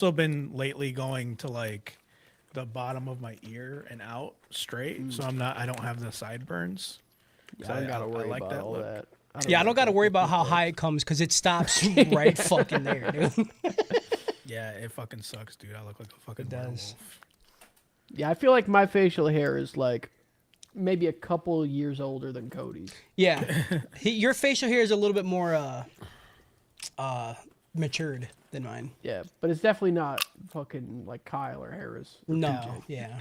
also been lately going to like the bottom of my ear and out straight, so I don't have the sideburns. Yeah, I don't gotta worry like about that all look. that. Yeah, I don't got to worry about how high it comes because it stops right fucking there, dude. Yeah, it fucking sucks, dude. I look like a fucking It does. werewolf. Yeah, I feel like my facial hair is like maybe a couple years older than Cody's. Yeah, your facial hair is a little bit more matured than mine. Yeah, but it's definitely not fucking like Kyle or Harris. Or No, PJ. yeah,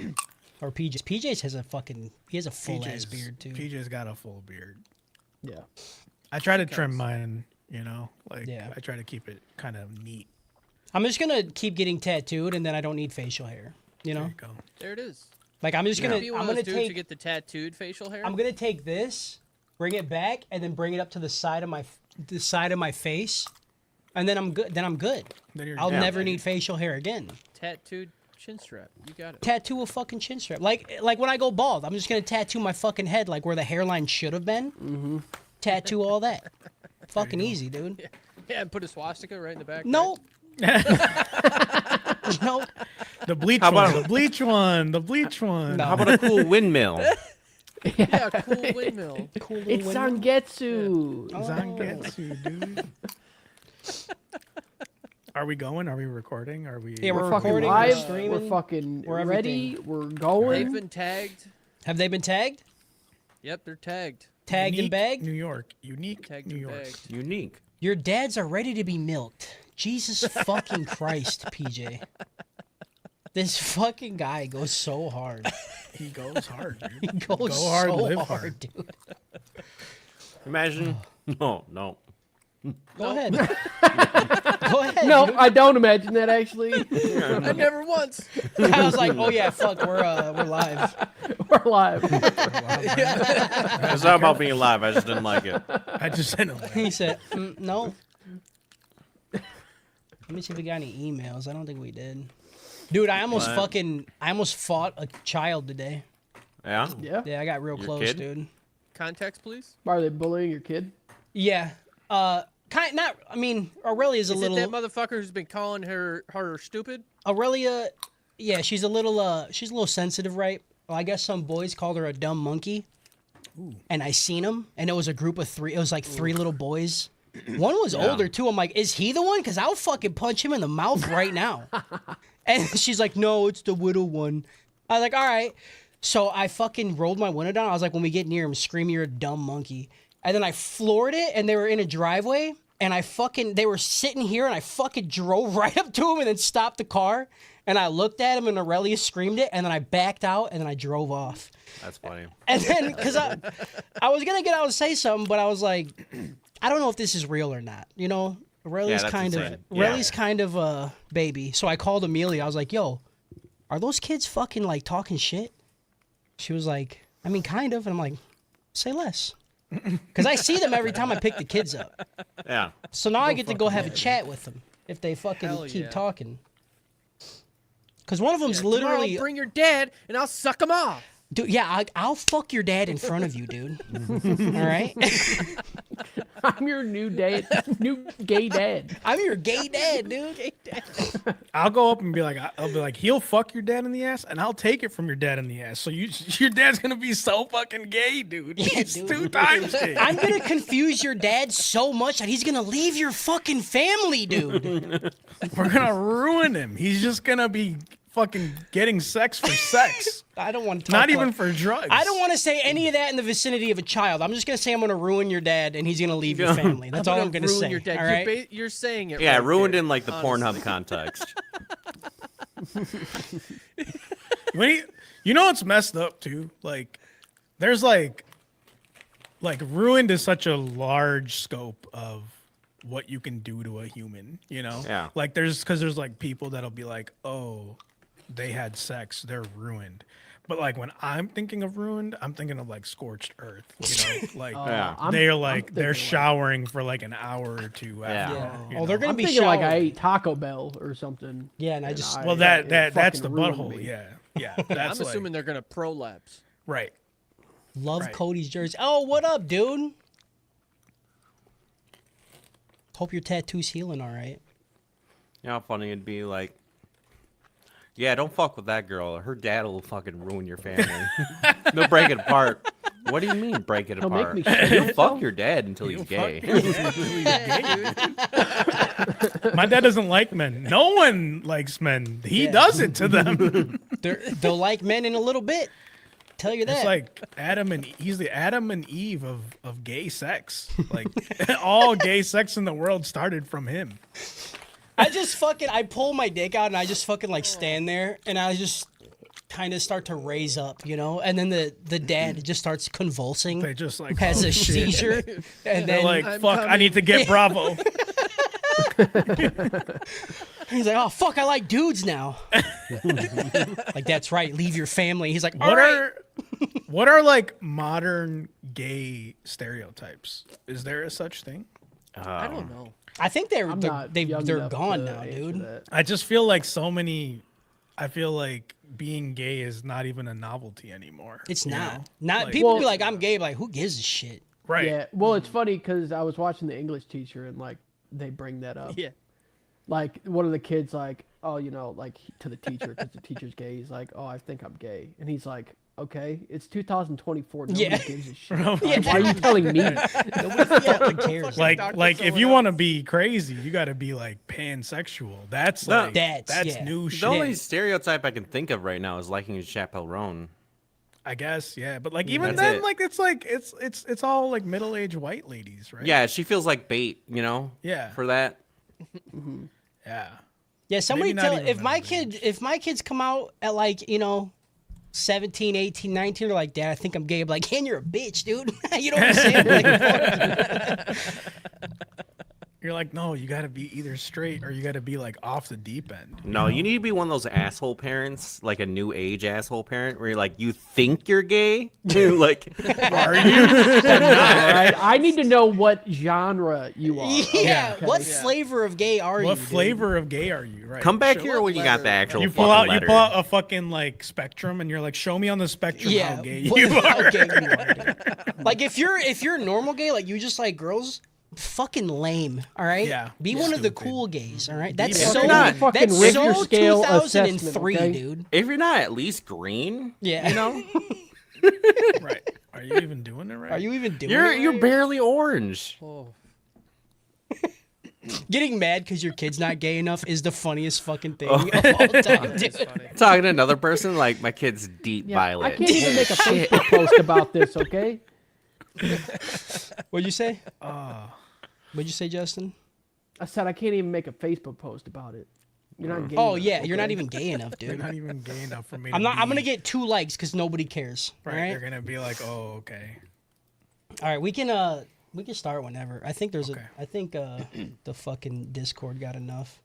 or PJ's. PJ's has a full ass beard too. PJ's got a full beard. Yeah. I try to trim mine, you know, like Yeah. I try to keep it kind of neat. I'm just gonna keep getting tattooed, and then I don't need facial hair. You know, There you go. There it is. like I'm just gonna Be one I'm of gonna those dudes who take get the tattooed facial hair. I'm gonna take this, bring it back, and then bring it up to the side of my face, and then I'm good. Then I'm good. Then you're I'll good. never need facial hair again. Tattooed chin strap. You got it. Tattoo a fucking chin strap. Like when I go bald, I'm just gonna tattoo my fucking head like where the hairline should have been. Mm-hmm. Tattoo all that. Fucking easy, dude. Yeah, and put a swastika right in the back. Nope. Nope. The bleach How one. about- The bleach one. The bleach one. No. How about a cool windmill? Right? Yeah, cool windmill. Cool little It's window. Zangetsu. Zangetsu, dude. Are we going? Are we recording? Are we? Yeah, we're We're fucking recording, live. we're streaming, We're fucking we're ready. everything. We're They've going. been tagged. Have they been tagged? Yep, they're tagged. Tagged Unique and bagged? New York. Unique Tagged New and York. bagged. Unique. Your dads are ready to be milked. Jesus fucking Christ, PJ. This fucking guy goes so hard. He goes hard, dude. He goes Go hard, so live hard, hard. dude. Imagine. No. Go ahead. Go ahead. No, dude. I don't imagine that actually. I never once. I was like, oh yeah, fuck, we're live. We're live. It's not about being live. I just didn't like it. I just sent him. He said, no. Let me see if we got any emails. I don't think we did. Dude, I almost fought a child today. Yeah. Yeah. Yeah, I got real Your close, kid? dude. Context, please. Why are they bullying your kid? Yeah. I mean, Aurelia's a Is little. it that motherfucker who's been calling her stupid? Aurelia, yeah, she's a little sensitive, right? Well, I guess some boys called her a dumb monkey. Ooh. And I seen them, and it was a group of three. It was like three little boys. One was older too. I'm like, is he the one? Because I'll fucking punch him in the mouth right now. And she's like, no, it's the little one. I was like, all right. So I fucking rolled my window down. I was like, when we get near him, scream, you're a dumb monkey. And then I floored it, and they were in a driveway, and they were sitting here, and I fucking drove right up to him and then stopped the car. And I looked at him, and Aurelia screamed it, and then I backed out, and then I drove off. That's funny. And then, because I was going to get out and say something, but I was like, I don't know if this is real or not. You know, Aurelia's that's kind insane. of Yeah. Aurelia's kind of a baby. So I called Amelia. I was like, yo, are those kids fucking like talking shit? She was like, I mean, kind of. And I'm like, say less. Because I see them every time I pick the kids up. Yeah. So now I get to go have a chat with them if they fucking Hell keep yeah. talking. Because one of them's Tomorrow literally... I'll bring your dad and I'll suck him off. Dude, yeah, I'll fuck your dad in front of you, dude. All right? I'm your new gay dad. I'm your gay dad, dude. I'll go up and be like, he'll fuck your dad in the ass, and I'll take it from your dad in the ass. So your dad's gonna be so fucking gay, dude. Yeah, It's dude. 2 times gay. I'm gonna confuse your dad so much that he's gonna leave your fucking family, dude. We're gonna ruin him. He's just gonna be fucking getting sex for sex. I don't want to talk Not even like- for drugs. I don't want to say any of that in the vicinity of a child. I'm just gonna say I'm gonna ruin your dad, and he's gonna leave your family. That's all I'm gonna ruin say. Your dad. All right? You're saying it. Yeah, right ruined there, in like the honestly. Pornhub context. You know what's messed up too? Like, there's like ruined is such a large scope of what you can do to a human. You know? Yeah. Like there's like people that'll be like, oh, they had sex, they're ruined. But like when I'm thinking of ruined, I'm thinking of like scorched earth. You know, like Yeah. they're showering for like an hour or two after. Yeah. you Oh, know? they're gonna I'm be thinking like I showering. ate Taco Bell or something. Yeah, and I just Well, it that's fucking the ruined butthole. me. Yeah. I'm That's like, assuming they're gonna prolapse. right. love Right. Cody's jersey. Oh, what up, dude? Hope your tattoo's healing all right. You know how funny it'd be like Yeah, don't fuck with that girl. Her dad will fucking ruin your family. They'll break it apart. What do you mean break it He'll make apart? me shit He'll myself. fuck your dad until he's You'll gay. fuck your dad until he's gay. My dad doesn't like men. No one likes men. He does it to them. They'll like men in a little bit. Tell you that. It's like he's the Adam and Eve of gay sex. Like all gay sex in the world started from him. I pull my dick out and I just fucking like stand there and I just kind of start to raise up, you know? And then the dad just starts convulsing, They just like has oh, a shit. seizure, and They're then like, I'm fuck, I coming. need to get Bravo. he's like, oh fuck, I like dudes now. Like, that's right, leave your family. He's like, all What right. what are like modern gay stereotypes? Is there a such thing? I don't know. I think they're I'm not they're young enough gone to now, answer dude. that. I just feel like I feel like being gay is not even a novelty anymore. It's you not. know? Not Like- people be Well- like, I'm gay, but like, who gives a shit? Right. Yeah. Well, it's funny because I was watching the English teacher and like they bring that up. Yeah. Like one of the kids like, oh, you know, like to the teacher because the teacher's gay. He's like, oh, I think I'm gay, and he's like, okay, it's 2024. Nobody Yeah. gives a shit. Yeah. Why are you telling me? Nobody fucking cares. Like Dr. like if you someone want to else. be crazy, you got to be like pansexual. That's No. like That's- that's yeah. new The shit. only stereotype I can think of right now is liking a chaperone. I guess, yeah. But like even That's then, it. like it's all like middle-aged white ladies, right? Yeah, she feels like bait, you know? Yeah. For that. Yeah. Yeah, somebody not tell even if my middle-aged. kid if my kids come out at like, you know, 17, 18, 19, they're like, Dad, I think I'm gay. I'm like, and you're a bitch, dude. You know what I'm saying? Like, fuck. You're like, no, you got to be either straight or you got to be like off the deep end. No, you need to be one of those asshole parents, like a new age asshole parent, where you're like, you think you're gay? like, Are you? All right, I need to know what genre you are. Yeah, Okay. what flavor of gay are you? What dude? flavor of gay are you? Right. come back Show- here when you got the letter. actual You fucking pull out letter. a fucking like spectrum and you're like, show me on the spectrum Yeah, how gay what- you how are. gay you are, dude. Like if you're normal gay, like you just like girls, fucking lame. All right. Yeah, Be yeah. one of the Stupid. cool gays. All right. That's Yeah. so. You're not. Fucking That's Richter so scale 2003, assessment, okay? dude. If you're not at least green, Yeah. you know, Right. Are you even doing it right? Are you even doing you're it? you're right? barely orange. Oh. Getting mad because your kid's not gay enough is the funniest fucking thing Oh. of all time, That's dude. funny. Talking to another person, like my kid's deep Yeah, violet. I can't even make a Facebook post about this. Okay. What'd you say? What'd you say, Justin? I said I can't even make a Facebook post about it. You're not gay. Oh enough, yeah, you're not okay? even gay enough, You're dude. not even gay enough for me. I'm not. To I'm gonna be- get 2 likes because nobody cares. Right. All right. You're gonna be like, oh, okay. All right. We can start whenever. I think there's Okay. I think the fucking Discord got enough.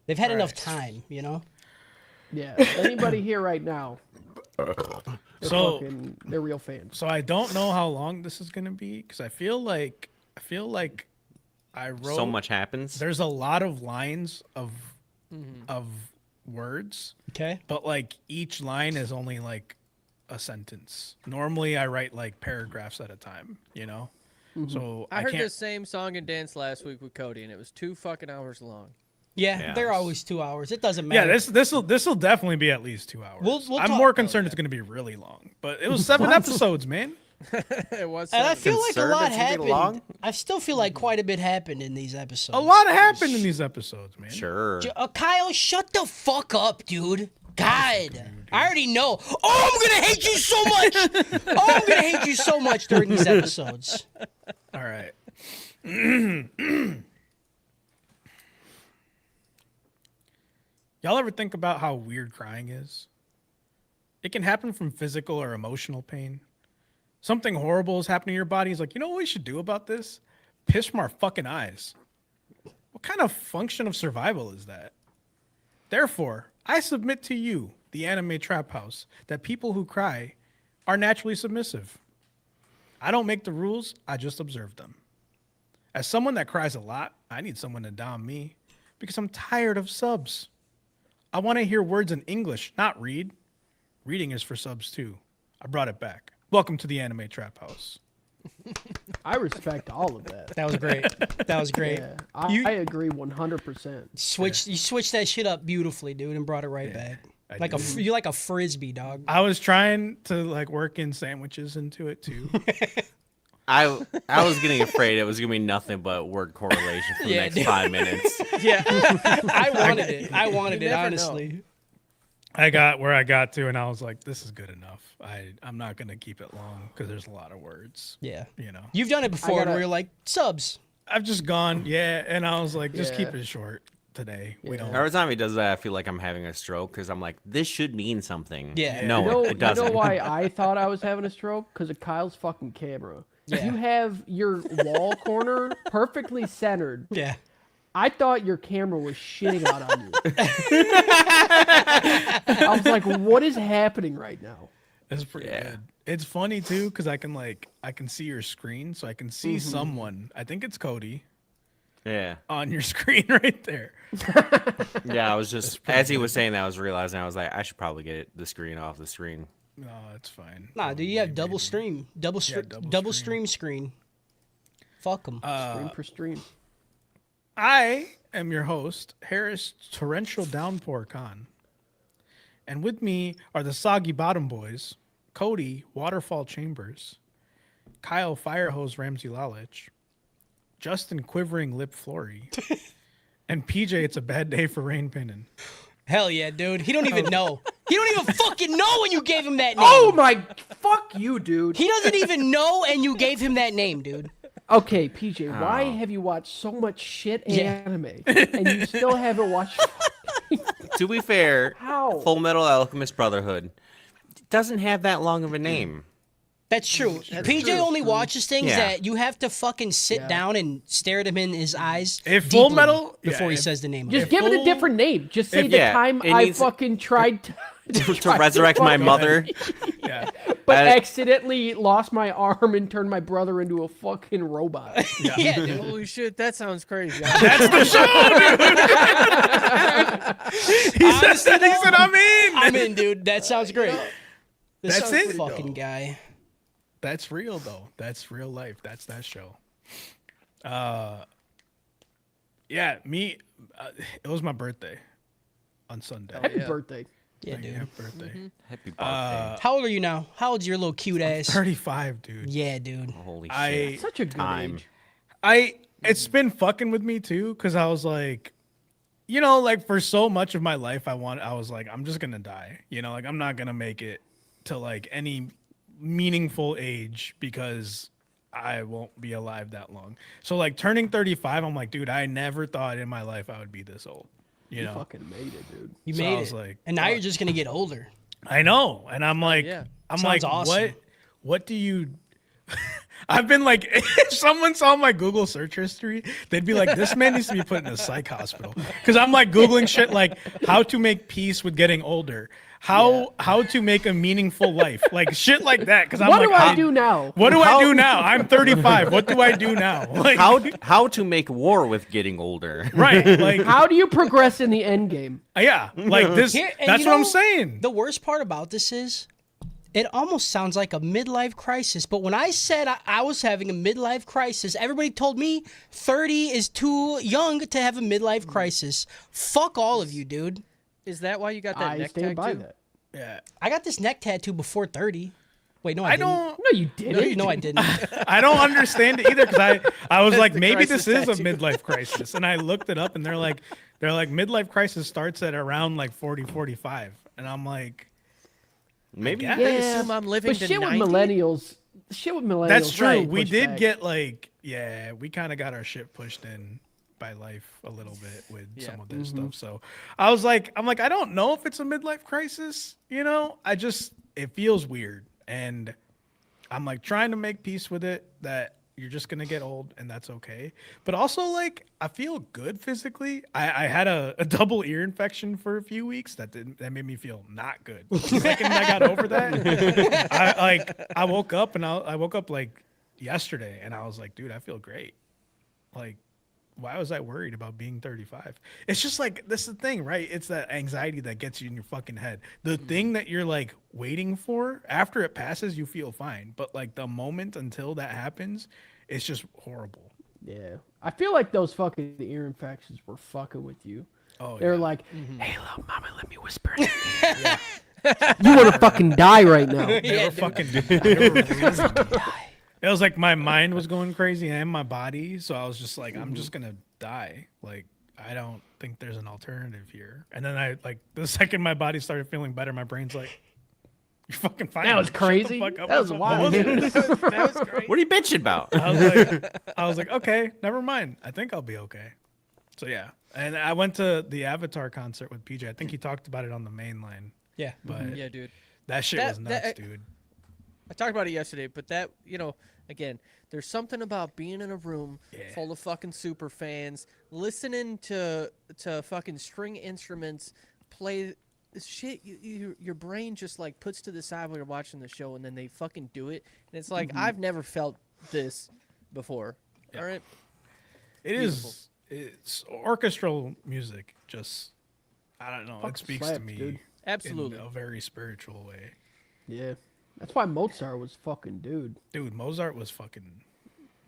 They've had enough time, you know. Yeah. Anybody here right now? So- they're real fans. So I don't know how long this is gonna be because I feel like I wrote So much happens. There's a lot of lines of words, Okay. but like each line is only like a sentence. Normally I write like paragraphs at a time, you know? So I heard can't the same song and dance last week with Cody, and it was 2 fucking hours long. Yeah, Yeah. they're always 2 hours. It doesn't Yeah, matter. this will definitely be at least 2 hours. We'll I'm talk- more concerned it's gonna be really long. But it was 7 episodes, man. It was. And I 7. feel like a Concerned lot it's gonna be happened. long? I still feel like quite a bit happened in these episodes. A lot happened in these episodes, man. Sure. Kyle, shut the fuck up, dude. God, I already know. Oh, I'm gonna hate you so much. Oh, I'm gonna hate you so much during these episodes. All right. Y'all ever think about how weird crying is? It can happen from physical or emotional pain. Something horrible is happening to your body. It's like, you know what we should do about this? Piss from our fucking eyes. What kind of function of survival is that? Therefore, I submit to you, the anime trap house, that people who cry are naturally submissive. I don't make the rules, I just observe them. As someone that cries a lot, I need someone to dom me because I'm tired of subs. I want to hear words in English, not read. Reading is for subs too. I brought it back. Welcome to the anime trap house. I respect all of that. That was great. That was great. Yeah, I agree 100%. You switched that shit up beautifully, dude, and brought it right back. Like you like a frisbee, dog. I was trying to like work in sandwiches into it too. I was getting afraid it was gonna be nothing but word correlation for the Yeah, next dude. 5 minutes. Yeah, I wanted it. I wanted You it never honestly. I got where I got to, and I was like, "This is good enough. I'm not gonna keep it long because there's a lot of words." Yeah, You know, you've done it before gotta- where you're like subs. I've just gone, yeah, and I was like, just keep Yeah. it short today. We Yeah. don't. Every time he does that, I feel like I'm having a stroke because I'm like, this should mean something. Yeah. No, You know, it doesn't. You know why I thought I was having a stroke? Because of Kyle's fucking camera. Yeah. You have your wall corner perfectly centered. Yeah, I thought your camera was shitting out on you. I was like, what is happening right now? It's pretty Yeah. good. It's funny too because I can see your screen, so I can see someone. I think it's Cody Yeah. on your screen right there. Yeah, I was just, as he was saying that, I was realizing, I was like, I should probably get the screen off the screen. No, it's fine. nah, dude, you have double stream, double double stream screen. Fuck them. Stream per stream. I am your host, Harris Torrential Downpour Khan. And with me are the Soggy Bottom Boys, Cody Waterfall Chambers, Kyle Firehose Ramsey Lalich, Justin Quivering Lip Flory, and PJ It's a Bad Day for Rain Pinnin. Hell yeah, dude. He don't even know. He don't even fucking know when you gave him that name. Oh my, fuck you, dude. He doesn't even know, and you gave him that name, dude. Okay, PJ, why Oh. have you watched so much shit Yeah. anime and you still haven't watched? To be fair, How? Full Metal Alchemist Brotherhood doesn't have that long of a name. That's true. PJ true, only true. watches things Yeah. that you have to fucking sit Yeah. down and stare at him in his eyes If Full deeply Metal- before yeah, he if- says the name of Just it. give it a full- different name. Just say if- the yeah, time it I needs- fucking tried To resurrect my mother. Yeah. but I- accidentally lost my arm and turned my brother into a fucking robot. Yeah, dude. Holy shit, that sounds crazy. That's the show, dude. He said, I'm in. I'm in, dude. That sounds great. This That's it, fucking guy. That's real though. That's real life. That's that show. Yeah, me. It was my birthday on Sunday. Happy yeah. birthday. Yeah, Thank you, dude. happy birthday. Happy birthday. How old are you now? How old's your little cute ass? 35, dude. Yeah, dude. Holy I- shit. Such a good Time. age. It's been fucking with me too, because I was like, you know, like for so much of my life, I was like, I'm just gonna die. You know, like I'm not gonna make it to like any meaningful age because I won't be alive that long. So like turning 35, I'm like, dude, I never thought in my life I would be this old. You You know, fucking made it, dude. You So I made was it. like, and now you're just gonna get older. I know, and I'm like, yeah. I'm Sounds like, awesome. what do you? I've been like, if someone saw my Google search history, they'd be like, this man needs to be put in a psych hospital. Because I'm like Googling shit like how to make peace with getting older, how to make a meaningful life, like shit like that. Because I'm What like, do I do now? What do I do now? I'm 35. What do I do now? Like, How to make war with getting older. right? Like, How do you progress in the end game? yeah, like this. Here- and That's you what I'm know, saying. The worst part about this is, it almost sounds like a midlife crisis. But when I said I was having a midlife crisis, everybody told me 30 is too young to have a midlife crisis. Fuck all of you, dude. Is that why you got that I neck stand tag by too? that. Yeah, I got this neck tattoo before 30. Wait, no, I I didn't. don't. No, you didn't. No, I didn't. I don't understand it either because I was like, the maybe crisis this is a tattoo. midlife crisis, and I looked it up, and they're like midlife crisis starts at around like 40, 45, and I'm like, Maybe. guess. They assume I'm living but to shit 90? with millennials. Shit with millennials. that's true. right, We push did back. get like, yeah, we kind of got our shit pushed in by life a little bit with some of this stuff. So I was like, I don't know if it's a midlife crisis. You know, it feels weird, and I'm like trying to make peace with it that you're just gonna get old and that's okay. But also like I feel good physically. I had a double ear infection for a few weeks that made me feel not good. The second I got over that, I woke up and I woke up like yesterday and I was like, dude, I feel great. Like, why was I worried about being 35? It's just like, this is the thing, right? It's that anxiety that gets you in your fucking head. The thing that you're like waiting for, after it passes, you feel fine. But like the moment until that happens, it's just horrible. Yeah, I feel like those fucking ear infections were fucking with you. Oh, They're yeah. like, hey, little mama, let me whisper. In your ear." You want to fucking die right now. Never fucking It was like my mind was going crazy and my body, so I was just like, I'm just gonna die. Like, I don't think there's an alternative here. And then I like the second my body started feeling better, my brain's like, you're fucking fine. That was Shut the crazy. fuck up. That was What wild. it? That was great. What are you bitching about? I was like, okay, never mind. I think I'll be okay. So yeah, and I went to the Avatar concert with PJ. I think he talked about it on the main line, Yeah. but Yeah, dude. that shit was nuts, that- dude. I talked about it yesterday, but that, again, there's something about being in a room full of fucking super fans, listening to fucking string instruments play shit. Your brain just like puts to the side while you're watching the show, and then they fucking do it, and it's like I've never felt this before. All right, It's orchestral music. Just I don't know. It Fucking speaks slaps, to me dude. absolutely. in a very spiritual way. Yeah. That's why Mozart was fucking dude. Dude, Mozart was fucking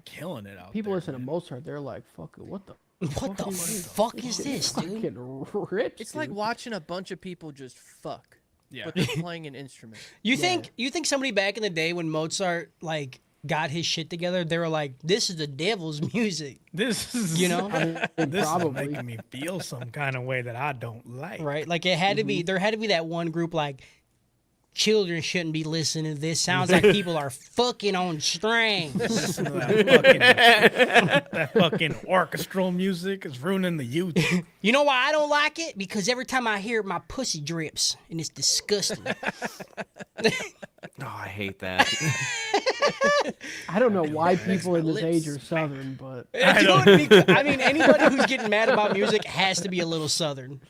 killing it out People there. listen to Mozart, they're like, fucking, what the What the fuck is this, dude? fucking rips, It's like dude. watching a bunch of people just fuck, Yeah. but they're playing an instrument. You think somebody back in the day when Mozart like got his shit together, they were like, "This is the devil's music," This is you know? this Probably. is making me feel some kind of way that I don't like. Right? Like it had to be. There had to be that one group like. Children shouldn't be listening to this. Sounds like people are fucking on strings. Listen to that fucking orchestral music is ruining the youth. You know why I don't like it? Because every time I hear it, my pussy drips, and it's disgusting. Oh, I hate that. I don't know why people in this lips age are southern, but I mean, anybody who's getting mad about music has to be a little southern.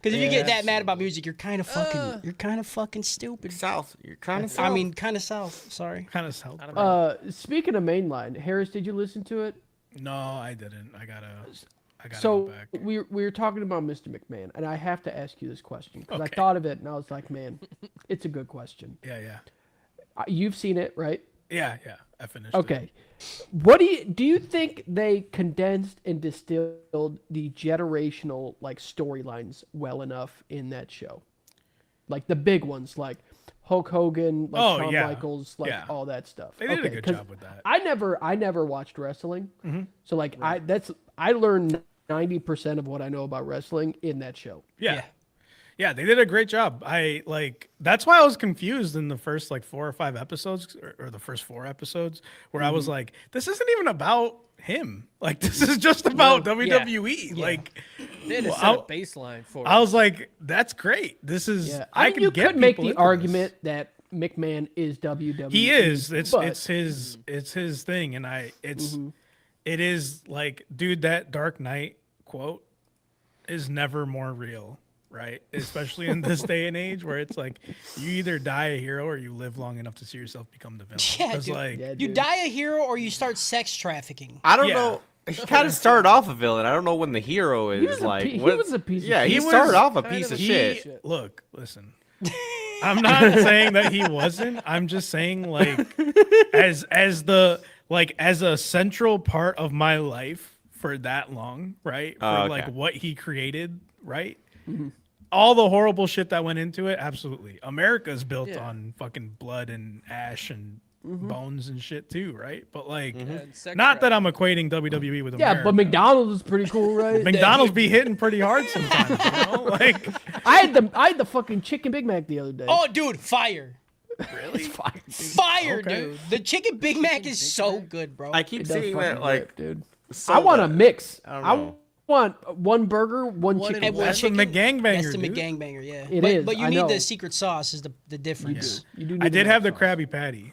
Because if you get that mad about music, you're kind of fucking stupid. South, you're kind of. I mean, kind of south. Sorry. Kind of self. speaking of mainline, Harris, did you listen to it? No, I didn't. I gotta So go back. we were talking about Mr. McMahon, and I have to ask you this question because I Okay. thought of it and I was like, man, it's a good question. Yeah. You've seen it, right? Yeah. I finished. It. Okay. What do you think they condensed and distilled the generational like storylines well enough in that show? Like the big ones, like Hulk Hogan, like Oh, Shawn yeah. Michaels, like Yeah. all that stuff. They did a Okay, good 'cause job with that. I never watched wrestling, so like I learned 90% of what I know about wrestling in that show. Yeah, they did a great job. That's why I was confused in the first like 4 or 5 episodes or the first 4 episodes where I was like, this isn't even about him. Like this is just about WWE. Like They had to set Well, a baseline for I it. was like, that's great. This is Yeah, I mean, can you get could make people the into argument this. that McMahon is WWE. He is. It's but- it's his thing, and it is like, dude, that Dark Knight quote is never more real, right? Especially in this day and age where it's like you either die a hero or you live long enough to see yourself become the villain. Yeah, 'Cause, dude. like, Yeah, You dude. die a hero or you start sex trafficking. I don't Yeah. know. He kind of started off a villain. I don't know when the hero is was a like. he what- was a piece of Yeah, shit. he He started was off a kind piece of of a shit. Look, listen. I'm not saying that he wasn't. I'm just saying like as a central part of my life for that long, right? For Oh, okay. like what he created, right? All the horrible shit that went into it, absolutely. America's built Yeah. on fucking blood and ash and bones and shit too, right? But like And sex not that I'm equating WWE with Yeah, America. but McDonald's is pretty cool, right? McDonald's be hitting pretty hard sometimes, you know? Like I had the fucking chicken Big Mac the other day. Oh, dude, fire. really? Fire, Okay. dude. The chicken Big Mac is so good, bro. I keep It does seeing fucking that like. rip, dude. so I want a bad. mix. I don't I know. want one burger, one One chicken. and one That's the chicken. McGangbanger, That's the dude. McGangbanger, yeah. It but, is, But you I need know. the secret sauce is the difference. You do I need did the have the sauce. Krabby Patty.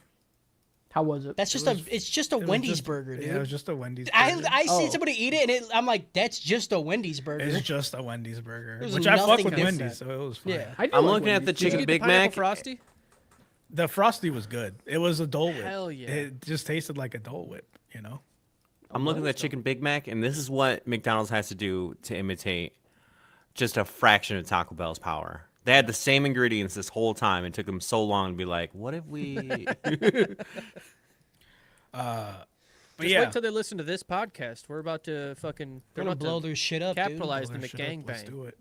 How was it? It's just a It was Wendy's just- burger, dude. Yeah, it was just a Wendy's burger. I seen Oh. somebody eat it and I'm like, that's just a Wendy's burger. It's just a Wendy's burger, There's which I fuck nothing with different. Wendy's, so it was fine. Yeah. I do I'm like looking at the Wendy's. Did you chicken get Big the pineapple Mac. frosty? The Frosty was good. It was a Dole Whip. Hell yeah. It just tasted like a Dole Whip, you know? I'm looking at the chicken Big Mac, and this is what McDonald's has to do to imitate just a fraction of Taco Bell's power. They had the same ingredients this whole time. It took them so long to be like, what if we? But Just yeah, wait till they listen to this podcast. We're about to fucking. They're Gonna about blow to their shit up, capitalize Blow the their shit up. Let's McGangbang. do it.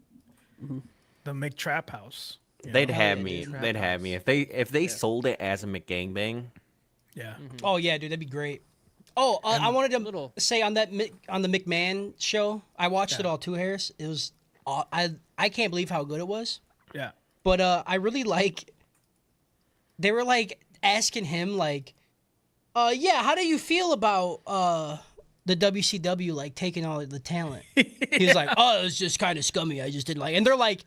The McTrap House. They'd know? have yeah, me. dude. They'd have me if they sold it as a McGangbang. Yeah. Oh yeah, dude, that'd be great. Oh, I wanted to Little- say on that on the McMahon show, I watched it all too, Harris. It was I can't believe how good it was. Yeah. But I really like. They were like asking him like, yeah, how do you feel about the WCW like taking all of the talent? He's like, oh, it's just kind of scummy. I just didn't like. And they're like,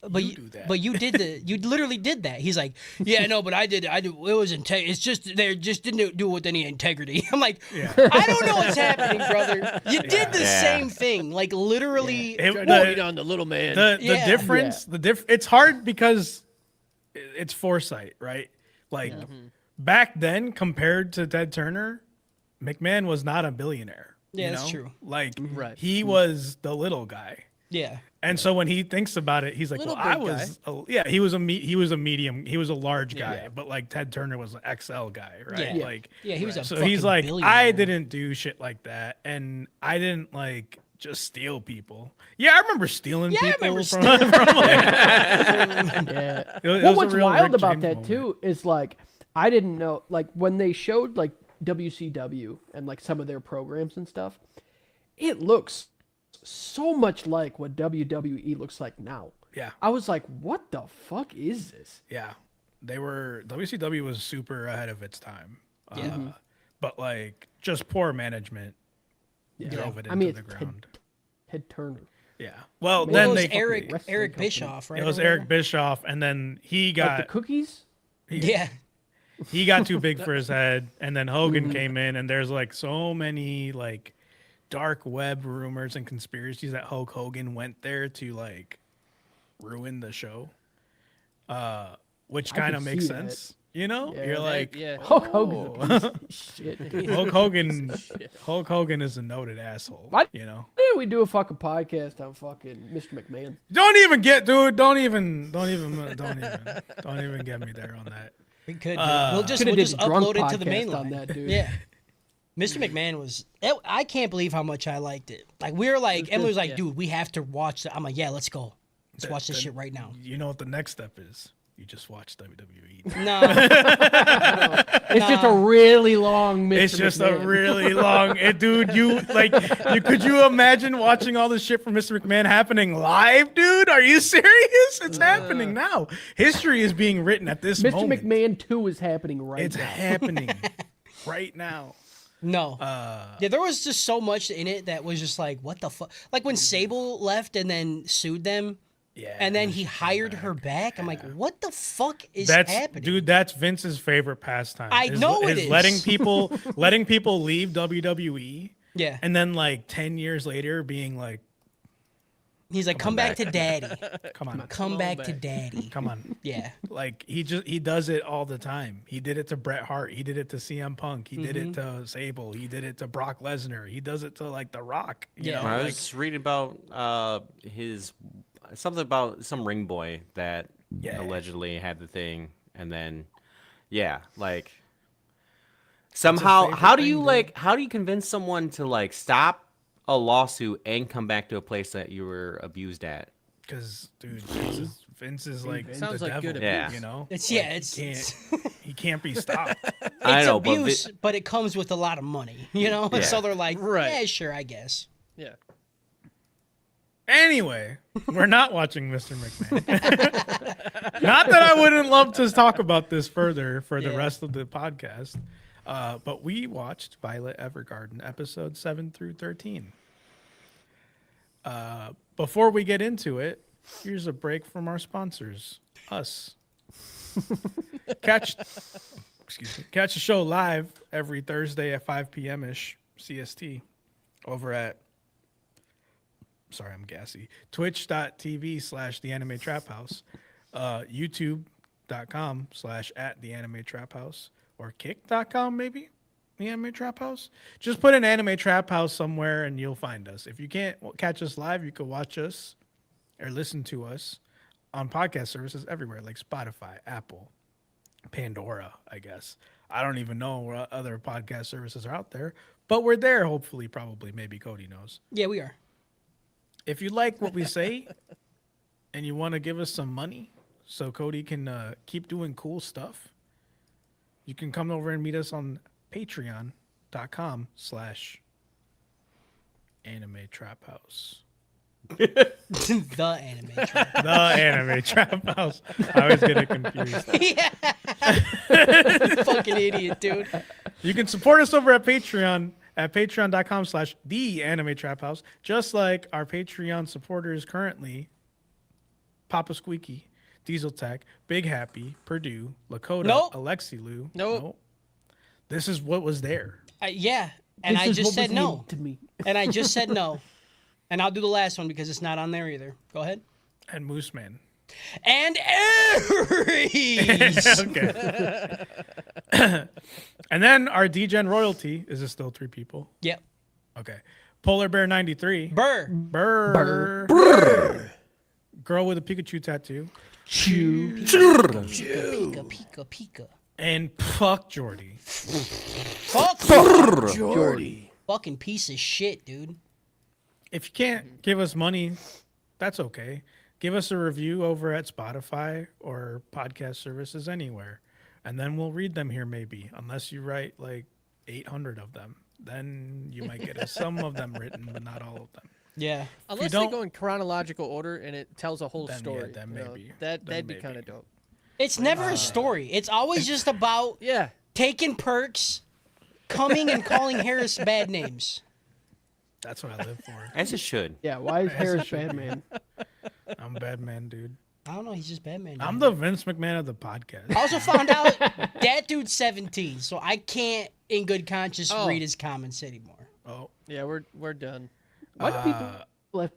but You do that. but you did you literally did that. He's like, yeah, no, but I did. It was it's just they just didn't do it with any integrity. I'm like, I don't know what's happening, brother. You did the Yeah. same thing, like literally. It- Trying the- to beat on the little man. The Yeah. difference, it's hard because it's foresight, right? Like back then, compared to Ted Turner, McMahon was not a billionaire. Yeah, you that's know? true. Like Right. he was the little guy. Yeah, And so when he thinks about it, he's like, Little "Well, I big was, he was a medium, he was a large guy, but like Ted Turner was an XL guy, right? Yeah. Like, yeah, he was a so fucking he's like, billionaire. I didn't do shit like that, and I didn't like just steal people. Yeah, I remember stealing Yeah, I people remember from, stealing from like, Yeah. it was Well, a what's real wild Rick about James that moment. too is like I didn't know like when they showed like WCW and like some of their programs and stuff, it looks so much like what WWE looks like now. Yeah, I was like, what the fuck is this? yeah, WCW was super ahead of its time. Yeah. But like just poor management drove it into I mean, the it's ground. Ted Turner. Yeah. Well, Man, Well, then it was they Eric wrestling company. Bischoff, right? it was or Eric whatever? Bischoff, and then he Like got the cookies? Yeah, he got too big for his head, and then Hogan came in, and there's like so many like dark web rumors and conspiracies that Hulk Hogan went there to like ruin the show, which I kind could of makes see that. sense. You know, Yeah. you're like yeah. Hulk Hogan's a piece of shit. dude. Hulk Hogan. Hulk Hogan is a noted asshole. What? You know. Why didn't we do a fucking podcast on fucking Mr. McMahon? Don't even get, dude. Don't even get me there on that. we could. Uh, we'll just Coulda we'll did just drunk upload it to the main podcast on line. that, dude. Yeah. Mr. McMahon was. I can't believe how much I liked it. Like we were like, Emily was like, Yeah. "Dude, we have to watch that." I'm like, "Yeah, let's go. Let's watch this shit right now." You know what the next step is? You just watch WWE. No, It's just a really long Mr. It's just a McMahon. really long, dude. Could you imagine watching all this shit from Mr. McMahon happening live, dude? Are you serious? It's happening now. History is being written at this Mr. moment. McMahon 2 is happening right It's now. happening right now. no. Yeah, there was just so much in it that was just like, what the fuck? Like when Sable left and then sued them, Yeah. and then he hired her back. I'm like, what the fuck is That's happening? dude. That's Vince's favorite pastime. I know it is. letting people leave WWE, Yeah, and then like 10 years later being like, he's like, come back to daddy. come on, Come back to back. daddy. come on. Yeah. Like he does it all the time. He did it to Bret Hart. He did it to CM Punk. He did it to Sable. He did it to Brock Lesnar. He does it to like The Rock. You Yeah. know, I like, was reading about something about some ring boy that Yeah. allegedly had the thing, and then like somehow favorite how do thing, you dude. how do you convince someone to like stop a lawsuit and come back to a place that you were abused at? because dude, Vince is like Sounds the like devil. good abuse. You know, It's Like, yeah, it's he can't be stopped. I it's know, abuse, but it comes with a lot of money, you know. Yeah. So they're like, Right. yeah, sure, I guess. Yeah. Anyway, we're not watching Mr. McMahon. Not that I wouldn't love to talk about this further for the Yeah. rest of the podcast, but we watched Violet Evergarden episodes 7-13. Before we get into it, here's a break from our sponsors, us. Catch the show live every Thursday at 5 p.m. ish CST over at I'm gassy. Twitch.tv/The Anime Trap House, YouTube.com/at The Anime Trap House, or Kick.com maybe. The Anime Trap House. Just put an Anime Trap House somewhere and you'll find us. If you can't catch us live, you can watch us or listen to us on podcast services everywhere, like Spotify, Apple, Pandora, I guess. I don't even know what other podcast services are out there, but we're there. Hopefully, probably, maybe Cody knows. Yeah, we are. If you like what we say and you want to give us some money so Cody can keep doing cool stuff, you can come over and meet us on patreon.com/anime trap house. The anime trap. The anime trap house. I always get it confused. Yeah. Fucking idiot, dude. You can support us over at Patreon at patreon.com/the anime trap house, just like our Patreon supporters currently: Papa Squeaky, Diesel Tech, Big Happy, Purdue, Lakota, Nope. Alexi Lou. Nope. This is what was there. Yeah, and This I is just what said was no. needed to me. And I just said no. And I'll do the last one because it's not on there either. Go ahead. And Moose Man. And Aries. Okay. And then our DGen royalty. Is it still 3 people? Yep. Okay. Polar Bear 93. Burr. Burr. Girl with a Pikachu tattoo. Pika, pika, pika. And fuck Jordy. Fuck Jordy. fucking piece of shit, dude. If you can't give us money, that's okay. Give us a review over at Spotify or podcast services anywhere. And then we'll read them here maybe, unless you write like 800 of them. Then you might get some of them written, but not all of them. Yeah. Unless they go in chronological order and it tells a whole Then, yeah, story. then you know, maybe. that'd Then be maybe. kind of dope. It's never a story. It's always just about Yeah. taking perks, coming and calling Harris bad names. That's what I live for. As it should. Yeah, why is Harris bad man? I'm a bad man, dude. I don't know. He's just Batman. I'm the Vince McMahon of the podcast. I also found out that dude's 17, so I can't, in good conscience, read his comments anymore. Oh, Yeah, we're done. Why do people left?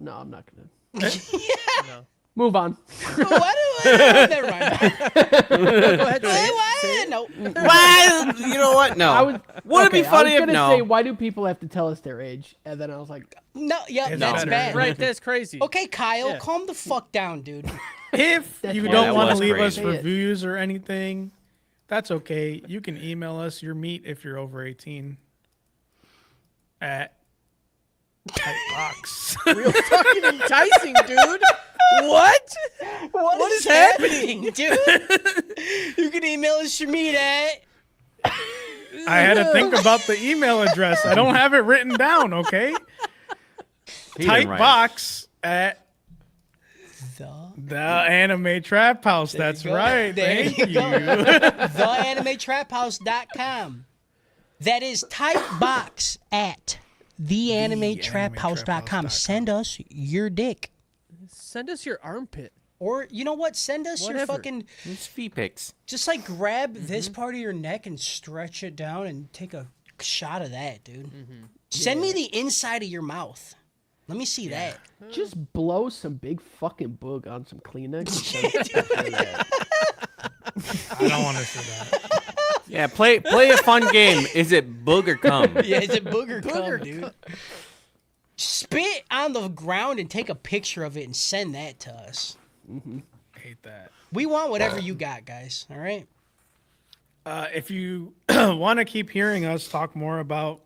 No, I'm not gonna. No. Move on. Never mind. Go ahead. Say it. What? No. Why? You know what? No. I was. Would it be funny I if was gonna no? say, why do people have to tell us their age? And then I was like, No, yeah, It's that's better. bad. Right, that's crazy. Okay, Kyle, Yeah. calm the fuck down, dude. if That's you why don't that want to was leave us crazy. reviews or anything, that's okay. You can email us your meat if you're over 18 at Typebox. Real fucking enticing, dude. What? What is happening, dude? You can email us your meat at. I had to think about the email address. I don't have it written down, okay? He didn't write it. Typebox at The the Anime Trap House. That's go. right. There Thank you you. go. theanimetraphouse.com. That is Typebox at theanimetraphouse.com. Send us your dick. Send us your armpit. Or, you know what? Send us your Whatever. fucking... It's feet pics. Just, like, grab this part of your neck and stretch it down and take a shot of that, dude. Send me the inside of your mouth. Let me see that. just blow some big fucking boog on some Kleenex. I don't want to see that. Yeah, play a fun game. Is it boog or cum? Yeah, it's a booger cum, dude. Spit on the ground and take a picture of it and send that to us. I hate that. We want whatever you got, guys. All right? If you want to keep hearing us talk more about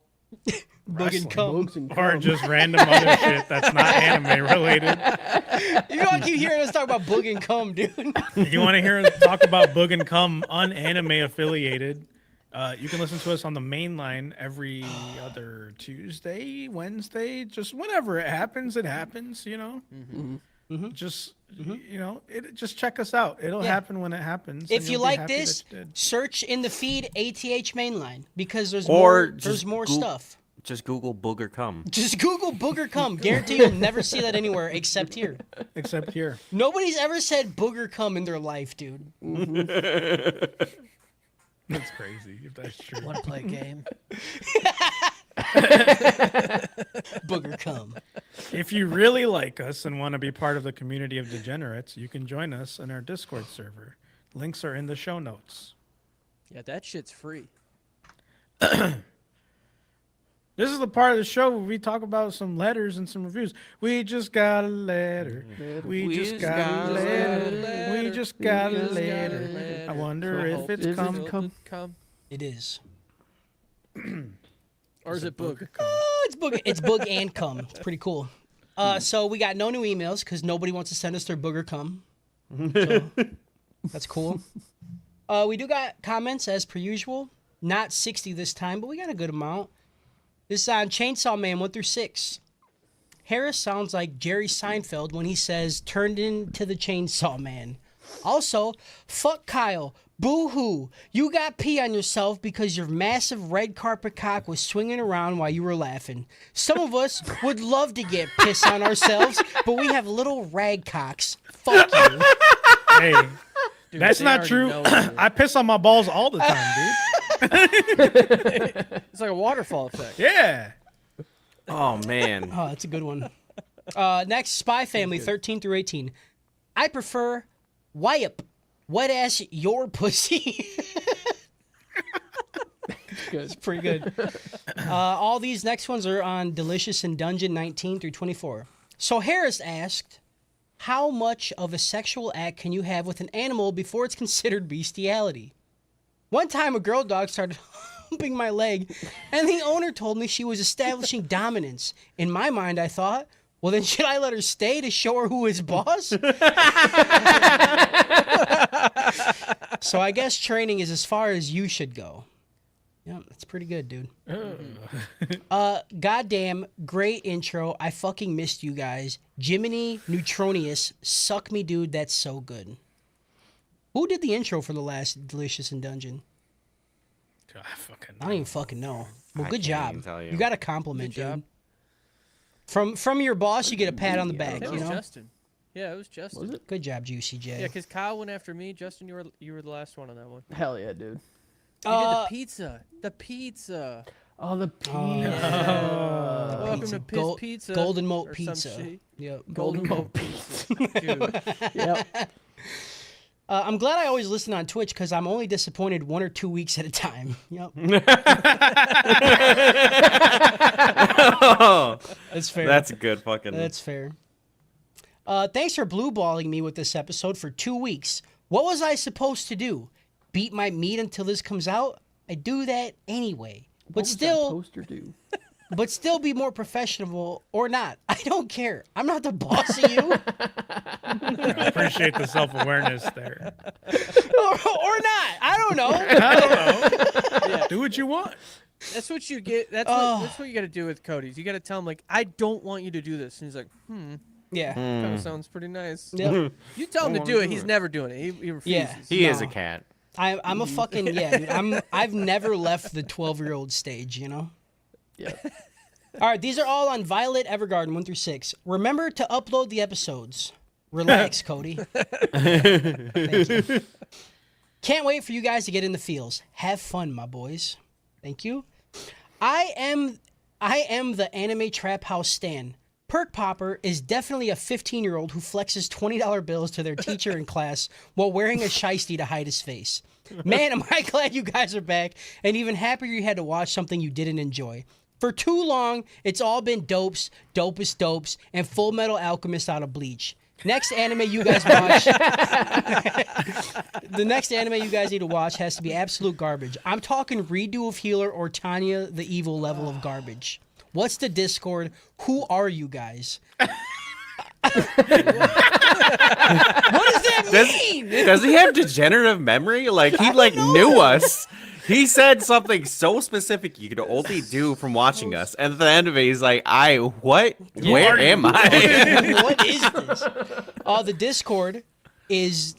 Boog and cum. Boogs and or cum. just random other shit that's not anime related, You want to keep hearing us talk about boog and cum, dude? if you want to hear us talk about Boog and Cum unanime affiliated, you can listen to us on the main line every other Tuesday, Wednesday, just whenever it happens, you know. Just you know, just check us out. It'll Yeah. happen when it happens. If and you you'll be like happy this, that you did. search in the feed ATH mainline because there's Or more. just There's more Goog- stuff. Just Google boog or cum. Just Google booger cum. Guarantee you'll never see that anywhere except here. Except here. Nobody's ever said booger cum in their life, dude. That's crazy if that's true. Want to play a game? Booger cum. If you really like us and want to be part of the community of degenerates, you can join us in our Discord server. Links are in the show notes. Yeah, that shit's free. This is the part of the show where we talk about some letters and some reviews. We just got a letter. We just got a letter. We just got a letter. I wonder if it's If come. it's come. Come. It is. Or is it boog? Oh, it's boog. It's boog and cum. It's pretty cool. So we got no new emails because nobody wants to send us their booger cum. So that's cool. We do got comments as per usual. Not 60 this time, but we got a good amount. This is on Chainsaw Man 1 through 6. Harris sounds like Jerry Seinfeld when he says, turned into the Chainsaw Man. Also, fuck Kyle. Boo-hoo. You got pee on yourself because your massive red carpet cock was swinging around while you were laughing. Some of us would love to get piss on ourselves, but we have little rag cocks. Fuck you. Hey, Dude, that's they not already true. know, dude. I piss on my balls all the time, dude. It's like a waterfall effect. Yeah. Oh man. Oh, that's a good one. Next, Spy Family 13 through 18. I prefer wipe. Wet ass your pussy. It's pretty good. All these next ones are on Delicious in Dungeon 19 through 24. So Harris asked, how much of a sexual act can you have with an animal before it's considered bestiality? One time a girl dog started humping my leg, and the owner told me she was establishing dominance. In my mind, I thought, well, then should I let her stay to show her who is boss? So I guess training is as far as you should go. Yeah, that's pretty good, dude. Goddamn, great intro. I fucking missed you guys. Jiminy Neutronius, suck me, dude. That's so good. Who did the intro for the last Delicious in Dungeon? I don't even fucking know. Well, I good can't job. even tell you. You got a compliment, Good job. dude. From your boss, you get a pat on the back. It You was know. Justin. Yeah, it was Justin. Was it? Good job, Juicy J. Yeah, because Kyle went after me. Justin, you were the last one on that one. Hell yeah, dude. You did the pizza. The pizza. Oh, the pizza. Welcome Pizza. to Piss Pizza. Golden Moat or some Pizza. shit. Yep. Golden Moat Pizza. Dude. Yep. I'm glad I always listen on Twitch because I'm only disappointed 1 or 2 weeks at a time. Yep. That's fair. That's a good fucking. That's fair. Thanks for blue balling me with this episode for 2 weeks. What was I supposed to do? Beat my meat until this comes out? I do that anyway. But Poster do. but still be more professional or not. I don't care. I'm not the boss of you. I appreciate the self-awareness there. or not. I don't know. I don't know. Do what you want. That's what you get. That's what you got to do with Cody's. You got to tell him like, I don't want you to do this, and he's like, Yeah. kind of sounds pretty nice. Yep. You tell him to do it, he's never doing it. He refuses. Yeah. He is No. a cat. I'm a fucking dude. I've never left the 12-year-old stage, you know? Yeah. All right, these are all on Violet Evergarden 1 through 6. Remember to upload the episodes. Relax, Cody. Thank you. Can't wait for you guys to get in the feels. Have fun, my boys. Thank you. I am the anime trap house stan. Perk Popper is definitely a 15-year-old who flexes $20 bills to their teacher in class while wearing a shiesty to hide his face. Man, am I glad you guys are back, and even happier you had to watch something you didn't enjoy. For too long, it's all been dopes, dopest dopes, and Full Metal Alchemist out of Bleach. Next anime you guys watch, the next anime you guys need to watch has to be absolute garbage. I'm talking Redo of Healer or Tanya the Evil level of garbage. What's the Discord? Who are you guys? What does that mean? Does he have degenerative memory? Like he knew us. He said something so specific you could only do from watching us, and at the end of it, he's like, what? Where am I?" What is this? The Discord is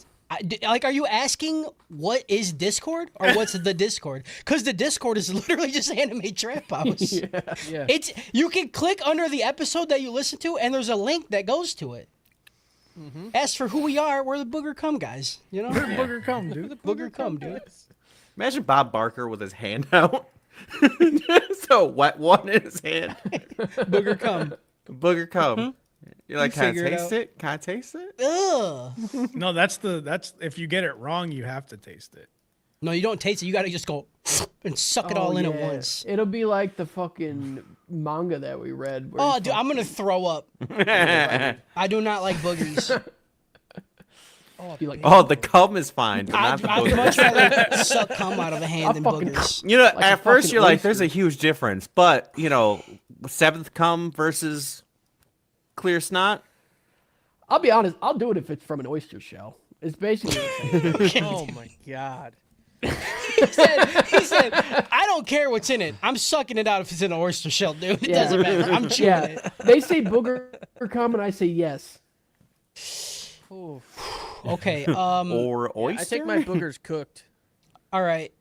like, are you asking what is Discord or what's the Discord? Because the Discord is literally just Anime Trap House. Yeah. It's you can click under the episode that you listen to, and there's a link that goes to it. As for who we are, we're the Booger Cum guys. You know, Booger come, dude. Booger Cum, dude. Imagine Bob Barker with his hand out, just a wet one in his hand. Booger Cum. Booger cum. You're like, can I figure it taste out. it? Can I taste it? Ugh. No, that's if you get it wrong, you have to taste it. No, you don't taste it. You got to just go and suck it all in at yeah. once. It'll be like the fucking manga that we read. Where Oh, he dude, I'm gonna throw up. I do not like boogies. be like, Oh, the cum is fine, but not the I'd much booger. rather suck cum out of a hand than fucking- boogers. You know, like a at first fucking you're like, there's a oyster. huge difference, but you know, seventh cum versus clear snot. I'll be honest. I'll do it if it's from an oyster shell. It's basically the same. Oh my god. He said, I don't care what's in it. I'm sucking it out if it's in an oyster shell, dude. It Yeah. doesn't matter. I'm chewing Yeah, it. they say booger come, and I say yes. Ooh. Okay. Or oyster. I take my boogers cooked. All right.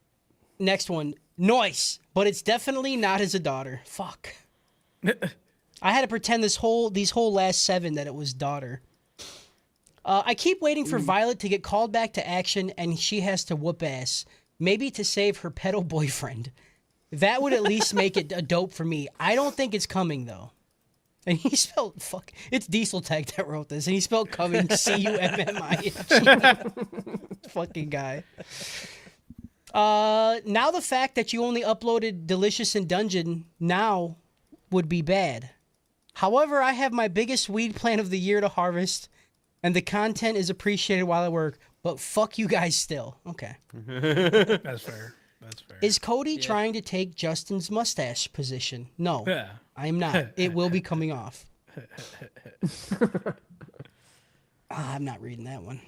Next one. Noise. But it's definitely not as a daughter. Fuck. I had to pretend these whole last 7 that it was daughter. I keep waiting for Violet to get called back to action, and she has to whoop ass. Maybe to save her pedo boyfriend. That would at least make it a dope for me. I don't think it's coming, though. And he spelled fuck. It's Diesel Tag that wrote this, and he spelled coming Cumming. Fucking guy. Now the fact that you only uploaded Delicious in Dungeon now would be bad. However, I have my biggest weed plant of the year to harvest, and the content is appreciated while I work, but fuck you guys still. Okay. That's fair. That's fair. Is Cody trying to take Justin's mustache position? No, Yeah. I am not. It will be coming off. I'm not reading that one.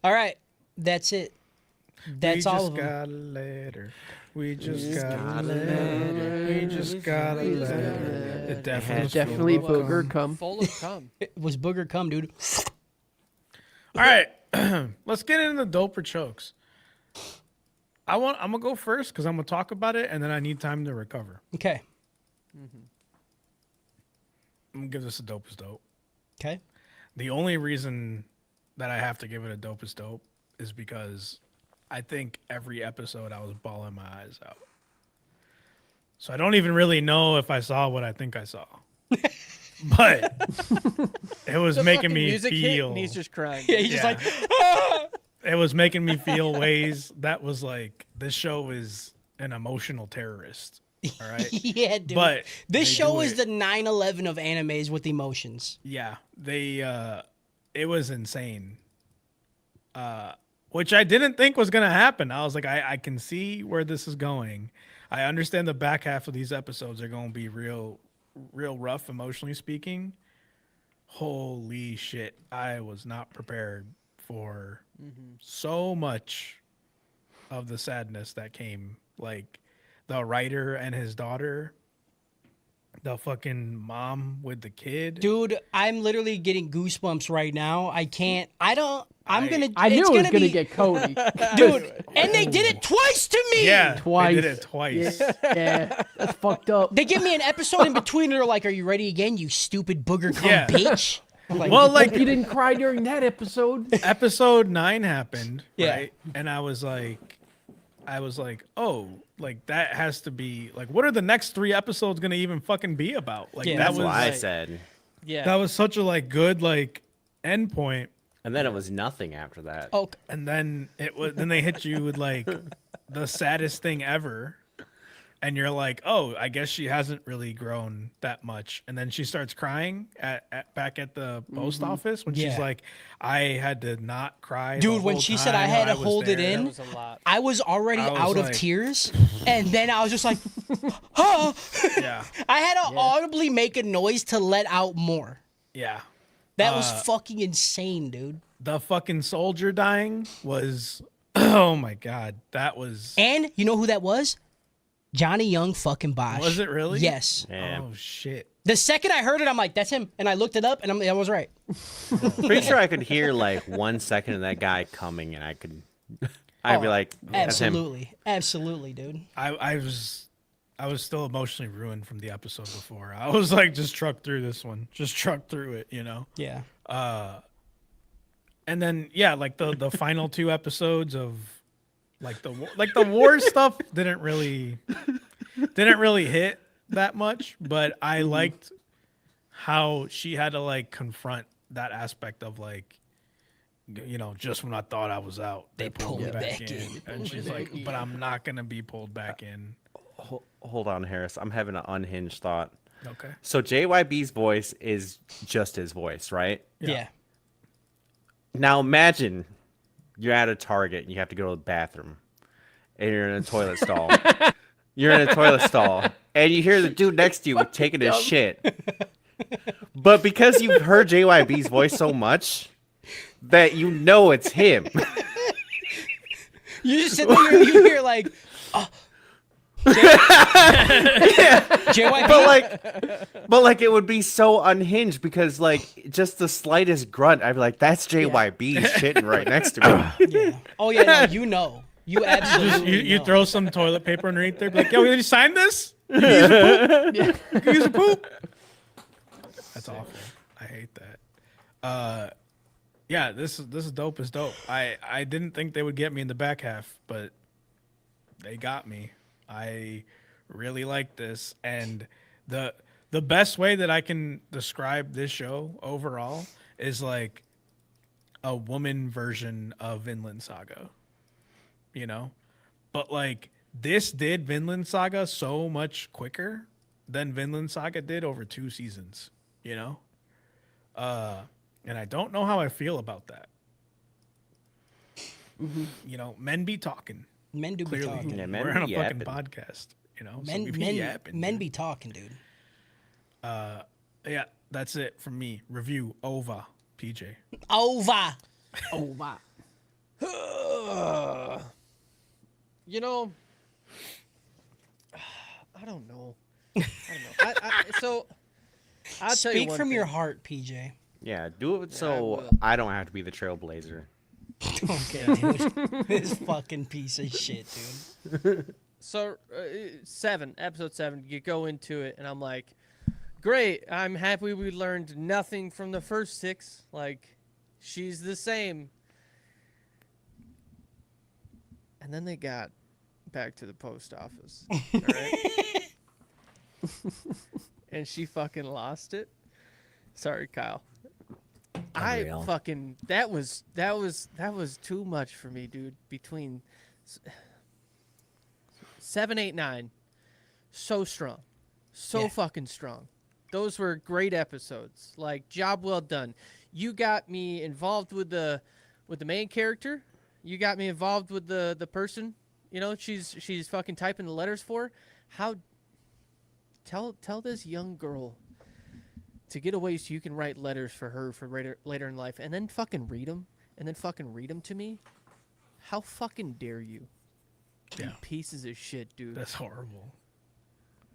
All right. That's it. That's all of We just them. got a letter. We just got a letter. We just got a letter. It Definitely full of booger cum. come. Full of cum. It was booger cum, dude. All right, let's get into the dope or chokes. I'm gonna go first because I'm gonna talk about it, and then I need time to recover. Okay. I'm gonna give this a dope is dope. Okay. The only reason that I have to give it a dope is dope is because I think every episode I was bawling my eyes out. So I don't even really know if I saw what I think I saw. But it was The making fucking me music hit feel. and he's just crying. Yeah, he's just Yeah. like, "Ah!" It was making me feel ways that was like, this show is an emotional terrorist. All right. Yeah, dude. But this they show do is it. the 9/11 of animes with emotions. Yeah, it was insane. Which I didn't think was gonna happen. I was like, I can see where this is going. I understand the back half of these episodes are gonna be real rough, emotionally speaking. Holy shit. I was not prepared for so much of the sadness that came. Like the writer and his daughter, the fucking mom with the kid. Dude, I'm literally getting goosebumps right now. I can't. I'm gonna. I knew it's it was gonna gonna be, get Cody. dude. And they did it twice to me. Yeah, Twice. They did it twice. Yeah, that's fucked up. They give me an episode in between. And they're like, "Are you ready again, you stupid booger cum Yeah. bitch?" I'm like, Well, like You didn't cry during that episode. episode 9 happened, Yeah. right? And I was like, oh, like that has to be like, what are the next 3 episodes gonna even fucking be about? Like Yeah. that That's was what I like- said. Yeah. that was such a like good like end point. And then it was nothing after that. "Oh, And then then they hit you with like the saddest thing ever. And you're like, oh, I guess she hasn't really grown that much. And then she starts crying back at the post office when Yeah. she's like, I had to not cry. the Dude, when whole she said I time had to was hold it there." in, That was a lot. I was already I was out of like- tears, and then I was just like, huh. Yeah, I had to audibly make a noise to let out more. yeah. That was fucking insane, dude. The fucking soldier dying was, oh my god, that was. And you know who that was? Johnny Young fucking Bosch. Was it really? Yes. Yeah. Oh shit. The second I heard it, I'm like, that's him. And I looked it up, and I was right. Pretty sure I could hear like 1 second of that guy coming, and I'd be like, that's him. Absolutely. Absolutely, dude. I was still emotionally ruined from the episode before. I was like, just truck through this one, just truck through it, you know. Yeah. And then yeah, like the final 2 episodes of like the war stuff didn't really hit that much, but I liked how she had to like confront that aspect of like, you know, just when I thought I was out, they pulled me back in. And she's like, but I'm not gonna be pulled back in. Hold on, Harris. I'm having an unhinged thought. Okay. So JYB's voice is just his voice, right? Yeah. Now imagine you're at a Target and you have to go to the bathroom and you're in a toilet stall You're in a toilet stall, and you hear the dude next to you taking his shit. But because you've heard JYB's voice so much, that you know it's him. You just sit there and you hear like, JYP. But like it would be so unhinged because like just the slightest grunt, I'd be like, "That's JYB shitting right next to me." Yeah. Oh yeah, no, you know. You absolutely You know. throw some toilet paper underneath there, be like, yo, did you sign this? You can use a poop? You can use a poop? That's awful. I hate that. Yeah, this is dope as dope. I didn't think they would get me in the back half, but they got me. I really like this, and the best way that I can describe this show overall is like a woman version of Vinland Saga. You know, but like this did Vinland Saga so much quicker than Vinland Saga did over 2 seasons. You know, and I don't know how I feel about that. You know, men be talking. Men do be Clearly, talking. Yeah, men we're on a be fucking yapping. podcast. You know, so Men, we be men, yapping, men dude. be talking, dude. Yeah, that's it from me. Review over, PJ. Over. Oh wow. You know, I don't know. So, I'll tell you Speak one from your thing. heart, PJ. Yeah, do it I so will. I don't have to be the trailblazer. Okay, dude. This fucking piece of shit, dude. So, episode 7, you go into it, and I'm like, great, I'm happy we learned nothing from the first 6. Like, she's the same. And then they got back to the post office. All right? And she fucking lost it. Sorry, Kyle. Unreal. I fucking that was too much for me, dude. Between 7, 8, 9, so strong, so Yeah. fucking strong. Those were great episodes. Like, job well done. You got me involved with the main character. You got me involved with the person. You know, she's fucking typing the letters for. How? Tell this young girl to get away so you can write letters for her for later in life, and then fucking read them, to me. How fucking dare you? You Yeah. pieces of shit, dude. That's horrible.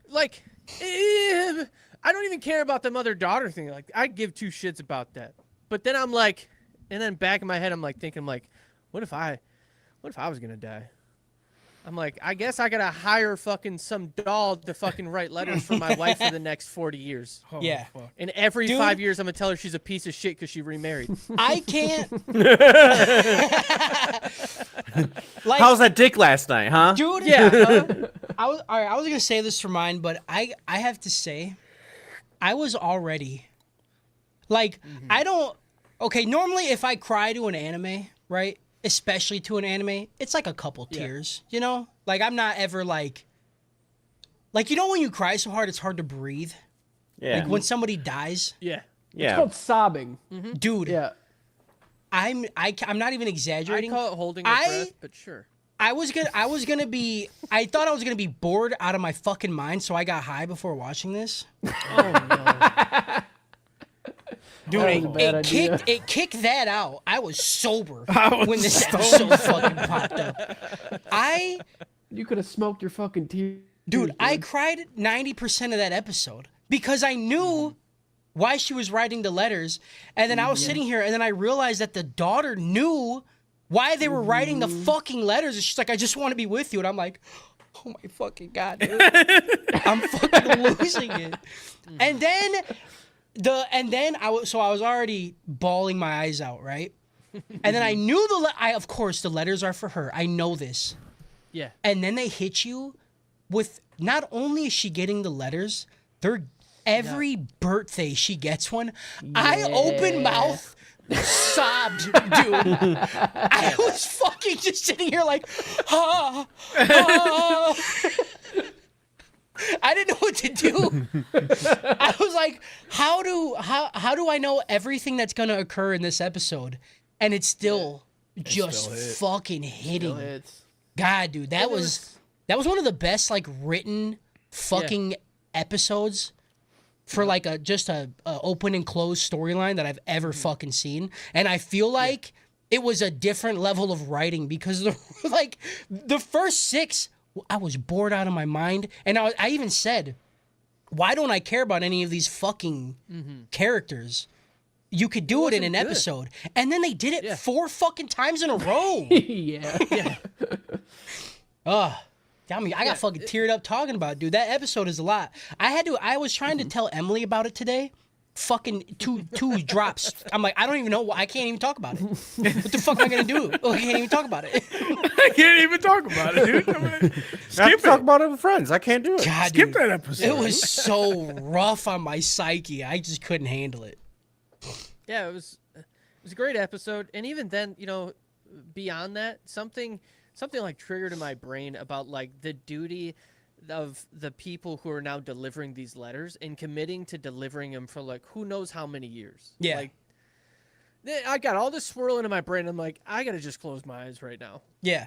Like, I don't even care about the mother-daughter thing. Like, I give 2 shits about that. But then I'm like, and then back in my head, I'm like thinking, like, what if I was gonna die? I'm like, I guess I gotta hire fucking some doll to fucking write letters for my wife for the next 40 years. Oh, Yeah. fuck. And every Dude. 5 years, I'm gonna tell her she's a piece of shit because she remarried. I can't. Like, How's that dick last night, huh? dude? Yeah. I was gonna say this for mine, but I have to say, I was already, like, I don't. Okay, normally if I cry to an anime, right, especially to an anime, it's like a couple tears, you know. Like, I'm not ever like you know when you cry so hard it's hard to breathe. Yeah. Like when somebody dies, Yeah. It's Yeah. called sobbing. dude. Yeah. I'm not even I exaggerating. call it holding your breath, but sure. I thought I was gonna be bored out of my fucking mind, so I got high before watching this. Oh no. Dude, That was a bad idea. it kicked that out. I was sober when this episode fucking popped up. You could have smoked your fucking tears. Dude, I cried 90% of that episode because I knew why she was writing the letters, and then I was sitting here, and then I realized that the daughter knew why they were writing the fucking letters, and she's like, "I just want to be with you," and I'm like, "Oh my fucking god, dude. I'm fucking losing it." And then I was already bawling my eyes out, right? And then I knew of course the letters are for her. I know this. Yeah. And then they hit you with, not only is she getting the letters, they're every birthday she gets one. I open mouth sobbed, dude. I was fucking just sitting here like, ah. I didn't know what to do. I was like, how do I know everything that's gonna occur in this episode? And it's still just still hit. fucking hitting. It's God, dude, that was That was one of the best like written fucking episodes for like a open and closed storyline that I've ever fucking seen. And I feel like it was a different level of writing because like the first 6, I was bored out of my mind. And I even said, why don't I care about any of these fucking characters? You could do it in an episode. And then they did it 4 fucking times in a row. Yeah. I mean, I got fucking teared up talking about it, dude. That episode is a lot. I was trying to tell Emily about it today. Fucking two drops. I'm like, I don't even know why. I can't even talk about it. What the fuck am I gonna do? I can't even talk about it. I can't even talk about it, dude. I have to talk about it with friends. I can't do it. God, Skip dude, that episode. it was so rough on my psyche. I just couldn't handle it. Yeah, it was a great episode, and even then, beyond that, something like triggered in my brain about like the duty of the people who are now delivering these letters and committing to delivering them for like who knows how many years. Yeah. Like, I got all this swirling in my brain. I'm like, I gotta just close my eyes right now. Yeah.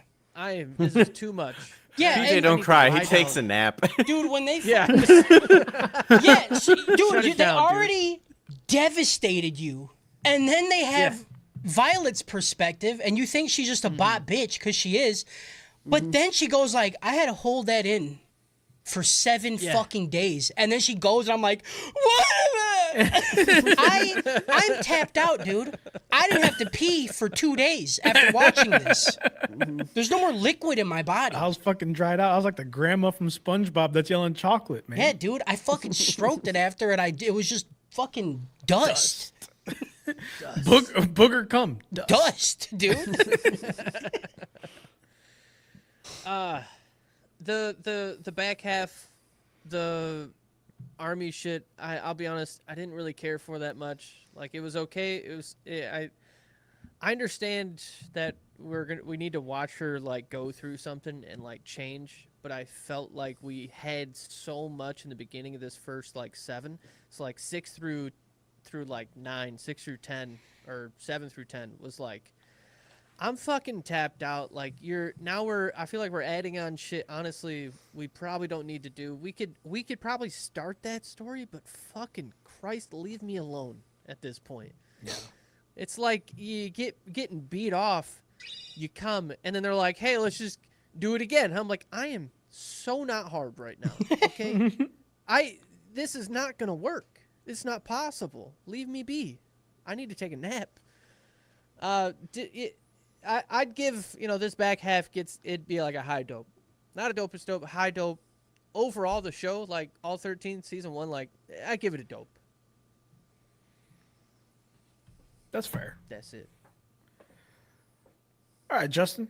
This is too much. Yeah, PJ, and- don't cry. He lie takes down. a nap. Dude, when they Yeah. dude, Shut it they down, dude. already devastated you, and then they have Violet's perspective, and you think she's just a bot bitch because she is, but then she goes like, I had to hold that in for 7 fucking days, and then she goes, and I'm like, what? I'm tapped out, dude. I didn't have to pee for 2 days after watching this. There's no more liquid in my body. I was fucking dried out. I was like the grandma from SpongeBob that's yelling chocolate, man. Yeah, dude, I fucking stroked it after it. It was just fucking dust. Booger cum. Dust, dude. The back half, the army shit. I'll be honest, I didn't really care for that much. Like, it was okay. It was I understand that we need to watch her like go through something and like change, but I felt like we had so much in the beginning of this first like 7. So like 6 through like 9, 6 through 10, or 7 through 10 was like, I'm fucking tapped out. Like, I feel like we're adding on shit. Honestly, we probably don't need to do. We could probably start that story, but fucking Christ, leave me alone at this point. Yeah. It's like you getting beat off, you come, and then they're like, hey, let's just do it again. I'm like, I am so not hard right now. Okay. This is not gonna work. It's not possible. Leave me be. I need to take a nap. I'd give, this back half it'd be like a high dope. Not a dopest dope, high dope. Overall, the show, like all 13, season 1, like, I give it a dope. That's fair. That's it. All right, Justin.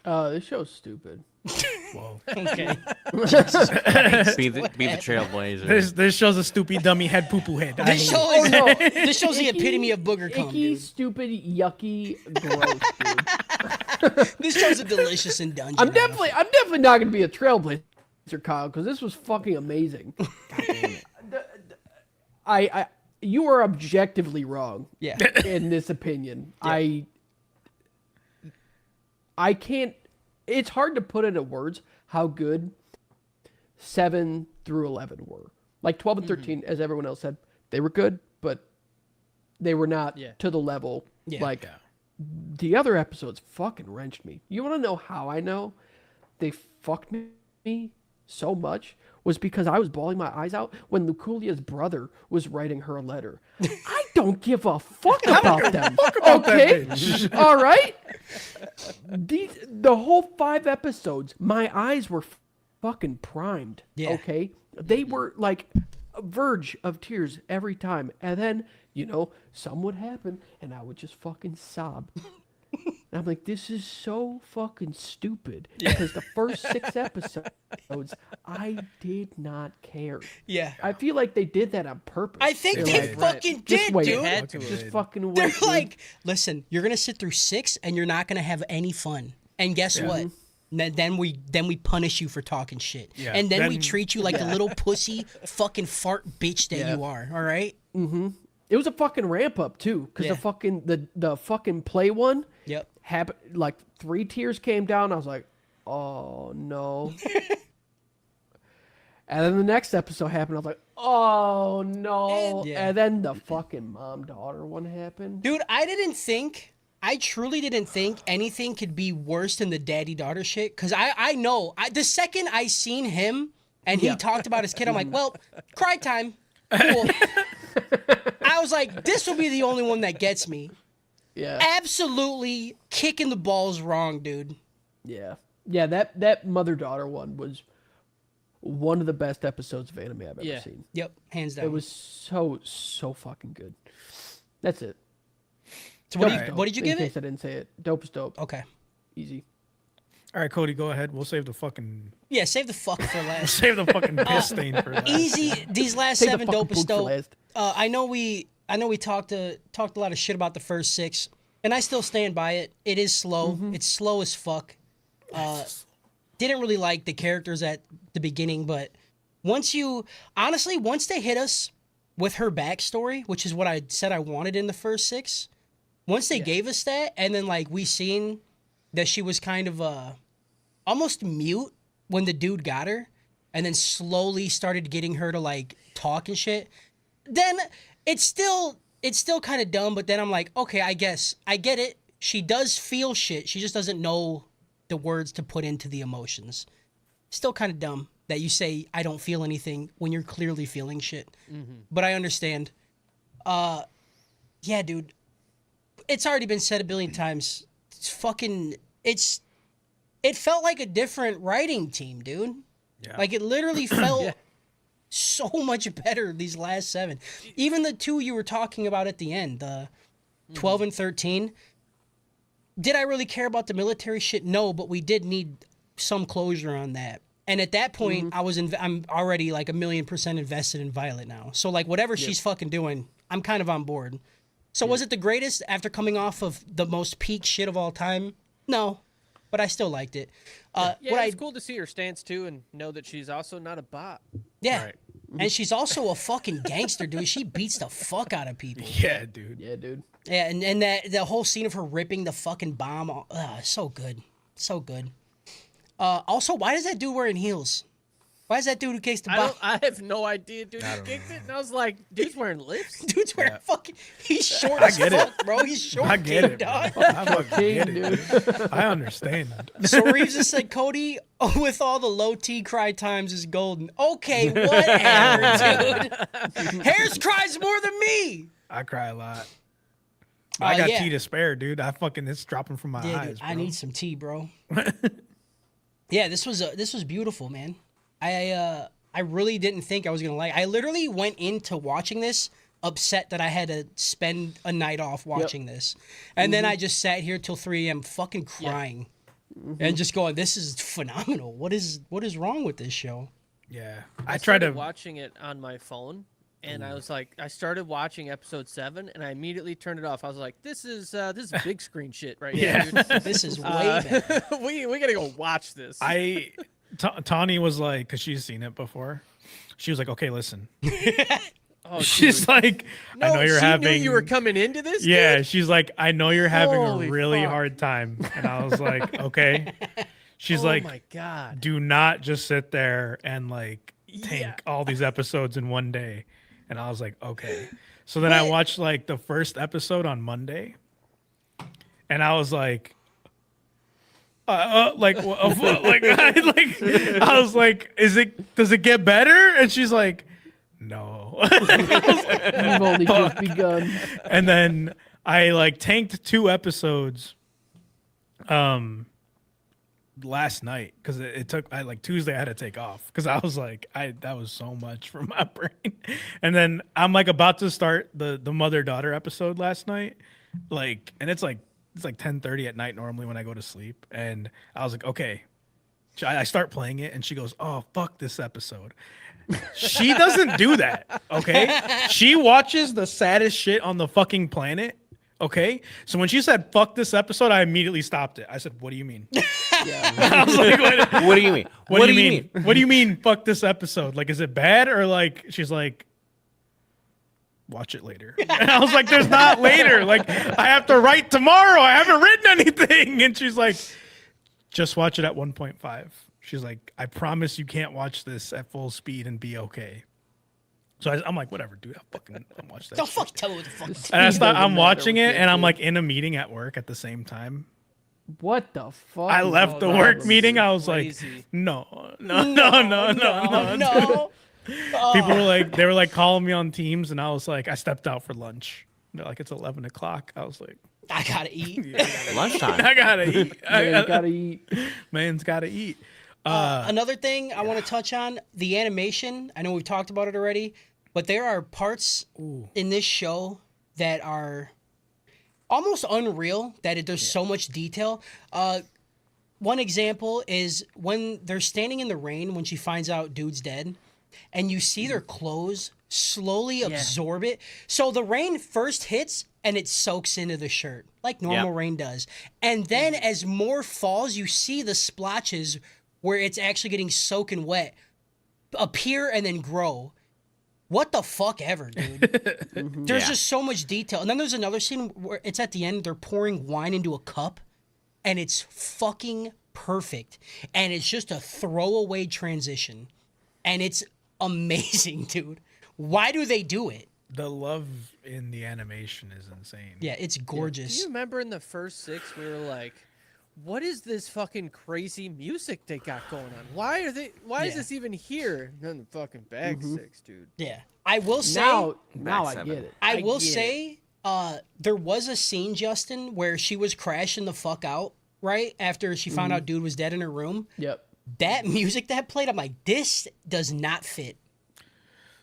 This show's stupid. Whoa. Okay. be the trailblazer. This shows a stupid dummy head poo poo head. I This hate show it. is this show's the epitome of booger cum. Icky, Dude. stupid, yucky, gross, dude. This show's a delicious in dungeon. I'm definitely not gonna be a trailblazer, Kyle, because this was fucking amazing. You are objectively wrong. Yeah. In this opinion, I can't. It's hard to put into words how good 7 through 11 were. Like 12 and 13, as everyone else said, they were good, but they were not to the level. Yeah. Like the other episodes fucking wrenched me. You want to know how I know they fucked me so much? Was because I was bawling my eyes out when Luculia's brother was writing her a letter. I don't give a fuck about them. Okay? All right? The whole 5 episodes, my eyes were fucking primed. Yeah. Okay? They were like a verge of tears every time. And then, some would happen and I would just fucking sob. And I'm like, this is so fucking stupid. Because the first 6 episodes, I did not care. Yeah. I feel like they did that on purpose. I think They're they like, fucking just did, wait. dude. Had to. Just fucking They're wait. dude. like, listen, you're gonna sit through 6 and you're not gonna have any fun. And guess what? Then we punish you for talking shit. Yeah. And then we Then- treat you like the little pussy fucking fart bitch that you are. All right? It was a fucking ramp up too, because Yeah. the fucking play one Yep. happened. Like 3 tears came down. I was like, oh no. And then the next episode happened. I was like, oh no. Yeah. And then the fucking mom-daughter one happened. Dude, I truly didn't think anything could be worse than the daddy-daughter shit. Because I know, the second I seen him and he talked about his kid, I'm like, well, cry time. Cool. I was like, this will be the only one that gets me. Yeah. Absolutely kicking the balls wrong, dude. Yeah. Yeah, that mother-daughter one was one of the best episodes of anime I've ever seen. Yep, hands down. It was so fucking good. That's it. So Dope what did you give In it? case I didn't say it. Dope is dope. Okay. Easy. All right, Cody, go ahead. We'll save the fucking Yeah, save the fuck for last. save the fucking piss stain for last. Easy. These last Save the 7 fucking dope is poop for dope. last. I know we talked a lot of shit about the first 6, and I still stand by it. It is slow. Mm-hmm. It's slow as fuck. Didn't really like the characters at the beginning, but once they hit us with her backstory, which is what I said I wanted in the first 6, once they gave us that, and then like we seen that she was kind of almost mute when the dude got her, and then slowly started getting her to like talk and shit, then it's still kind of dumb. But then I'm like, okay, I guess I get it. She does feel shit. She just doesn't know the words to put into the emotions. Still kind of dumb that you say I don't feel anything when you're clearly feeling shit. But I understand. Yeah, dude. It's already been said a billion times. It felt like a different writing team, dude. Yeah. Like it literally felt so much better these last 7. Even the 2 you were talking about at the end, the 12 and 13. Did I really care about the military shit? No, but we did need some closure on that. And at that point, I'm already like 1,000,000% invested in Violet now. So like whatever she's fucking doing, I'm kind of on board. So was it the greatest after coming off of the most peak shit of all time? No, but I still liked it. It's cool to see her stance too and know that she's also not a bot. Yeah. Right. And she's also a fucking gangster, dude. She beats the fuck out of people. Yeah, dude. Yeah, dude. Yeah, and that the whole scene of her ripping the fucking bomb, so good. So good. Also, why does that dude wearing heels? Why is that dude who kicks the bomb? I have no idea, dude. He kicked it, and I was like, dude's wearing lifts. Dude's wearing fucking. He's short as get fuck, it. bro. He's short. I get dude, it, bro. dog. I fucking get it, dude. I understand. So Reeves just said, Cody, with all the low T cry times is golden. Okay, whatever, dude. Harris cries more than me. I cry a lot. I got yeah. tea to spare, dude. It's dropping from my Yeah, eyes. dude, Bro. I need some tea, bro. Yeah, this was beautiful, man. I really didn't think I was gonna like. I literally went into watching this upset that I had to spend a night off watching this, and then I just sat here till 3 a.m. fucking crying, and just going, "This is phenomenal. What is wrong with this show?" Yeah, I tried to. started watching it on my phone, and I was like, I started watching episode 7, and I immediately turned it off. I was like, this is big screen shit right here, dude. This is way better. we gotta go watch this. Tawny was like, because she's seen it before. She was like, okay, listen. Oh, She's dude. like, I know you're she having. knew you were coming into this. Yeah, dude? she's like, I know you're having Holy a really fuck. hard time, and I was like, okay. She's Oh like, my god. do not just sit there and like tank all these episodes in one day. And I was like, okay. So then I watched like the first episode on Monday, and I was like, I was like, does it get better? And she's like, no. You've only just begun. And then I like tanked 2 episodes last night because it took Tuesday I had to take off because I was like that was so much for my brain. And then I'm like about to start the mother-daughter episode last night, and it's like 10:30 at night normally when I go to sleep, and I was like, okay. I start playing it and she goes, oh, fuck this episode. She doesn't do that, okay? She watches the saddest shit on the fucking planet, okay? So when she said, fuck this episode, I immediately stopped it. I said, what do you mean? I was like, What do you mean? what do you mean? What do you mean, fuck this episode? Like, is it bad? Or like, she's like, watch it later. And I was like, there's not later. Like, I have to write tomorrow. I haven't written anything. And she's like, just watch it at 1.5. She's like, I promise you can't watch this at full speed and be okay. So I'm like, whatever, dude. I'll watch that. Don't shit. fucking tell me what the fuck. The And speed doesn't I'm matter watching with it, that and I'm shit. like in a meeting at work at the same time. What the fuck? I is left all the that? work meeting. I was Crazy. like, no. No. People were like, they were like calling me on Teams, and I was like, I stepped out for lunch. They're like, it's 11 o'clock. I was like, I gotta eat. Lunchtime. I gotta eat. Yeah, you gotta eat. Man's gotta eat. Another thing I want to touch on, the animation. I know we've talked about it already, but there are parts in this show that are almost unreal, that there's so much detail. One example is when they're standing in the rain when she finds out dude's dead, and you see their clothes slowly absorb it. So the rain first hits and it soaks into the shirt like normal rain does. And then as more falls, you see the splotches where it's actually getting soaking wet appear and then grow. What the fuck ever, dude. There's just so much detail. And then there's another scene where it's at the end, they're pouring wine into a cup, and it's fucking perfect. And it's just a throwaway transition. And it's amazing, dude. Why do they do it? The love in the animation is insane. Yeah, it's Do gorgeous. you remember in the first 6 we were like, what is this fucking crazy music they got going on? Why is this even here? And then the fucking back 6, dude. Yeah. I will say Now I seven. get it. I will get it. say, there was a scene, Justin, where she was crashing the fuck out, right? After she found out dude was dead in her room. Yep. That music that played, I'm like, this does not fit.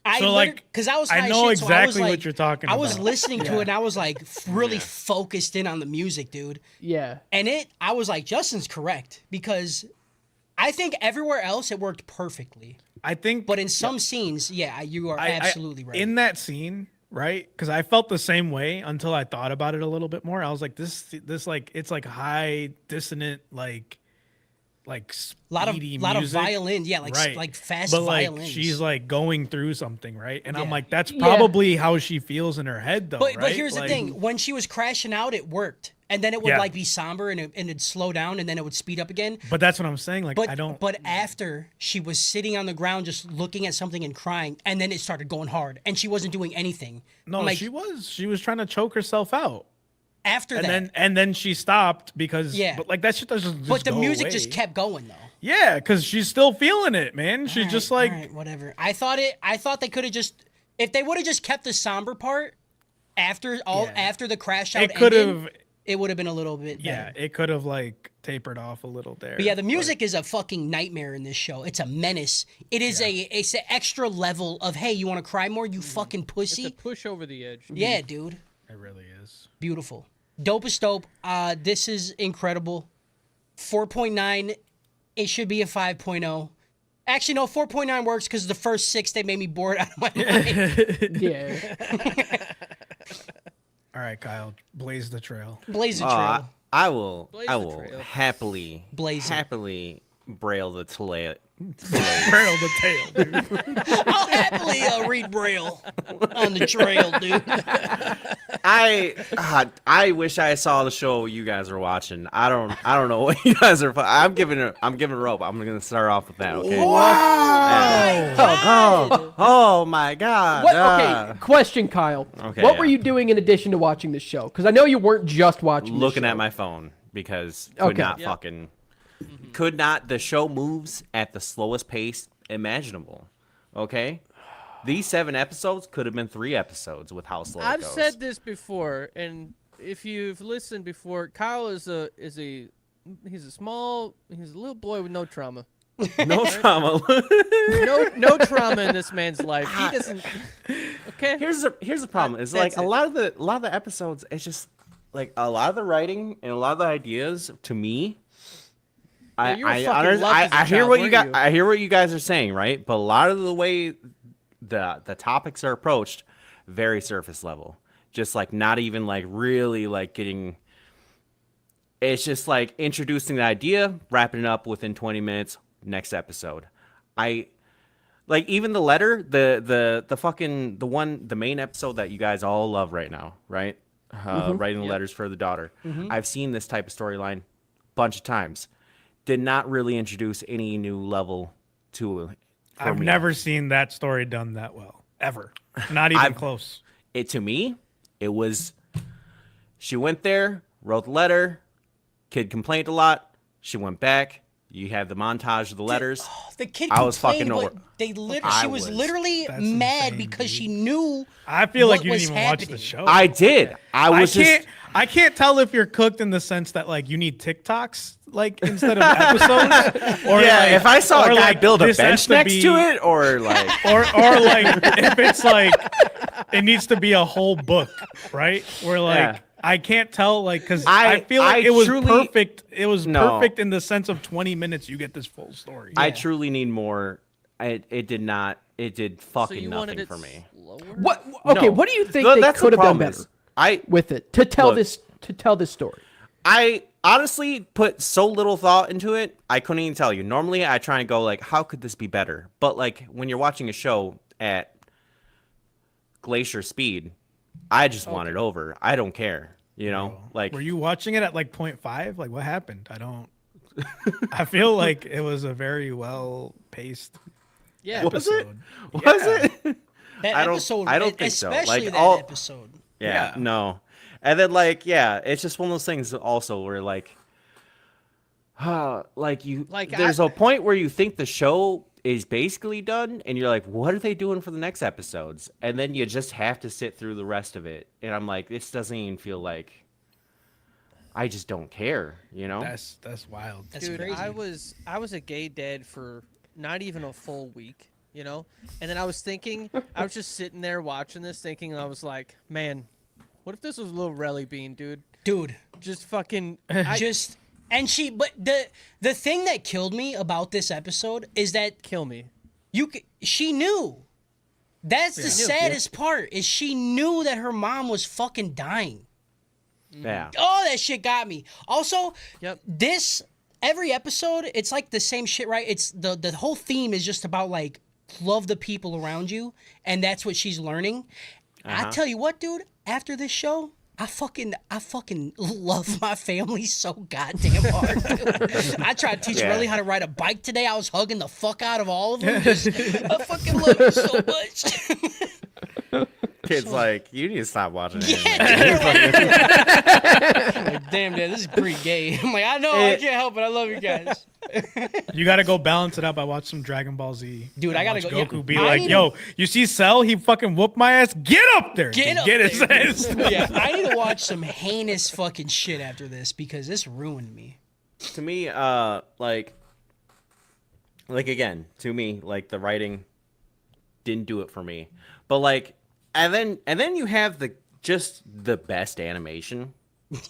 Because I was I high know shit, so I was exactly like, what you're talking I was about. listening to it and I was like really focused in on the music, dude. Yeah. And I was like, Justin's correct, because I think everywhere else it worked perfectly. I think, But in some scenes, you are absolutely right. In that scene, right? Because I felt the same way until I thought about it a little bit more. I was like, this like it's like high dissonant, like lot of speedy lot of music. violin, Right. like fast but like violins. she's like going through something, right? And I'm Yeah. like, that's Yeah. probably how she feels in her head, though. But right? here's the Like, thing: when she was crashing out, it worked, and then it would Yeah. like be somber and it'd slow down, and then it would speed up again. But that's what I'm saying. Like, But I don't. But after she was sitting on the ground, just looking at something and crying, and then it started going hard, and she wasn't doing anything. No, I'm like, she was trying to choke herself out, after that. and then she stopped because Yeah. But like that shit doesn't. Just But the go music away. just kept going though. Yeah, because she's still feeling it, man. She's just like, All right, whatever. I thought they could have just, if they would have just kept the somber part after the crash out it could ended, have. it would have been a little bit Yeah, better. it could have like tapered off a little there. But yeah, the music is a fucking nightmare in this show. It's a menace. It is it's an extra level of, hey, you want to cry more, you fucking It's pussy? a push over the edge. Yeah, dude. It really is. Beautiful. Dopest dope. This is incredible. 4.9. It should be a 5.0. Actually, no, 4.9 works because the first 6, they made me bored out of my mind. Yeah. All right, Kyle, blaze the trail. Blaze the trail. I will Blaze I the will trail. happily Blaze it. happily braille the trail. Trail the tail, dude. I'll happily read Braille on the trail, dude. I wish I saw the show you guys are watching. I don't know what you guys are. I'm giving rope. I'm gonna start off with that. Okay. Oh my God. What? Okay. Question, Kyle. Okay, What yeah. were you doing in addition to watching the show? Because I know you weren't just watching. Looking the show. at my phone because Okay. could not. The show moves at the slowest pace imaginable. Okay. These 7 episodes could have been 3 episodes with how slow it I've goes. said this before, and if you've listened before, Kyle he's a little boy with no trauma. no trauma. No trauma in this man's life. He doesn't. Okay. Here's the problem. It's like That's a it. lot of the episodes. It's just like a lot of the writing and a lot of the ideas to me. Yeah, you were I fucking loved as a I hear child, what you weren't guys you? I hear what you guys are saying, right? But a lot of the way the topics are approached, very surface level. Just like not even like really like getting. It's just like introducing the idea, wrapping it up within 20 minutes. Next episode, like even the letter, the main episode that you guys all love right now, right? Writing the letters for the daughter. I've seen this type of storyline a bunch of times. did not really introduce any new level to it. for I've me. never seen that story done that well ever. Not even I've- close. It to me, it was. She went there, wrote the letter. Kid complained a lot. She went back. You have the montage of the letters. The kid I was complained, fucking but over. she was literally That's mad insane, because dude. she knew. I feel like what you was didn't even watch happening. the show. I did. I can't tell if you're cooked in the sense that like you need TikToks like instead of episodes. Or Yeah, like, if I saw a or, guy like, build a this has bench next be- to it, or like, or like if it's like it needs to be a whole book, right? Where like Yeah. I can't tell like because I feel like I it was truly- perfect. It was No. perfect in the sense of 20 minutes you get this full story. I truly need more. It did not. It did So fucking you wanted nothing it for me. slower? What? Okay, No. what do you think Th- they that's the could have done problem better is, with it to tell Look. this story? I honestly put so little thought into it. I couldn't even tell you. Normally, I try and go like, how could this be better? But like when you're watching a show at glacier speed, I just want it over. I don't care. You know, like Were you watching it at like 0.5? Like what happened? I don't. I feel like it was a very well paced Yeah. was it? episode. Was it? That I don't- episode, I don't think so. especially Like, that all- episode. Yeah, Yeah. no. And then like, yeah, it's just one of those things also where like like you Like, there's a point where you think the show is basically done and you're like, what are they doing for the next episodes? And then you just have to sit through the rest of it. And I'm like, this doesn't even feel like I just don't care, you know? That's wild. That's Dude, crazy. I was a gay dad for not even a full week, you know? And then I was thinking, I was just sitting there watching this thinking, and I was like, man, what if this was Lil Relly Bean, dude? Dude, Just fucking just and she. But the thing that killed me about this episode is that kill me. she knew. That's the She knew. saddest part. Is she knew that her mom was fucking dying. Yeah. Oh, that shit got me. Also, Yep. every episode, it's like the same shit, right? It's the whole theme is just about like love the people around you, and that's what she's learning. I tell you what, dude, after this show, I fucking love my family so goddamn hard. Dude. I tried to teach Yeah. Riley how to ride a bike today. I was hugging the fuck out of all of them. I fucking love you so much. Kid's like, you need to stop watching it. Like, damn, Dad, this is pretty gay. I'm like, I know, I can't help it. I love you guys. You got to go balance it out by watching some Dragon Ball Z. Dude, And I gotta watch go- yeah, Goku be I like, need yo, you see Cell? He fucking whooped my ass. Get up there. Get dude. up Get his there. ass. Yeah, I need to watch some heinous fucking shit after this because this ruined me. To me, like again, to me, like the writing didn't do it for me. But like, and then you have the best animation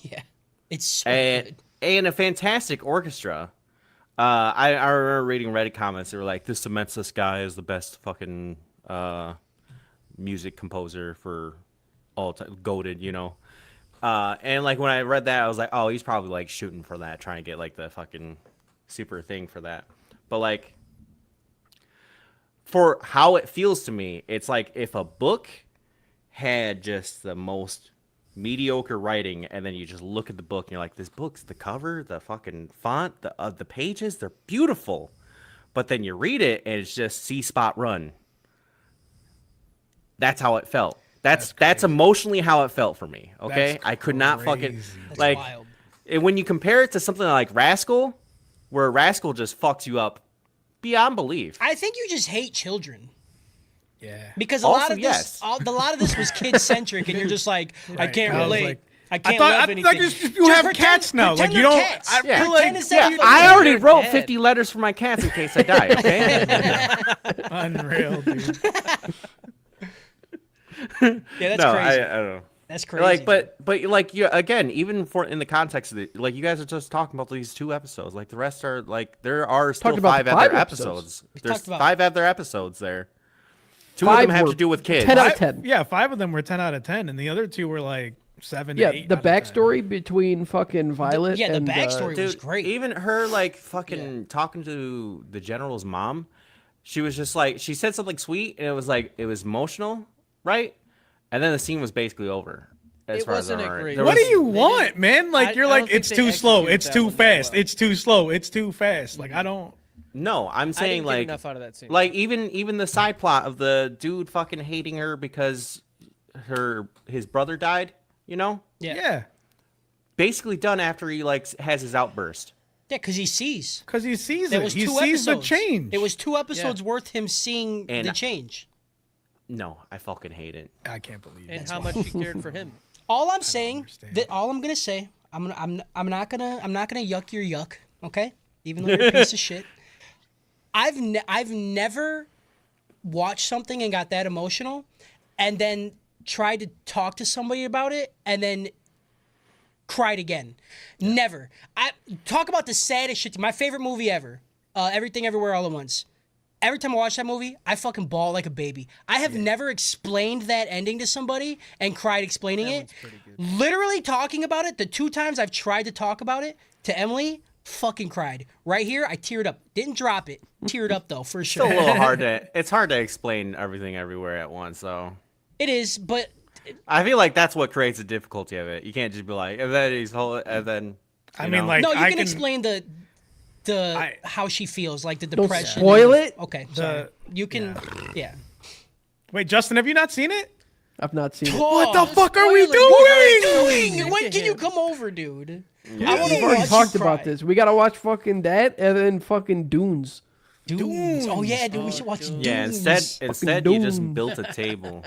Yeah, it's so good. and a fantastic orchestra. I remember reading Reddit comments. They were like, "This cements this guy as the best fucking music composer for all time, goated," you know. And like when I read that, I was like, "Oh, he's probably like shooting for that, trying to get like the fucking super thing for that." But like, for how it feels to me, it's like if a book had just the most mediocre writing, and then you just look at the book and you're like, this book's the cover, the fucking font, the pages, they're beautiful, but then you read it and it's just see spot run. That's how it felt. That's emotionally how it felt for me. Okay, That's I could not fucking crazy. That's like wild. and when you compare it to something like Rascal, where Rascal just fucks you up beyond belief. I think you just hate children Yeah. because a Also, lot of yes. this, a lot of this was kid centric, and you're just like, I can't I was relate. like- I I can't thought love anything. you have cats now. Like pretend you they're don't. cats. I Yeah. feel like Pretend instead of I fucking- already They're wrote dead. 50 letters for my cats in case I die. Okay. unreal, dude. Yeah, that's no, crazy. I don't know. That's crazy. Like, but like you again, even for in the context of it, like you guys are just talking about these 2 episodes. Like the rest are like there are still Talking about 5 the other 5 episodes. episodes. There's talked about- 5 other episodes there. 2 5 of them have were to do with kids. 10 out of 10. Yeah, 5 of them were 10 out of 10, and the other 2 were like 7. Yeah, to 8 the out of 10. backstory between fucking Violet yeah, the and backstory was Dude, great. even her like fucking talking to the general's mom, she was just like she said something sweet and it was like it was emotional, right? And then the scene was basically over. as It far as wasn't I a remember. great- There What do was- you want, man? Like I you're don't like think it's they too slow, executed it's that too one very fast, well. it's too slow, it's too fast. Like I don't. No, I'm I saying didn't get like enough out of that scene. like even the side plot of the dude fucking hating her because his brother died. You know, Yeah, basically done after he like has his outburst. Yeah, because he sees. because he sees There it. was He two sees episodes. the change. It was 2 episodes worth him seeing And the change. No, I fucking hate it. I can't believe and it. how much she cared for him. All I'm saying, understand. that all I'm gonna say, I'm not gonna yuck your yuck, okay? Even though you're a piece of shit. I've never watched something and got that emotional, and then tried to talk to somebody about it, and then cried again. Never. I talk about the saddest shit. My favorite movie ever, Everything Everywhere All at Once. Every time I watch that movie, I fucking bawl like a baby. I have never explained that ending to somebody and cried explaining it. Literally talking about it, the 2 times I've tried to talk about it to Emily, fucking cried. Right here, I teared up. Didn't drop it. Teared up though, for It's sure. a little hard to. It's hard to explain everything everywhere at once. So It is, but I feel like that's what creates the difficulty of it. You can't just be like, and then he's whole, and then. I you mean, know? like no, you I can explain the how she feels, like the Don't depression. spoil and- it. Okay, sorry. You can, yeah. Wait, Justin, have you not seen it? I've not seen it. What the fuck are we spoiler. What are we doing? doing? When can you come over, dude? Yeah. I want We've to already watch talked you about cry. this. We gotta watch fucking that and then fucking Dunes. Dunes. Oh yeah, dude, we should watch Dunes. Yeah, instead you just Doom. built a table,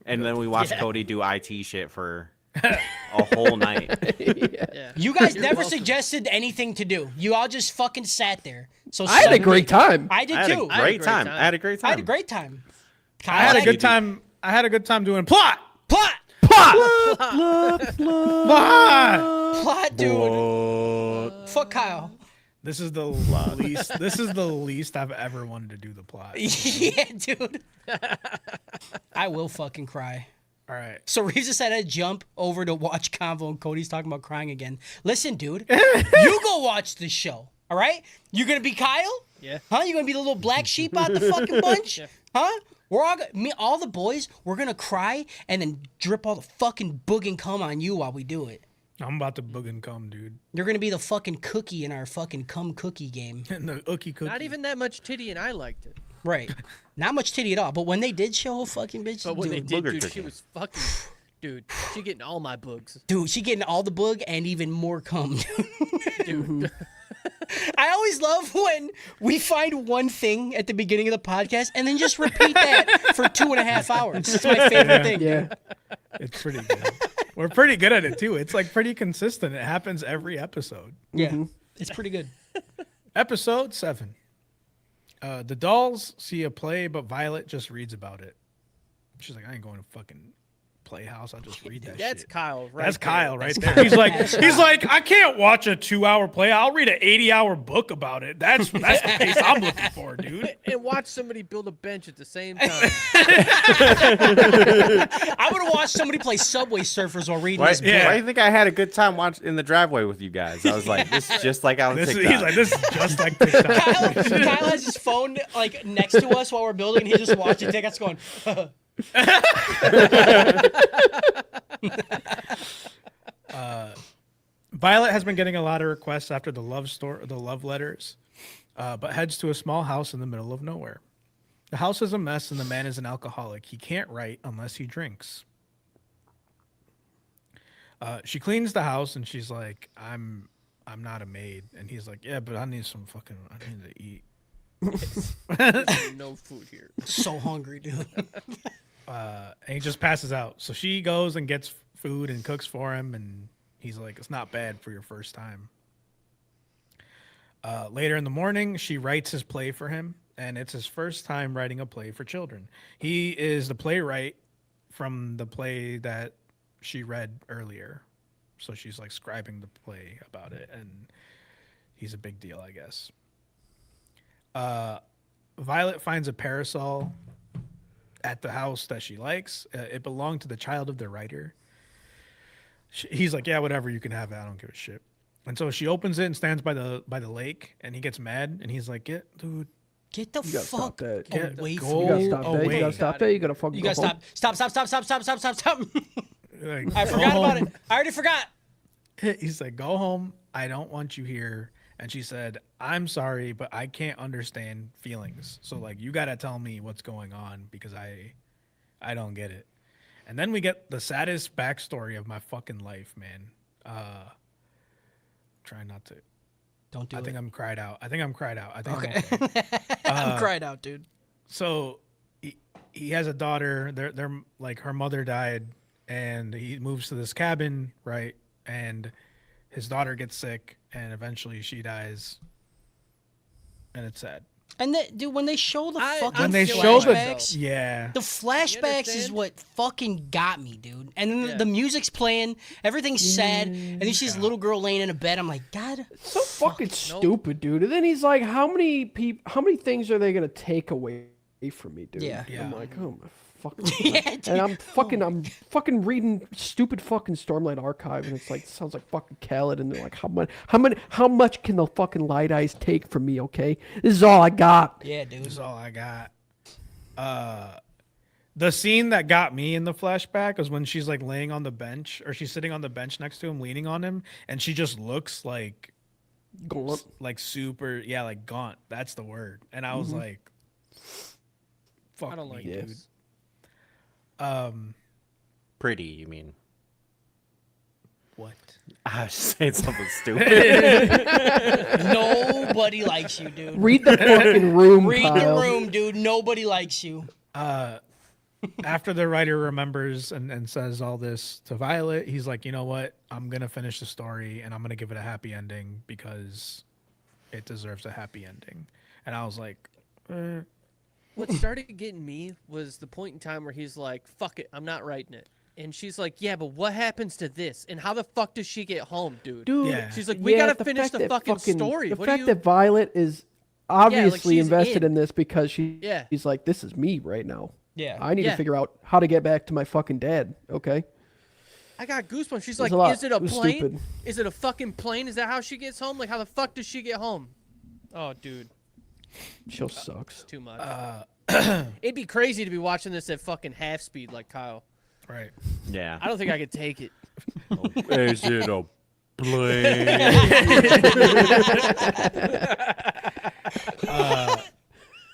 and then we watched Cody do IT shit for a whole night. Yeah. You guys You're never welcome. suggested anything to do. You all just fucking sat there. So I had a suddenly- great time. I did I had a too. great time. I had a great time. I had a great time. I had a Kyle, good time. I had a good time doing plot. plot, Plot. dude. Fuck Kyle. This is the least. This is the least I've ever wanted to do the plot. Yeah, dude. I will fucking cry. All right. So Reeves just had to jump over to watch Convo, and Cody's talking about crying again. Listen, dude, you go watch this show, all right? You gonna be Kyle? Yeah. Huh? You gonna be the little black sheep out the fucking bunch? Yeah. Huh? We're all all the boys. We're gonna cry and then drip all the fucking boog and cum on you while we do it. I'm about to boog and come, dude. You're gonna be the fucking cookie in our fucking cum cookie game. And the ookie cookie. Not even that much titty, and I liked it. Right. Not much titty at all. But when they did show fucking bitch, But when they dude, did, booger dude, she cookie. was fucking. Dude, she getting all my bugs. dude, she getting all the boog and even more cum. Dude, I always love when we find one thing at the beginning of the podcast and then just repeat that for 2.5 hours. It's my favorite thing. Yeah. It's pretty good. We're pretty good at it too. It's like pretty consistent. It happens every episode. Yeah. It's pretty good. Episode 7. The dolls see a play, but Violet just reads about it. She's like, I ain't going to fucking playhouse. I'll just read that that's shit. Kyle, right? That's there. Kyle right That's there. Kyle. He's like, I can't watch a 2-hour play. I'll read an 80-hour book about it. That's the case I'm looking for, dude. And watch somebody build a bench at the same time. I would have watched somebody play Subway Surfers while reading Why, this book. Yeah. why do you think I had a good time in the driveway with you guys? I was like, this is just like on This is, TikTok. he's like, this is just like TikTok. Kyle has his phone like next to us while we're building. He just watching TikToks going, Violet has been getting a lot of requests after the love letters, but heads to a small house in the middle of nowhere. The house is a mess, and the man is an alcoholic. He can't write unless he drinks. She cleans the house, and she's like, "I'm not a maid," and he's like, "Yeah, but I need to eat." No food here. so hungry, dude. And he just passes out. So she goes and gets food and cooks for him, and he's like, "It's not bad for your first time." Later in the morning, she writes his play for him, and it's his first time writing a play for children. He is the playwright from the play that she read earlier. So she's like scribing the play about it, and he's a big deal, I guess. Violet finds a parasol at the house that she likes. It belonged to the child of the writer. He's like, yeah, whatever, you can have it. I don't give a shit. And so she opens it and stands by the lake, and he gets mad, and he's like, dude, Get the gotta stop fuck that. Get- away go from You me. gotta stop that. away. You gotta stop that. You gotta fucking You go gotta home. stop. Stop. Like, I go forgot about home. it. I already forgot. He's like, go home. I don't want you here. And she said, I'm sorry, but I can't understand feelings. So like, you gotta tell me what's going on because I don't get it. And then we get the saddest backstory of my fucking life, man. Trying not to. Don't do I it. think I'm cried out. I think I'm cried out. I think I'm Okay. okay. I'm cried out, dude. So he has a daughter. They're like her mother died, and he moves to this cabin, right? And his daughter gets sick, and eventually she dies, and it's sad. And dude, when they show the fucking When they feeling show the flashbacks, yeah, the flashbacks is understand? what fucking got me, dude. And then Yeah. the music's playing, everything's sad, and then she's this little girl laying in a bed. I'm like, God, So fucking stupid, dude. And then he's like, how many things are they gonna take away from me, dude? Yeah. Yeah. I'm like, oh my fucking. Yeah, dude. And I'm fucking reading stupid fucking Stormlight Archive, and it's like sounds like fucking Khaled, and they're like, how much can the fucking Light Eyes take from me? Okay, this is all I got. yeah, dude. that's all I got. The scene that got me in the flashback was when she's like laying on the bench, or she's sitting on the bench next to him, leaning on him, and she just looks like super, yeah, like gaunt. That's the word. And I was like, fuck I don't me, like dude. this. Pretty, you mean? What? I was just saying something stupid. Nobody likes you, dude. Read the fucking room, Read Kyle. the room, dude. Nobody likes you. After the writer remembers and says all this to Violet, he's like, you know what? I'm going to finish the story and I'm going to give it a happy ending because it deserves a happy ending. And I was like, What started getting me was the point in time where he's like, fuck it, I'm not writing it. And she's like, yeah, but what happens to this? And how the fuck does she get home, dude? Dude, Yeah. She's like, we gotta finish fact the that fucking story. The What do fact you- that Violet is obviously she's invested in. in this because Yeah. she's like, this is me right now. Yeah. I need Yeah. to figure out how to get back to my fucking dad. Okay. I got goosebumps. She's There's like, a lot. is it a It was plane? stupid. Is it a fucking plane? Is that how she gets home? Like, how the fuck does she get home? Oh, dude, Show sucks. too much. It'd be crazy to be watching this at fucking half speed like Kyle. right. Yeah. I don't think I could take it. Is it a plane?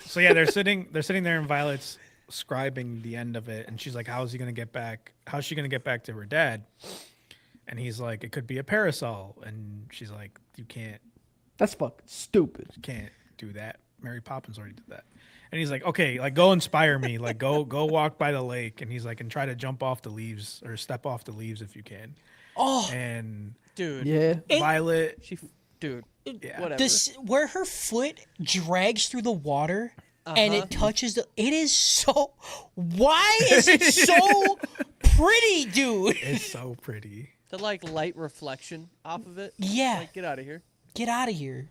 So yeah, they're sitting there and Violet's scribing the end of it, and she's like, how's he gonna get back? How's she gonna get back to her dad? And he's like, it could be a parasol. And she's like, you can't That's fucking stupid. do that. Mary Poppins already did that. And he's like, okay, like go inspire me, like go walk by the lake. And he's like, and try to jump off the leaves or step off the leaves if you can. Oh, And Dude. Yeah. Violet, Dude. yeah, Whatever. this where her foot drags through the water and it touches the. It is so. Why is it so pretty, dude? it's so pretty. The like light reflection off of it. Yeah. Like, get out of here. Get out of here.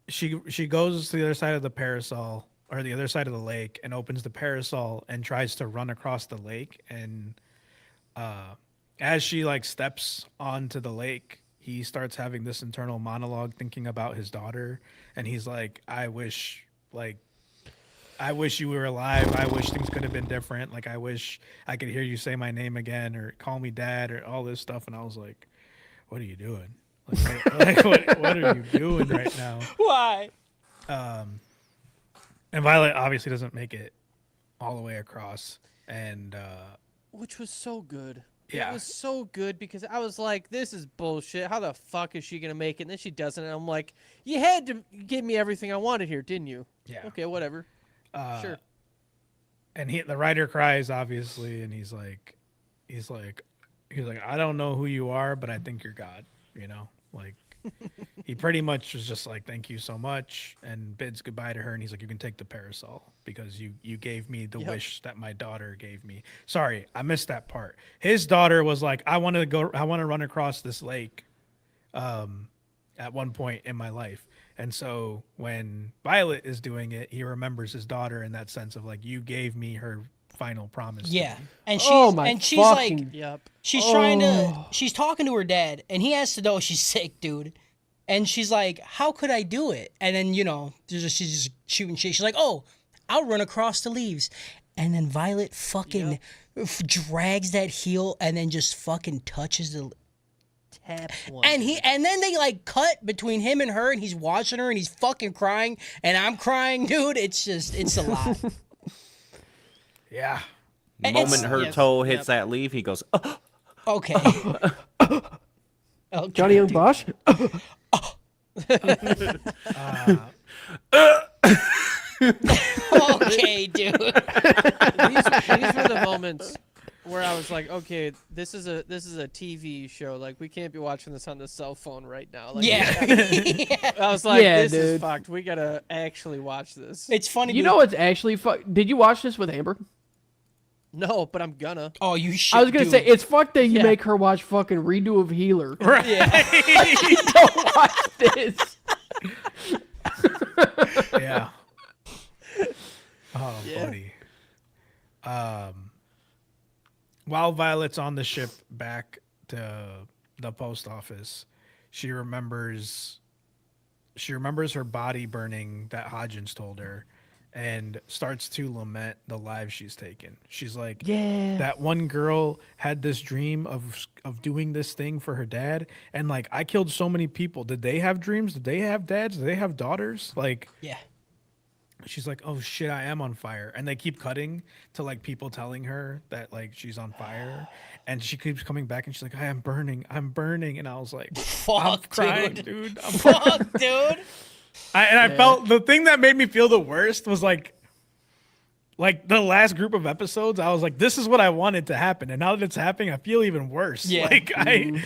She goes to the other side of the parasol or the other side of the lake and opens the parasol and tries to run across the lake. And as she like steps onto the lake, he starts having this internal monologue thinking about his daughter. And he's like, I wish you were alive. I wish things could have been different. Like, I wish I could hear you say my name again or call me dad or all this stuff. And I was like, what are you doing? Like what are you doing right now? Why? And Violet obviously doesn't make it all the way across. And Which was so good. Yeah. It was so good because I was like, this is bullshit. How the fuck is she going to make it? And then she doesn't. And I'm like, you had to give me everything I wanted here, didn't you? Yeah. Okay, whatever. Sure. and the writer cries obviously, and he's like, I don't know who you are, but I think you're God. You know, like he pretty much was just like, thank you so much, and bids goodbye to her. And he's like, you can take the parasol because you gave me the wish that my daughter gave me. Sorry, I missed that part. His daughter was like, I want to run across this lake at one point in my life. And so when Violet is doing it, he remembers his daughter in that sense of like, you gave me her final promise. to Yeah, me. and Oh my she's like, fucking- Yep. she's trying to, she's talking to her dad, and he has to know she's sick, dude. And she's like, how could I do it? And then, she's just shooting shit. She's like, oh, I'll run across the leaves. and then Violet fucking drags that heel and then just fucking touches the. Tap one. And then they like cut between him and her, and he's watching her, and he's fucking crying, and I'm crying, dude. It's a lot. Yeah. The It's- moment her yes, toe hits yep. that leaf, he goes, Okay. Okay, Johnny Young dude. Bosch. Okay, dude. These were the moments where I was like, okay, this is a TV show. Like, we can't be watching this on the cell phone right now. Like, Yeah. I was like, Yeah, this is dude. fucked. We gotta actually watch this. It's funny. You dude. know what's actually Did you watch this with Amber? No, but I'm gonna. Oh, you shit. I was gonna dude. say it's fucked that you Yeah. make her watch fucking redo of Healer. Right. Don't watch this. Yeah. Oh, Yeah. buddy. While Violet's on the ship back to the post office, she remembers her body burning that Hodgins told her, and starts to lament the lives she's taken. She's like, Yeah. that one girl had this dream of doing this thing for her dad, and like, I killed so many people. Did they have dreams? Did they have dads? Did they have daughters? Like, Yeah. she's like, oh shit, I am on fire. And they keep cutting to like people telling her that like she's on fire, and she keeps coming back and she's like, I'm burning. And I was like, I'm Fuck, crying, dude. dude. Fuck, dude. I felt the thing that made me feel the worst was like the last group of episodes, I was like, this is what I wanted to happen. And now that it's happening, I feel even worse. Yeah. Like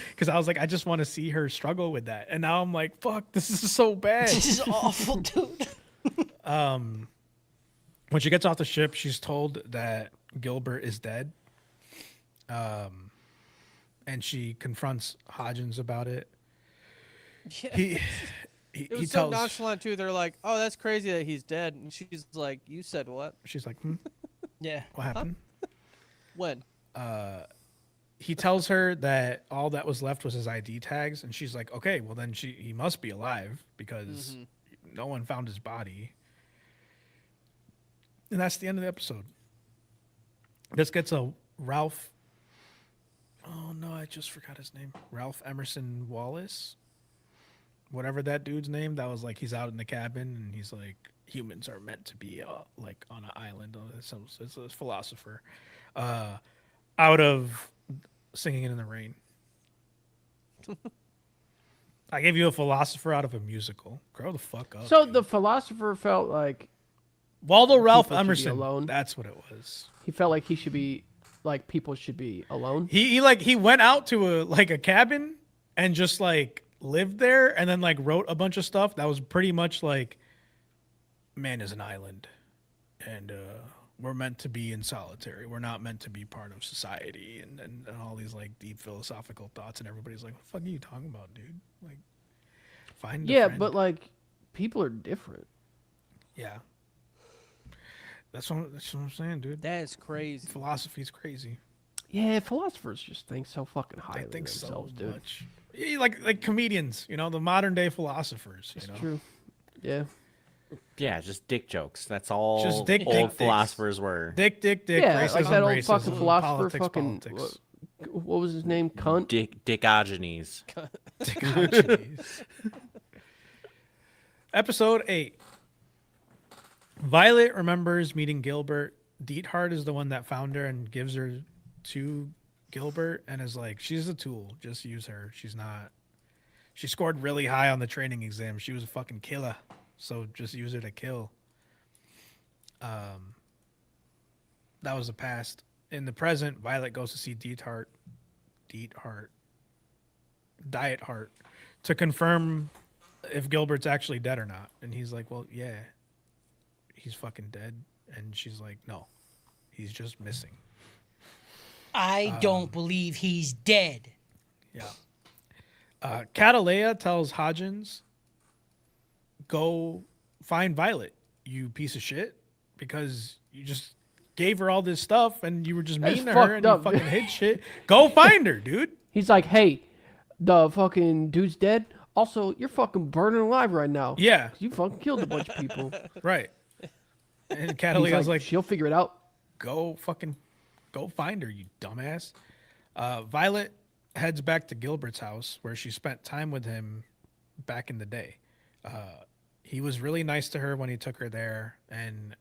because I was like, I just want to see her struggle with that. And now I'm like, fuck, this is so bad. This is awful, dude. When she gets off the ship, she's told that Gilbert is dead. And she confronts Hodgins about it. Yeah. He It was so nonchalant too. They're like, "Oh, that's crazy that he's dead," and she's like, "You said what? she's like, Yeah. what happened? When?" He tells her that all that was left was his ID tags, and she's like, okay, well then he must be alive because no one found his body. And that's the end of the episode. This gets a Ralph. Oh no, I just forgot his name. Ralph Emerson Wallace. Whatever that dude's name, that was like, he's out in the cabin and he's like, humans are meant to be like on an island. It's a philosopher. Out of Singing in the Rain. I gave you a philosopher out of a musical. Grow the fuck up. So dude. the philosopher felt like Waldo Ralph people should be Emerson. alone. That's what it was. he felt like he should be like people should be alone. He went out to a cabin and just like lived there, and then like wrote a bunch of stuff that was pretty much like, man is an island, and we're meant to be in solitary. We're not meant to be part of society, and all these like deep philosophical thoughts, and everybody's like, what the fuck are you talking about, dude? Like, find a Yeah, friend. but like people are different. Yeah. That's what I'm saying, dude. That is crazy. Philosophy's crazy. Yeah, philosophers just think so fucking highly They of think so themselves, dude. much. Yeah, like comedians, the modern day philosophers. It's true. Yeah. yeah, just dick jokes. That's all Just dick, old dick, dicks. philophers were. Dick, Yeah, racism, like that old racism, fucking philosopher, politics, fucking politics. what was his name? Cunt. Dickogenes. Dickogenes. Episode 8. Violet remembers meeting Gilbert. Diethard is the one that found her and gives her to Gilbert and is like, she's a tool. Just use her. She scored really high on the training exam. She was a fucking killer. So just use her to kill. That was the past. In the present, Violet goes to see Diethard to confirm if Gilbert's actually dead or not. And he's like, well, yeah, he's fucking dead. And she's like, no, he's just missing. I don't believe he's dead. Yeah. Catalea tells Hodgins, go find Violet, you piece of shit, because you just gave her all this stuff and you were just That's mean to her and you fucked up. fucking hid shit. Go find her, dude. He's like, hey, the fucking dude's dead. Also, you're fucking burning alive right now. Yeah, You fucking killed a bunch of people. right. And He's Catalea's like, she'll figure it out. go find her, you dumbass. Violet heads back to Gilbert's house where she spent time with him back in the day. He was really nice to her when he took her there, and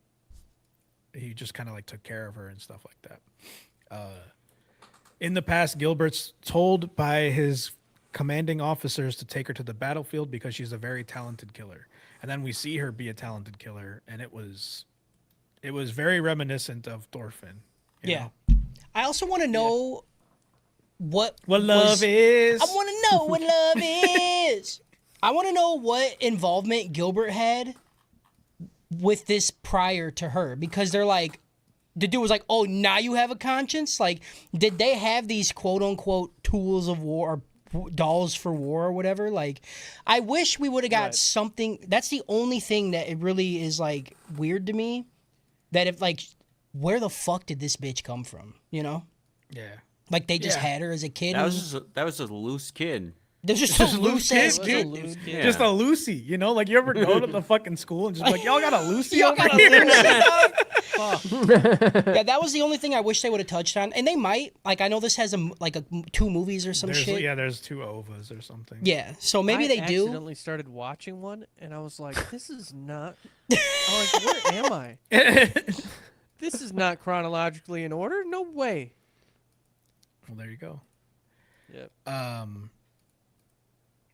he just kind of like took care of her and stuff like that. In the past, Gilbert's told by his commanding officers to take her to the battlefield because she's a very talented killer. And then we see her be a talented killer, and it was very reminiscent of Thorfinn. you Yeah. know? I also want to know what love is. I want to know what love is. I want to know what involvement Gilbert had with this prior to her, because they're like, the dude was like, oh, now you have a conscience? Like, did they have these quote unquote tools of war, or dolls for war or whatever? Like, I wish we would have got something. That's the only thing that it really is like weird to me. That if like, where the fuck did this bitch come from? You know? Yeah. Like they just Yeah. had her as a kid. That was just a loose kid. There's just just a a loose loose ass kid, kid, Loose dude. kid. Just a Lucy, you know? Like, you ever go to the fucking school and just be like, y'all got a Lucy Y'all over got a here? Yeah, that was the only thing I wish they would have touched on, and they might. Like, I know this has two movies or some shit. Yeah, there's 2 ovas or something. Yeah, so maybe I they do. accidentally started watching one, and I was like, "This is not." I'm like, "Where am I? This is not chronologically in order. No way." Well, there you go. Yep.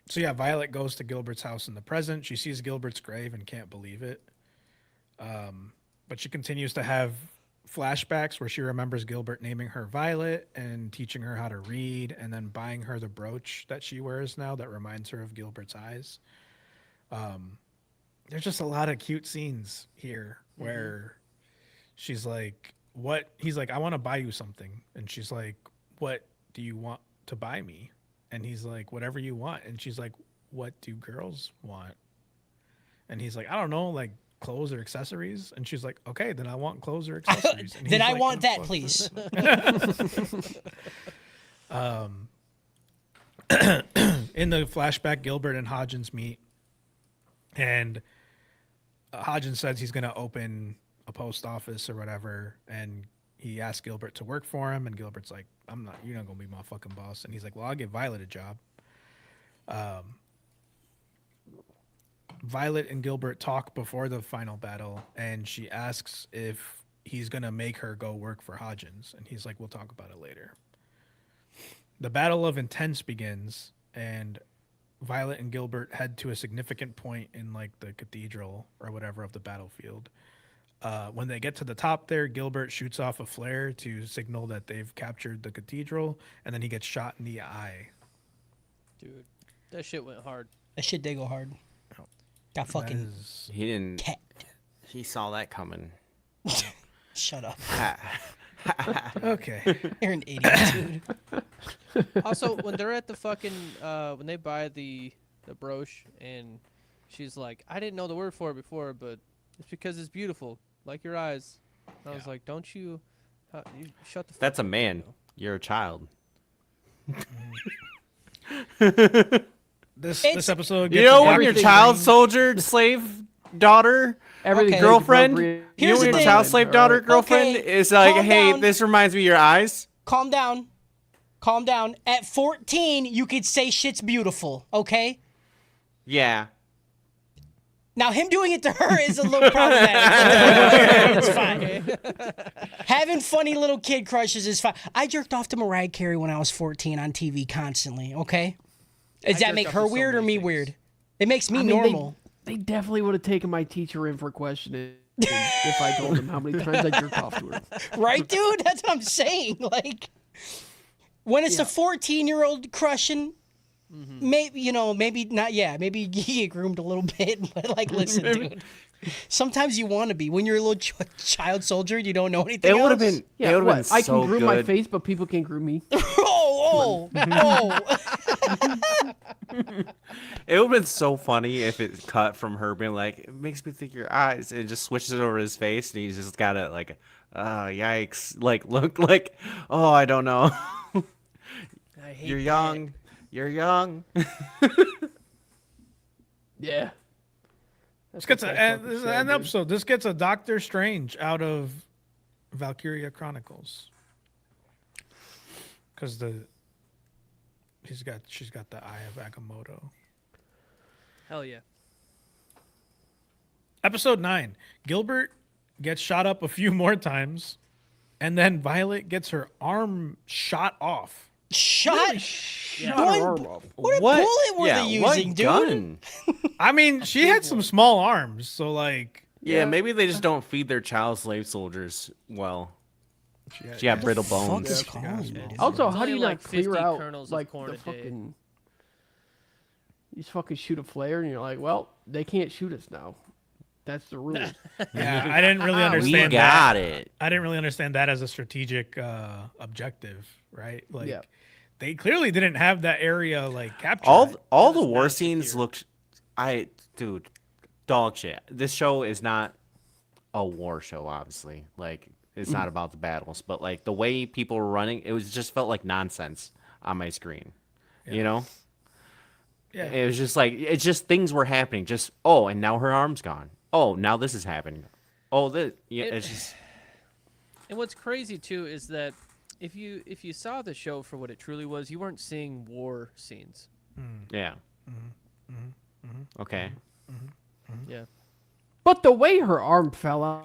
So yeah, Violet goes to Gilbert's house in the present. She sees Gilbert's grave and can't believe it. But she continues to have flashbacks where she remembers Gilbert naming her Violet and teaching her how to read, and then buying her the brooch that she wears now that reminds her of Gilbert's eyes. There's just a lot of cute scenes here where she's like, "What?" He's like, "I want to buy you something," and she's like, "What do you want to buy me?" And he's like, "Whatever you want." And she's like, "What do girls want?" And he's like, "I don't know, like clothes or accessories." And she's like, "Okay, then I want clothes or accessories." And Then he's I like, want "Oh, that, fuck." please. In the flashback, Gilbert and Hodgins meet, and Hodgins says he's going to open a post office or whatever, and he asks Gilbert to work for him, and Gilbert's like, you're not going to be my fucking boss. And he's like, "Well, I'll give Violet a job." Violet and Gilbert talk before the final battle, and she asks if he's going to make her go work for Hodgins, and he's like, "We'll talk about it later." The Battle of Intense begins, and Violet and Gilbert head to a significant point in like the cathedral or whatever of the battlefield. When they get to the top there, Gilbert shoots off a flare to signal that they've captured the cathedral, and then he gets shot in the eye. Dude, that shit went hard. That shit did go hard. Got fucking That is- He didn't. cat. He saw that coming. Shut up. Okay. You're an idiot, dude. Also, when they're at the fucking when they buy the brooch, and she's like, "I didn't know the word for it before, but it's because it's beautiful, like your eyes." And I was like, "Don't you, you shut the." That's a fuck up, man. you know? You're a child. This It's- episode. You Gets know a when your everything child rings- soldier, slave, daughter, Everything Okay. girlfriend. appropriate. You know Here's when the your thing. child slave daughter, Alright. girlfriend Okay, is like, calm "Hey, down. this reminds me of your eyes." Calm down. Calm down. At 14, you could say shit's beautiful, okay? Yeah. Now, him doing it to her is a little problematic. It's fine. Having funny little kid crushes is fine. I jerked off to Mariah Carey when I was 14 on TV constantly, okay? Does I that jerked make off her to so weird or many me things. weird? It makes me I mean, normal. They definitely would have taken my teacher in for questioning if I told them how many times I jerked off to her. Right, dude? That's what I'm saying. Like, when it's a 14-year-old crushing, maybe, maybe not, maybe you get groomed a little bit, but, like, listen, dude. Sometimes you want to be. When you're a little child soldier, you don't know anything It would have else. been. Yeah, it would what? have been I so can groom good. my face, but people can't groom me. Oh. It would have been so funny if it cut from her being like, "It makes me think your eyes," and it just switches it over his face, and he's just got it like, yikes! Like, look like, oh, I don't know. I hate You're that. young. You're young. Yeah. This gets an episode. This gets a Doctor Strange out of Valkyria Chronicles. Because she's got the Eye of Agamotto. Hell yeah. Episode 9. Gilbert gets shot up a few more times, and then Violet gets her arm shot off. Shot. Shut One- her arm off. What bullet were they using, what dude? gun? I mean, she had some small arms, so like Yeah, maybe they just don't feed their child slave soldiers well. She had brittle Fuck bones. is calling me, dude? Also, It's how do you only not like clear 50 out kernels of like corn the a day. fucking? You just fucking shoot a flare, and you're like, well, they can't shoot us now. That's the rule. yeah, I didn't really We understand got that. it. I didn't really understand that as a strategic objective, right? Like Yeah. they clearly didn't have that area like captured. All the was war not scenes secure. looked, dude, dog shit. This show is not a war show, obviously. Like it's not about the battles, but like the way people were running, it was just felt like nonsense on my screen. You know, yeah. it was just like it's just things were happening. Just and now her arm's gone. Oh, now this is happening. Oh, it's just And what's crazy too is that if you saw the show for what it truly was, you weren't seeing war scenes. yeah. Okay. Yeah. But the way her arm fell out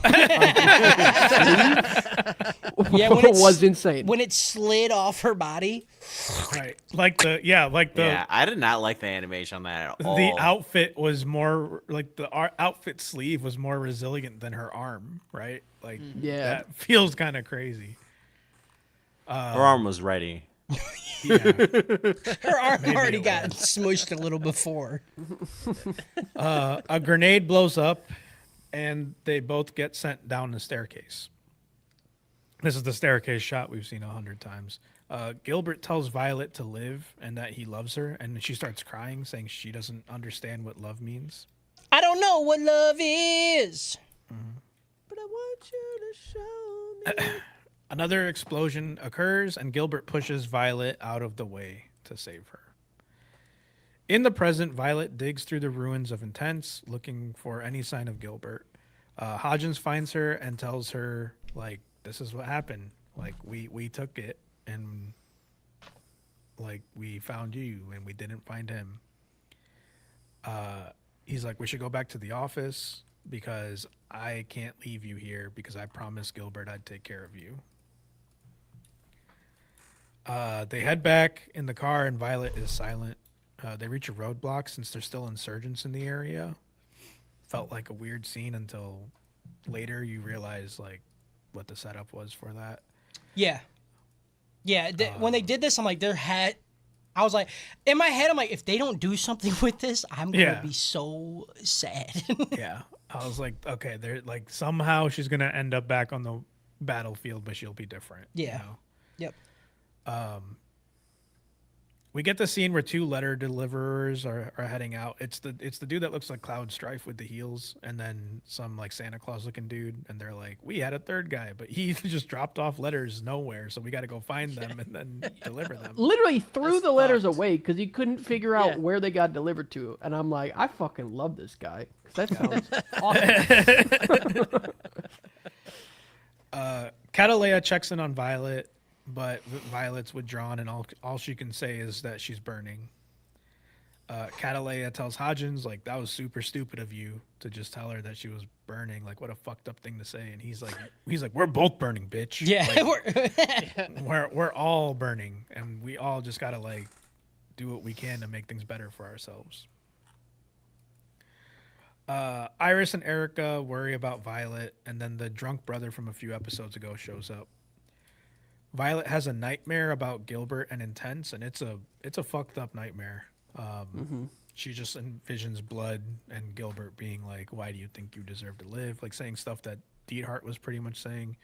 Yeah, when it's- was insane. When it slid off her body. Right. Like the Yeah, I did not like the animation on that at all. the outfit was more like the outfit sleeve was more resilient than her arm, right? Like Yeah. that feels kind of crazy. Her arm was ready. Yeah. Her arm already it got smushed a little before. A grenade blows up, and they both get sent down the staircase. This is the staircase shot we've seen 100 times. Gilbert tells Violet to live and that he loves her, and she starts crying, saying she doesn't understand what love means. I don't know what love is. But I want you to show me. Another explosion occurs, and Gilbert pushes Violet out of the way to save her. In the present, Violet digs through the ruins of Intense, looking for any sign of Gilbert. Hodgins finds her and tells her, like, this is what happened. Like, we took it, and, like, we found you, and we didn't find him. He's like, we should go back to the office, because I can't leave you here, because I promised Gilbert I'd take care of you. They head back in the car, and Violet is silent. They reach a roadblock since there's still insurgents in the area. Felt like a weird scene until later you realize like what the setup was for that. Yeah. Yeah. When they did this, I'm like, I was like, in my head, I'm like, if they don't do something with this, I'm going to Yeah. be so sad. Yeah, I was like, okay, they're like somehow she's gonna end up back on the battlefield, but she'll be different. you Yeah. know? Yep. We get the scene where two letter deliverers are heading out. It's the dude that looks like Cloud Strife with the heels, and then some like Santa Claus looking dude, and they're like, we had a third guy, but he just dropped off letters nowhere, so we got to go find them and then deliver them. Literally threw That's the letters fucked. away because he couldn't figure out Yeah. where they got delivered to. And I'm like, I fucking love this guy. 'Cause that sounds awesome. Catalea checks in on Violet, but Violet's withdrawn, and all she can say is that she's burning. Catalea tells Hodgins, like, that was super stupid of you to just tell her that she was burning. Like, what a fucked up thing to say. And he's like, we're both burning, bitch. Yeah. Like, we're all burning, and we all just gotta like do what we can to make things better for ourselves. Iris and Erica worry about Violet, and then the drunk brother from a few episodes ago shows up. Violet has a nightmare about Gilbert and Intense, and it's a fucked up nightmare. She just envisions blood and Gilbert being like, "Why do you think you deserve to live?" Like saying stuff that Diethard was pretty much saying.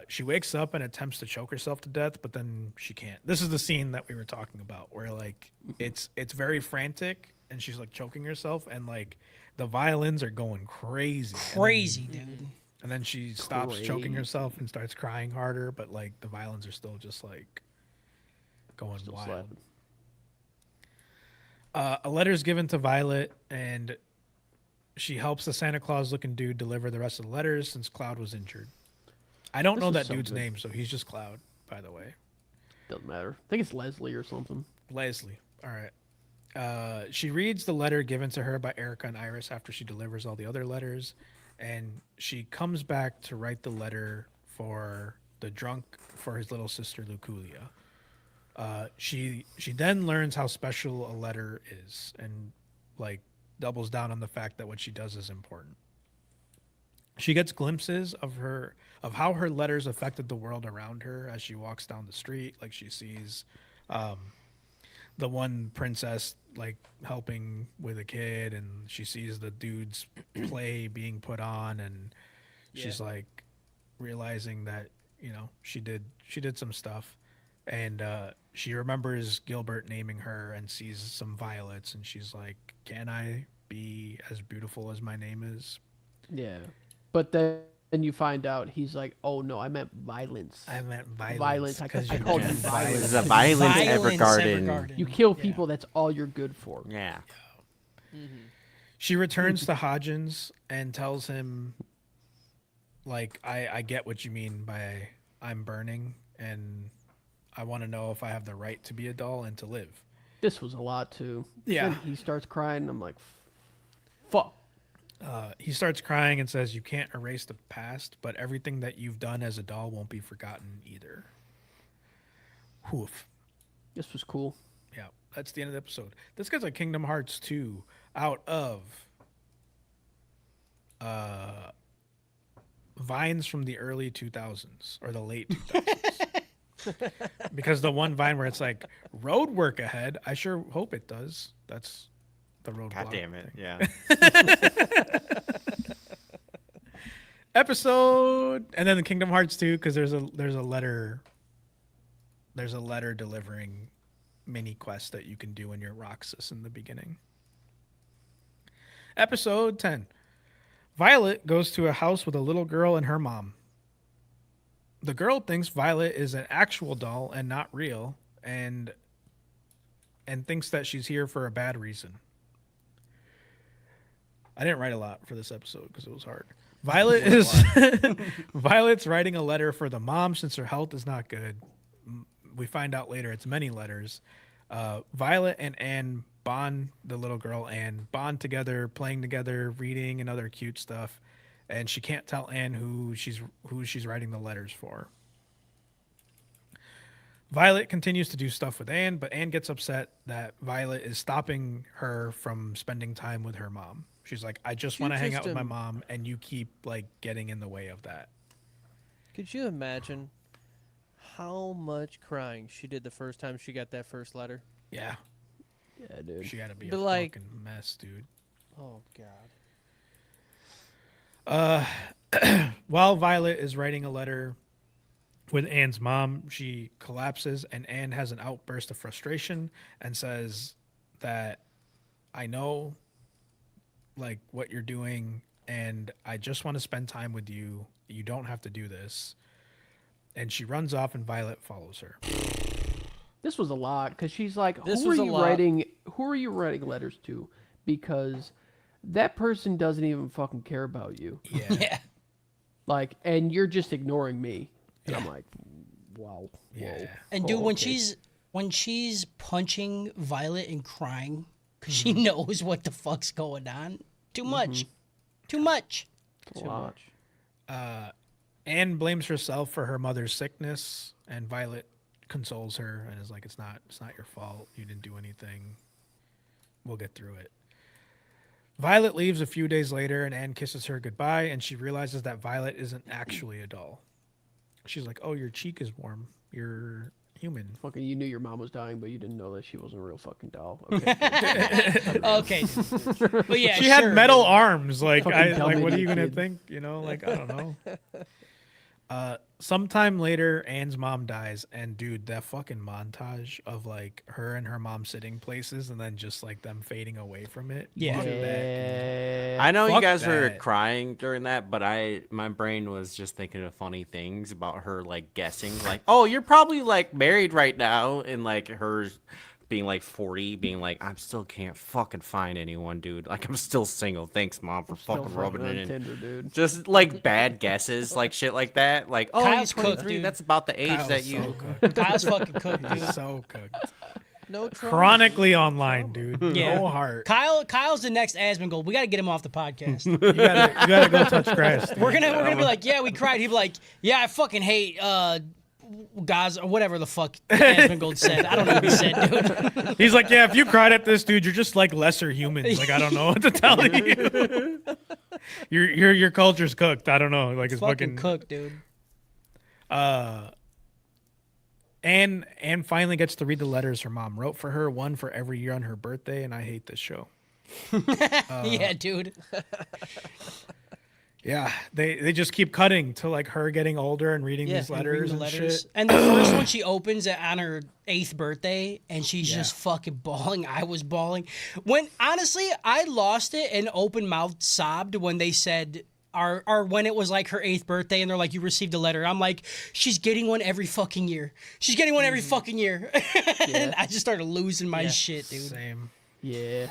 She wakes up and attempts to choke herself to death, but then she can't. This is the scene that we were talking about, where like it's very frantic, and she's like choking herself, and like the violins are going crazy. Crazy, dude. And then she stops choking Crazy. herself and starts crying harder, but like the violins are still just like going wild. slapping. A letter's given to Violet, and she helps the Santa Claus looking dude deliver the rest of the letters since Cloud was injured. I don't This know was that so dude's good. name, so he's just Cloud, by the way. Doesn't matter. I think it's Leslie or something. Leslie. All right. She reads the letter given to her by Erica and Iris after she delivers all the other letters, and she comes back to write the letter for the drunk for his little sister Luculia. She then learns how special a letter is, and like doubles down on the fact that what she does is important. She gets glimpses of how her letters affected the world around her as she walks down the street. Like she sees the one princess like helping with a kid, and she sees the dude's play being put on, and she's like realizing that she did some stuff, and she remembers Gilbert naming her and sees some violets, and she's like, can I be as beautiful as my name is? Yeah. But then you find out he's like, oh no, I meant violence. I meant Violence. violence. I 'cause you called meant you violence. This is a 'cause violent Violence Evergarden. You kill Yeah. people, that's all you're good for. Yeah. She returns to Hodgins and tells him, like, I get what you mean by I'm burning, and I want to know if I have the right to be a doll and to live. This was a lot too. Yeah. Then he starts crying. I'm like, fuck. He starts crying and says, you can't erase the past, but everything that you've done as a doll won't be forgotten either. Woof. This was cool. Yeah, that's the end of the episode. This gets a Kingdom Hearts 2 out of vines from the early 2000s or the late 2000s. Because the one vine where it's like, road work ahead, I sure hope it does. That's the road God block damn it. thing. Yeah. Episode, and then the Kingdom Hearts 2, because there's a letter delivering mini quest that you can do in your Roxas in the beginning. Episode 10. Violet goes to a house with a little girl and her mom. The girl thinks Violet is an actual doll and not real, and thinks that she's here for a bad reason. I didn't write a lot for this episode because it was hard. Violet's writing a letter for the mom since her health is not good. We find out later it's many letters. Violet and Anne bond, the little girl Anne, bond together, playing together, reading and other cute stuff. And she can't tell Anne who she's writing the letters for. Violet continues to do stuff with Anne, but Anne gets upset that Violet is stopping her from spending time with her mom. She's like, I just want to hang out with my mom, and you keep like getting in the way of that. Could you imagine how much crying she did the first time she got that first letter? Yeah, Yeah, dude. she got to be But a like- fucking mess, dude. Oh God. While Violet is writing a letter with Anne's mom, she collapses, and Anne has an outburst of frustration and says that I know like what you're doing, and I just want to spend time with you. You don't have to do this. And she runs off, and Violet follows her. This was a lot because she's like, This who was are a you lot. writing? Who are you writing letters to? Because that person doesn't even fucking care about you. Yeah. Yeah. Like, and you're just ignoring me. And I'm like, wow. Yeah. Whoa. And dude, when okay. she's punching Violet and crying because she knows what the fuck's going on, too much, too much. Too much. Anne blames herself for her mother's sickness, and Violet consoles her and is like, it's not your fault. You didn't do anything. We'll get through it. Violet leaves a few days later, and Anne kisses her goodbye, and she realizes that Violet isn't actually a doll. She's like, oh, your cheek is warm. You're human. Fucking, you knew your mom was dying, but you didn't know that she wasn't a real fucking doll. Okay. Okay, but yeah, She sure, had metal dude. arms. Like, Fucking dumb what are you idiot gonna kid. think? You know, like I don't know. Sometime later, Anne's mom dies, and dude, that fucking montage of like her and her mom sitting places, and then just like them fading away from it. Yeah. Fuck that, dude. Yeah. I know you Fuck guys were that. crying during that, but my brain was just thinking of funny things about her like guessing, like, oh, you're probably like married right now, and like her being like 40, being like, I still can't fucking find anyone, dude. Like, I'm still single. Thanks, mom, for Still fucking rubbing on it in. Tinder, dude. Just like bad guesses, like shit like that. Like, oh, Kyle's you're cooked, 23. dude. That's about the age Kyle's that so you. cooked. Kyle's fucking cooked, dude. He's so cooked. No trauma. Chronically online, dude. Yeah. No heart. Kyle's the next Asmongold. We got to get him off the podcast. You gotta go touch grass. Dude. we're gonna be like, yeah, we cried. He'd be like, yeah, I fucking hate guys or whatever the fuck Asmongold said. I don't know what he said, dude. He's like, yeah, if you cried at this, dude, you're just like lesser humans. Like, I don't know what to tell you. your culture's cooked. I don't know. Like, it's Fucking fucking cooked, dude. Anne finally gets to read the letters her mom wrote for her, one for every year on her birthday, and I hate this show. Yeah, dude. Yeah, they just keep cutting to like her getting older and reading these And letters reading and the shit. And the first one she opens it on her 8th birthday, and she's just fucking bawling. I was bawling. When honestly, I lost it and open mouthed sobbed when they said. Or when it was like her 8th birthday and they're like, you received a letter. I'm like, she's getting one every fucking year. She's getting one every fucking year. And I just started losing my shit, dude. Same. Yeah.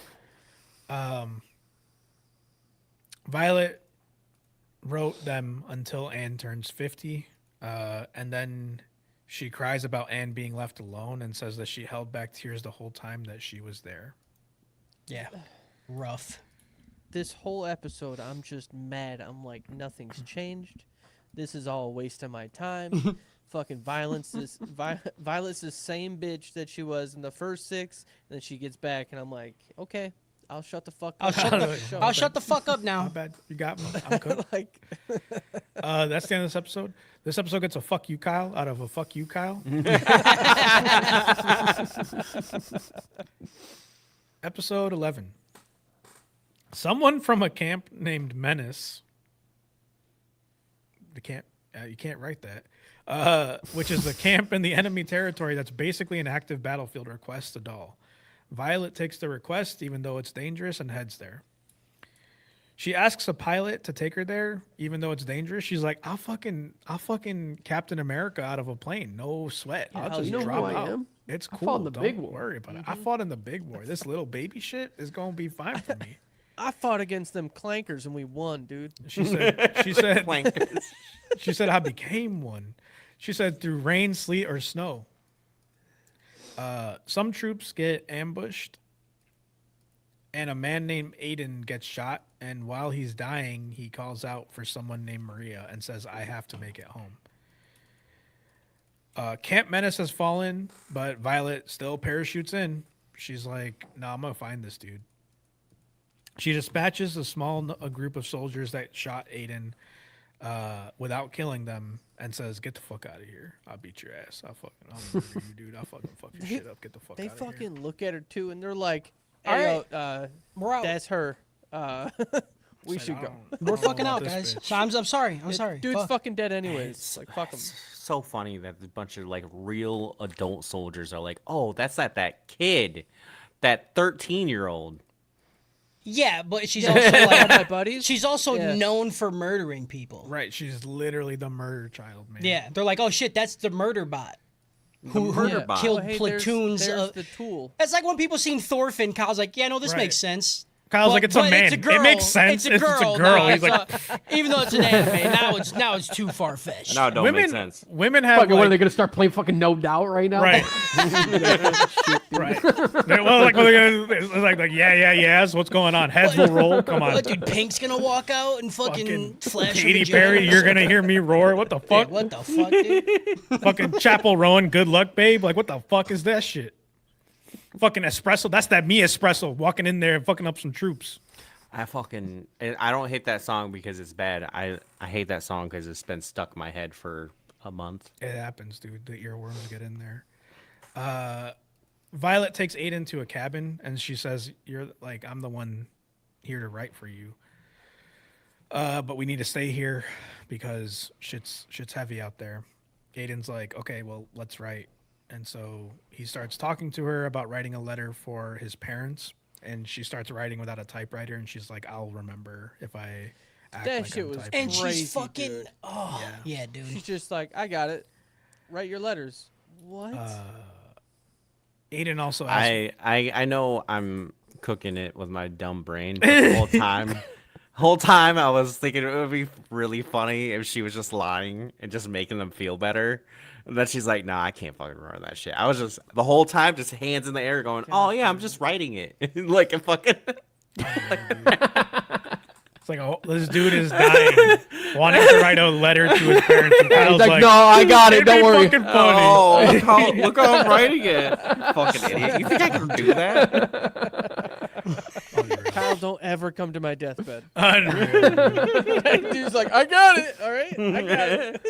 Violet wrote them until Anne turns 50, and then she cries about Anne being left alone and says that she held back tears the whole time that she was there. Yeah. Rough. This whole episode, I'm just mad. I'm like, nothing's changed. This is all a waste of my time. Fucking Violet's the same bitch that she was in the first 6, and then she gets back, and I'm like, okay, I'll shut the fuck up. I'll shut the fuck up now. Not bad. You got me. I'm good. Like, That's the end of this episode. This episode gets a fuck you, Kyle, out of a fuck you, Kyle. Episode 11. Someone from a camp named Menace. You can't write that. Which is a camp in the enemy territory that's basically an active battlefield, requests a doll. Violet takes the request, even though it's dangerous, and heads there. She asks a pilot to take her there, even though it's dangerous. She's like, I'll fucking Captain America out of a plane. No sweat. I'll just you know drop who I out. am? It's I cool. fought in the Don't big war. worry about it. I fought in the big war. This little baby shit is gonna be fine for me. I fought against them clankers, and we won, dude. She said, Plankers. she said, I became one. She said, through rain, sleet, or snow. Some troops get ambushed, and a man named Aiden gets shot. And while he's dying, he calls out for someone named Maria and says, I have to make it home. Camp Menace has fallen, but Violet still parachutes in. She's like, no, I'm going to find this dude. She dispatches a group of soldiers that shot Aiden without killing them and says, get the fuck out of here. I'll beat your ass. I'll murder you, dude. I'll fucking fuck your shit up. Get the fuck They out of here. fucking look at her, too, and they're like, All hey, right. We're out. that's her. We Said, should I go. don't- We're I don't know fucking about out, this guys. bitch. So I'm sorry. I'm sorry. Dude's Fuck. fucking dead anyways. Like, fuck him. It's so funny that a bunch of like real adult soldiers are like, oh, that's not that kid, that 13-year-old. Yeah, but she's All also my like, buddies. she's also Yeah. known for murdering people. Right. She's literally the murder child, man. Yeah, they're like, oh shit, that's the murder bot. Who murder who bot. killed Oh, hey, platoons there's of. the tool. It's like when people seen Thorfinn. Kyle's like, yeah, no, this Right. makes sense. Kyle's like, it's a But man. It's a girl. It makes sense. It's a girl. girl. Now He's like, even though it's an anime, now it's too far fetched. No, it don't make sense. Women have Fucking, what are they like, gonna start playing fucking No Doubt right now? right. Right. Well, like, it's like, yes. What's going on? Heads will roll. Come on. What, dude? Pink's gonna walk out and fucking flash her Katy vagina? Perry, you're gonna hear me roar. What the Yeah, fuck? what the fuck, dude? Fucking Chapel Rowan, good luck, babe. Like, what the fuck is that shit? Fucking espresso. That's that me espresso walking in there and fucking up some troops. I don't hate that song because it's bad. I hate that song because it's been stuck in my head for a month. It happens, dude. The earworms get in there. Violet takes Aiden to a cabin and she says, "You're like, I'm the one here to write for you. But we need to stay here because shit's heavy out there." Aiden's like, "Okay, well, let's write." And so he starts talking to her about writing a letter for his parents. And she starts writing without a typewriter. And she's like, "I'll remember if I act That like shit I'm was typing." And Crazy, she's fucking. dude. Oh, yeah, dude. She's just like, I got it. Write your letters. What? Aiden also asked. I know I'm cooking it with my dumb brain, but the whole time I was thinking it would be really funny if she was just lying and just making them feel better. And then she's like, "Nah, I can't fucking remember that shit." I was just the whole time just hands in the air, going, "Oh yeah, I'm just writing it," like a fucking. It's like, oh, this dude is dying, wanting to write a letter to his parents, and Kyle's He's like, no, I got it. "It'd be Don't worry. fucking funny." Oh, look how I'm writing it. Fucking idiot. You think I can do that? Kyle, don't ever come to my deathbed. Unreal. Dude's like, I got it. All right, I got it.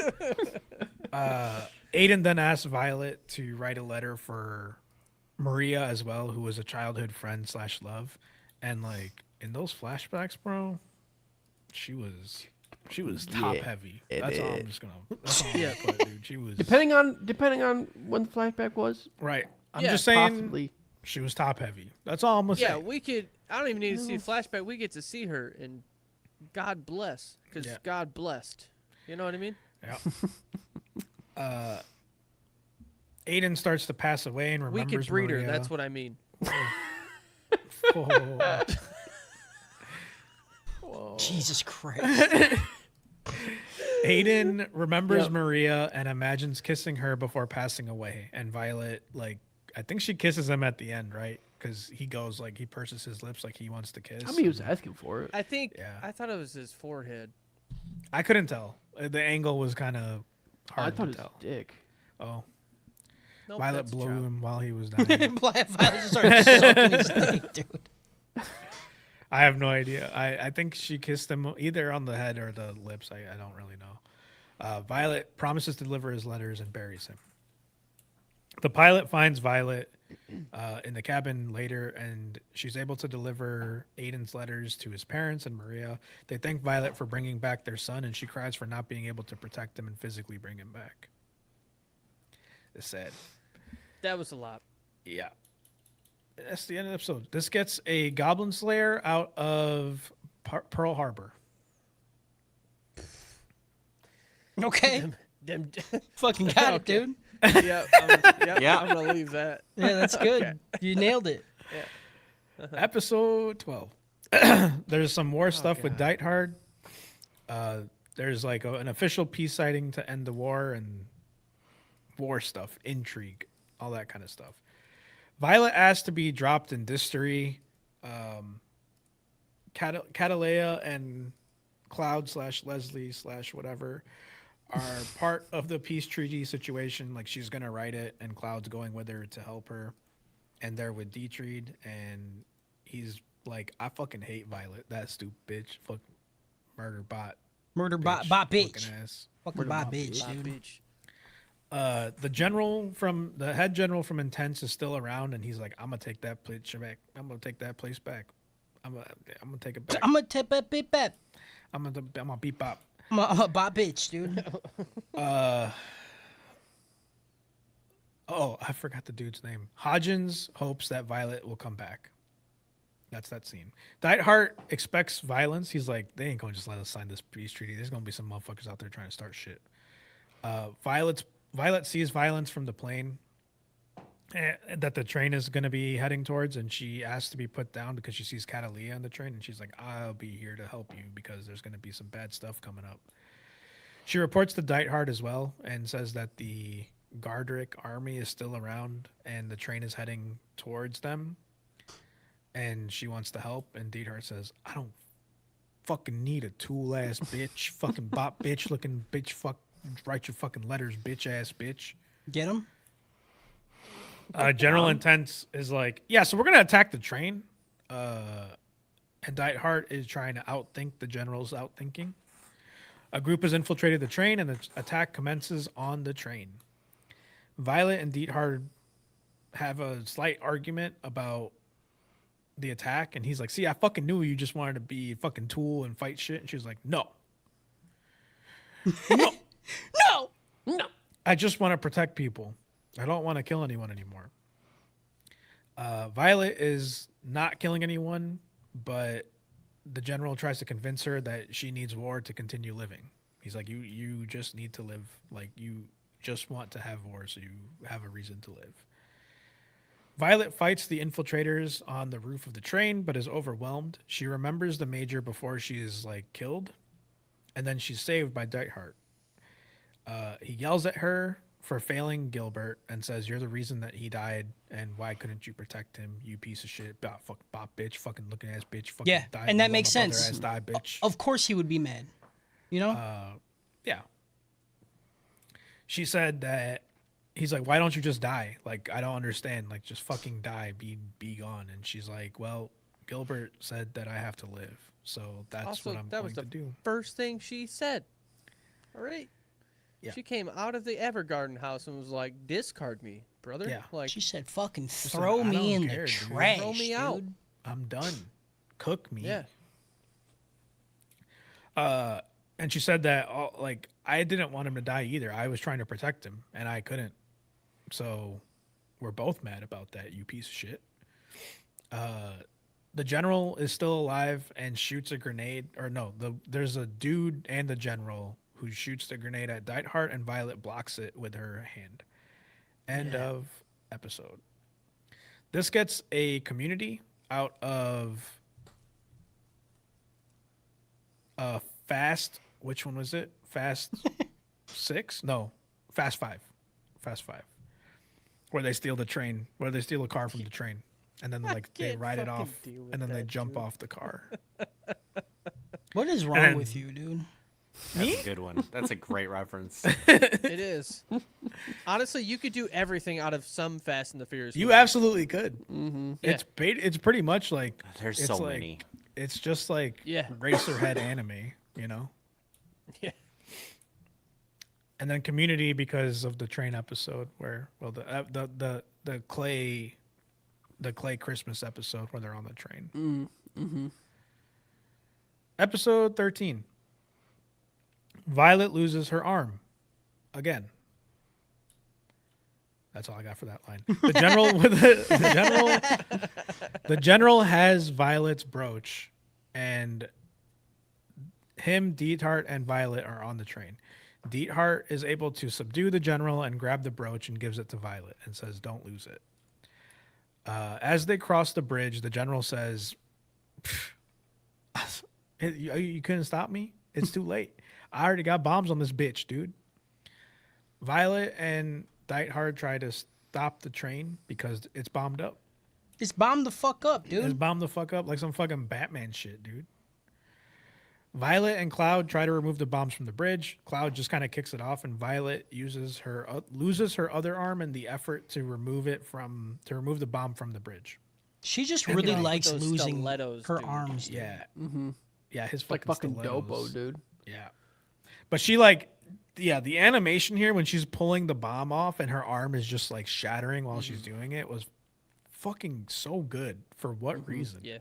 Aiden then asked Violet to write a letter for Maria as well, who was a childhood friend / love, and like in those flashbacks, bro, she was top heavy. That's all I'm just gonna. That's all I'm gonna put, dude. She was Depending on when the flashback was, right. I'm Yeah, just saying possibly. she was top heavy. That's all I'm gonna Yeah, say. we could. I don't even need to see a flashback. We get to see her, and God bless, because Yeah. God blessed. You know what I mean? Yeah. Aiden starts to pass away and We remembers could breed her. Maria. That's what I mean. Jesus Christ. Aiden remembers Yep. Maria and imagines kissing her before passing away. And Violet, like, I think she kisses him at the end, right? Because he goes, like, he purses his lips like he wants to kiss. I mean, he was asking for it. I think. Yeah. I thought it was his forehead. I couldn't tell. The angle was kind of I hard thought to his tell. dick. Oh, Nope, Violet that's a blew child. him while he was dying. Violet just started sucking his dick, dude. I have no idea. I think she kissed him either on the head or the lips. I don't really know. Violet promises to deliver his letters and buries him. The pilot finds Violet in the cabin later, and she's able to deliver Aiden's letters to his parents and Maria. They thank Violet for bringing back their son, and she cries for not being able to protect him and physically bring him back. It's sad. That was a lot. Yeah. That's the end of the episode. This gets a Goblin Slayer out of Pearl Harbor. Okay. Them, Fucking got it, Okay. dude. yeah, Yeah. I'm gonna leave that. Yeah, that's good. You nailed it. Episode 12. There's some more stuff with Diethard. There's like an official peace sighting to end the war and war stuff, intrigue, all that kind of stuff. Violet asked to be dropped in Distery. Catalea and Cloud / Leslie / whatever are part of the peace treaty situation. Like she's gonna write it, and Cloud's going with her to help her. And they're with Dietrich, and he's like, "I fucking hate Violet. That stupid bitch, fuck murder bot, Murder bot looking bitch. ass." Fucking bot bitch, Bop dude. beach. The head general from Intense is still around, and he's like, "I'm gonna take that place back. I'm gonna take that place back. I'm gonna take it back. I'm gonna tip that bit back. I'm gonna beat bop." I'm a bot bitch, dude. Oh, I forgot the dude's name. Hodgins hopes that Violet will come back. That's that scene. Diethard expects violence. He's like, they ain't gonna just let us sign this peace treaty. There's gonna be some motherfuckers out there trying to start shit. Violet sees violence from the plane that the train is gonna be heading towards, and she asks to be put down because she sees Catalea on the train, and she's like, I'll be here to help you because there's gonna be some bad stuff coming up. She reports to Diethard as well and says that the Gardrick army is still around and the train is heading towards them, and she wants to help. And Diethard says, I don't fucking need a tool ass bitch, fucking bot bitch looking bitch, fuck, write your fucking letters, bitch ass bitch. Get him? General Intense is like, yeah, so we're gonna attack the train. And Diethard is trying to outthink the general's outthinking. A group has infiltrated the train, and the attack commences on the train. Violet and Diethard have a slight argument about the attack, and he's like, see, I fucking knew you just wanted to be a fucking tool and fight shit. And she was like, no. No. No! I just want to protect people. I don't want to kill anyone anymore. Violet is not killing anyone, but the general tries to convince her that she needs war to continue living. He's like, you just need to live. Like, you just want to have war so you have a reason to live. Violet fights the infiltrators on the roof of the train, but is overwhelmed. She remembers the major before she is like killed, and then she's saved by Diethard. He yells at her for failing Gilbert and says, "You're the reason that he died, and why couldn't you protect him? You piece of shit, bop bitch, fucking looking ass bitch, fucking Yeah, die, and that let makes my brother sense. ass die, bitch." Of course he would be mad. You know? Yeah. She said that he's like, "Why don't you just die? Like, I don't understand. Like, just fucking die, be gone." And she's like, "Well, Gilbert said that I have to live, so that's Also, what I'm that going was the to do." first thing she said. All right. Yeah. She came out of the Evergarden house and was like, "Discard me, brother." Yeah. Like, She said, "Fucking said, throw "I me don't in care, the dude. trash, Throw me dude." out. I'm done. Cook me. yeah. And she said that like I didn't want him to die either. I was trying to protect him, and I couldn't. So we're both mad about that. You piece of shit. The general is still alive and shoots a grenade. Or no, there's a dude and the general who shoots the grenade at Diethard, and Violet blocks it with her hand. End of episode. This gets a community out of Fast. Which one was it? Fast 6? No, Fast 5. Fast 5. Where they steal the train, where they steal a car from the train, and then like they can't ride it fucking off, deal with and then they that, jump dude. off the car. What is wrong And- with you, dude? That's a good one. That's a great reference. It is. Honestly, you could do everything out of some Fast and the Furious. You movie. absolutely could. Yeah. It's pretty much like There's it's so like, many. It's just like Yeah. Racerhead anime, you know. Yeah. And then Community because of the train episode where the clay Christmas episode where they're on the train. Episode 13. Violet loses her arm again. That's all I got for that line. The general the general has Violet's brooch, and him, Diethard, and Violet are on the train. Diethard is able to subdue the general and grab the brooch and gives it to Violet and says, "Don't lose it." As they cross the bridge, the general says, You couldn't stop me? It's too late. I already got bombs on this bitch, dude." Violet and Diethard try to stop the train because it's bombed up. It's bombed the fuck up, It's dude. bombed the fuck up like some fucking Batman shit, dude. Violet and Cloud try to remove the bombs from the bridge. Cloud just kind of kicks it off, and Violet loses her other arm in the effort to remove the bomb from the bridge. She just And really with likes those losing stilettos, her dude. arms. Dude. Yeah, yeah, his Like fucking fucking stilettos. dopo, dude. Yeah, but she like, yeah, the animation here when she's pulling the bomb off and her arm is just like shattering while she's doing it was fucking so good. For what reason? Yeah.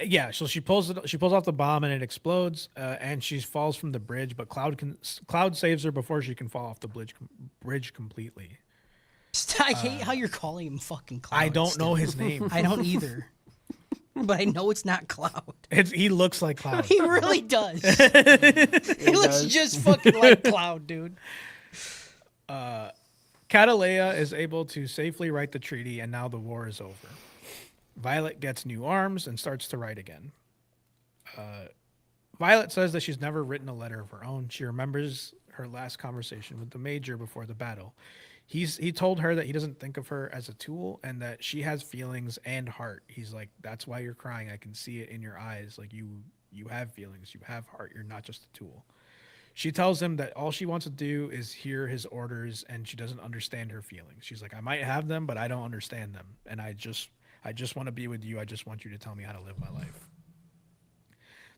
Yeah, so she pulls off the bomb and it explodes, and she falls from the bridge. But Cloud saves her before she can fall off the bridge completely. I hate how you're calling him fucking Cloud. I don't know still. his name. I don't either. But I know it's not Cloud. He looks like Cloud. He really does. He looks just fucking like Cloud, dude. Catalea is able to safely write the treaty, and now the war is over. Violet gets new arms and starts to write again. Violet says that she's never written a letter of her own. She remembers her last conversation with the Major before the battle. He told her that he doesn't think of her as a tool and that she has feelings and heart. He's like, "That's why you're crying. I can see it in your eyes. Like you have feelings. You have heart. You're not just a tool." She tells him that all she wants to do is hear his orders, and she doesn't understand her feelings. She's like, "I might have them, but I don't understand them. And I just want to be with you. I just want you to tell me how to live my life."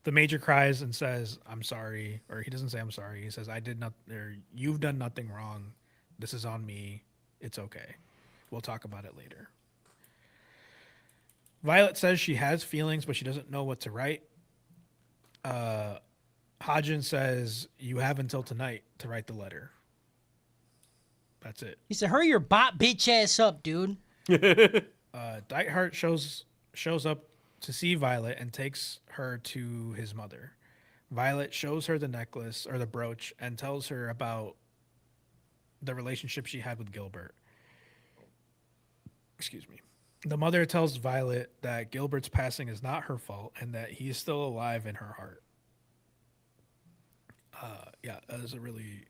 The Major cries and says, "I'm sorry," or he doesn't say "I'm sorry." He says, "I did not, or you've done nothing wrong. This is on me. It's okay. We'll talk about it later." Violet says she has feelings, but she doesn't know what to write. Hajin says, "You have until tonight to write the letter." That's it. He said, "Hurry your bot bitch ass up, dude." Diethard shows up to see Violet and takes her to his mother. Violet shows her the necklace or the brooch and tells her about the relationship she had with Gilbert. Excuse me. The mother tells Violet that Gilbert's passing is not her fault and that he's still alive in her heart. Yeah, that was a really